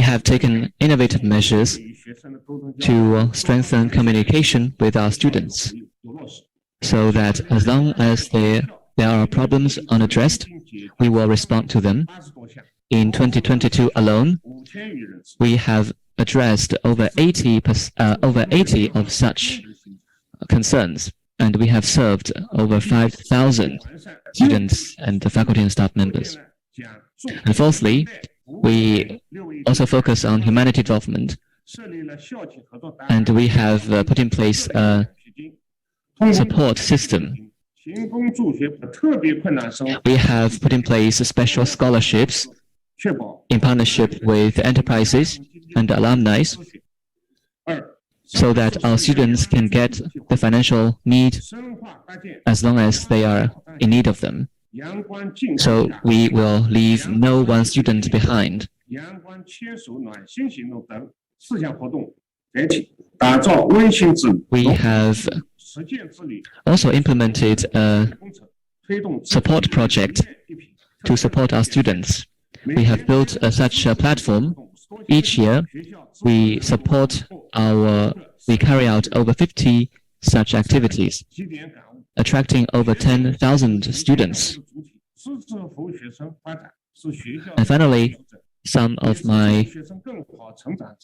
have taken innovative measures to strengthen communication with our students so that as long as there are problems unaddressed, we will respond to them. In 2022 alone, we have addressed over 80 of such concerns, and we have served over 5,000 students and the faculty and staff members. And fourthly, we also focus on humanity development, and we have put in place a support system. We have put in place special scholarships in partnership with enterprises and alumni so that our students can get the financial need as long as they are in need of them. So we will leave no one student behind. We have also implemented a support project to support our students. We have built such a platform. Each year, we carry out over 50 such activities, attracting over 10,000 students. And finally, some of my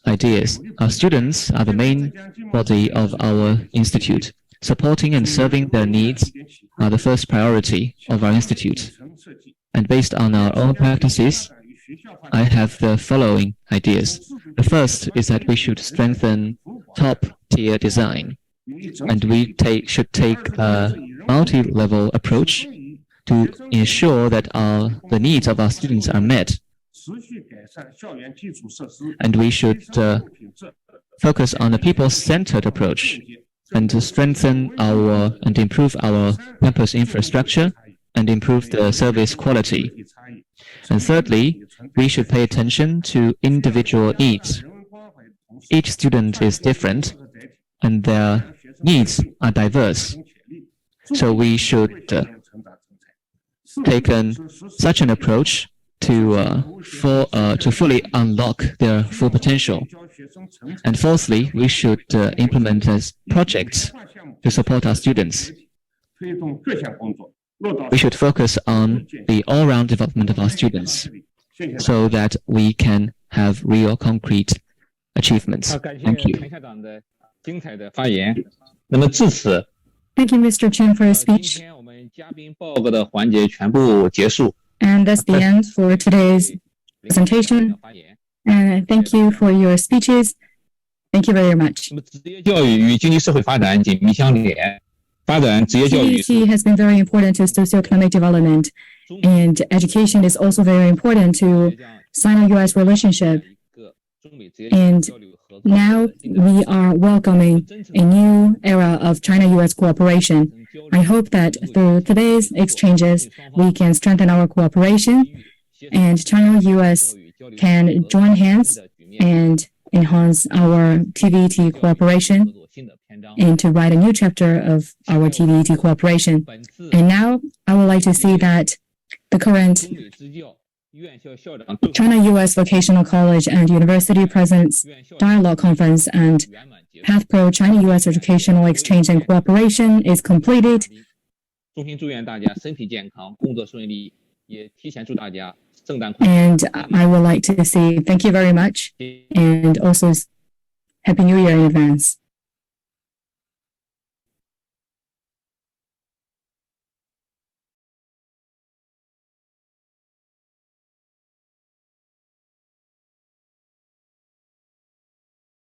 ideas. Our students are the main body of our institute. Supporting and serving their needs are the first priority of our institute. And based on our own practices, I have the following ideas. The first is that we should strengthen top-tier design, and we should take a multi-level approach to ensure that the needs of our students are met. And we should focus on a people-centered approach and to strengthen and improve our campus infrastructure and improve the service quality. And thirdly, we should pay attention to individual needs. Each student is different and their needs are diverse. So we should take such an approach to fully unlock their full potential. And fourthly, we should implement as projects to support our students. We should focus on the all-round development of our students so that we can have real concrete achievements. Thank you. Thank you, Mr. Chen, for your speech. And that's the end for today's presentation. And thank you for your speeches. Thank you very much. CEC has been very important to socioeconomic development, and education is also very important to Sino-US relationship. And now we are welcoming a new era of China-US cooperation. I hope that through today's exchanges, we can strengthen our cooperation and China-US can join hands and enhance our TVET cooperation and to write a new chapter of our TVET cooperation. And now I would like to see that the current China-US Vocational College and University Presidents Dialogue Conference and PathPro China-US Educational Exchange and Cooperation is completed. And I would like to say thank you very much and also Happy New Year in advance.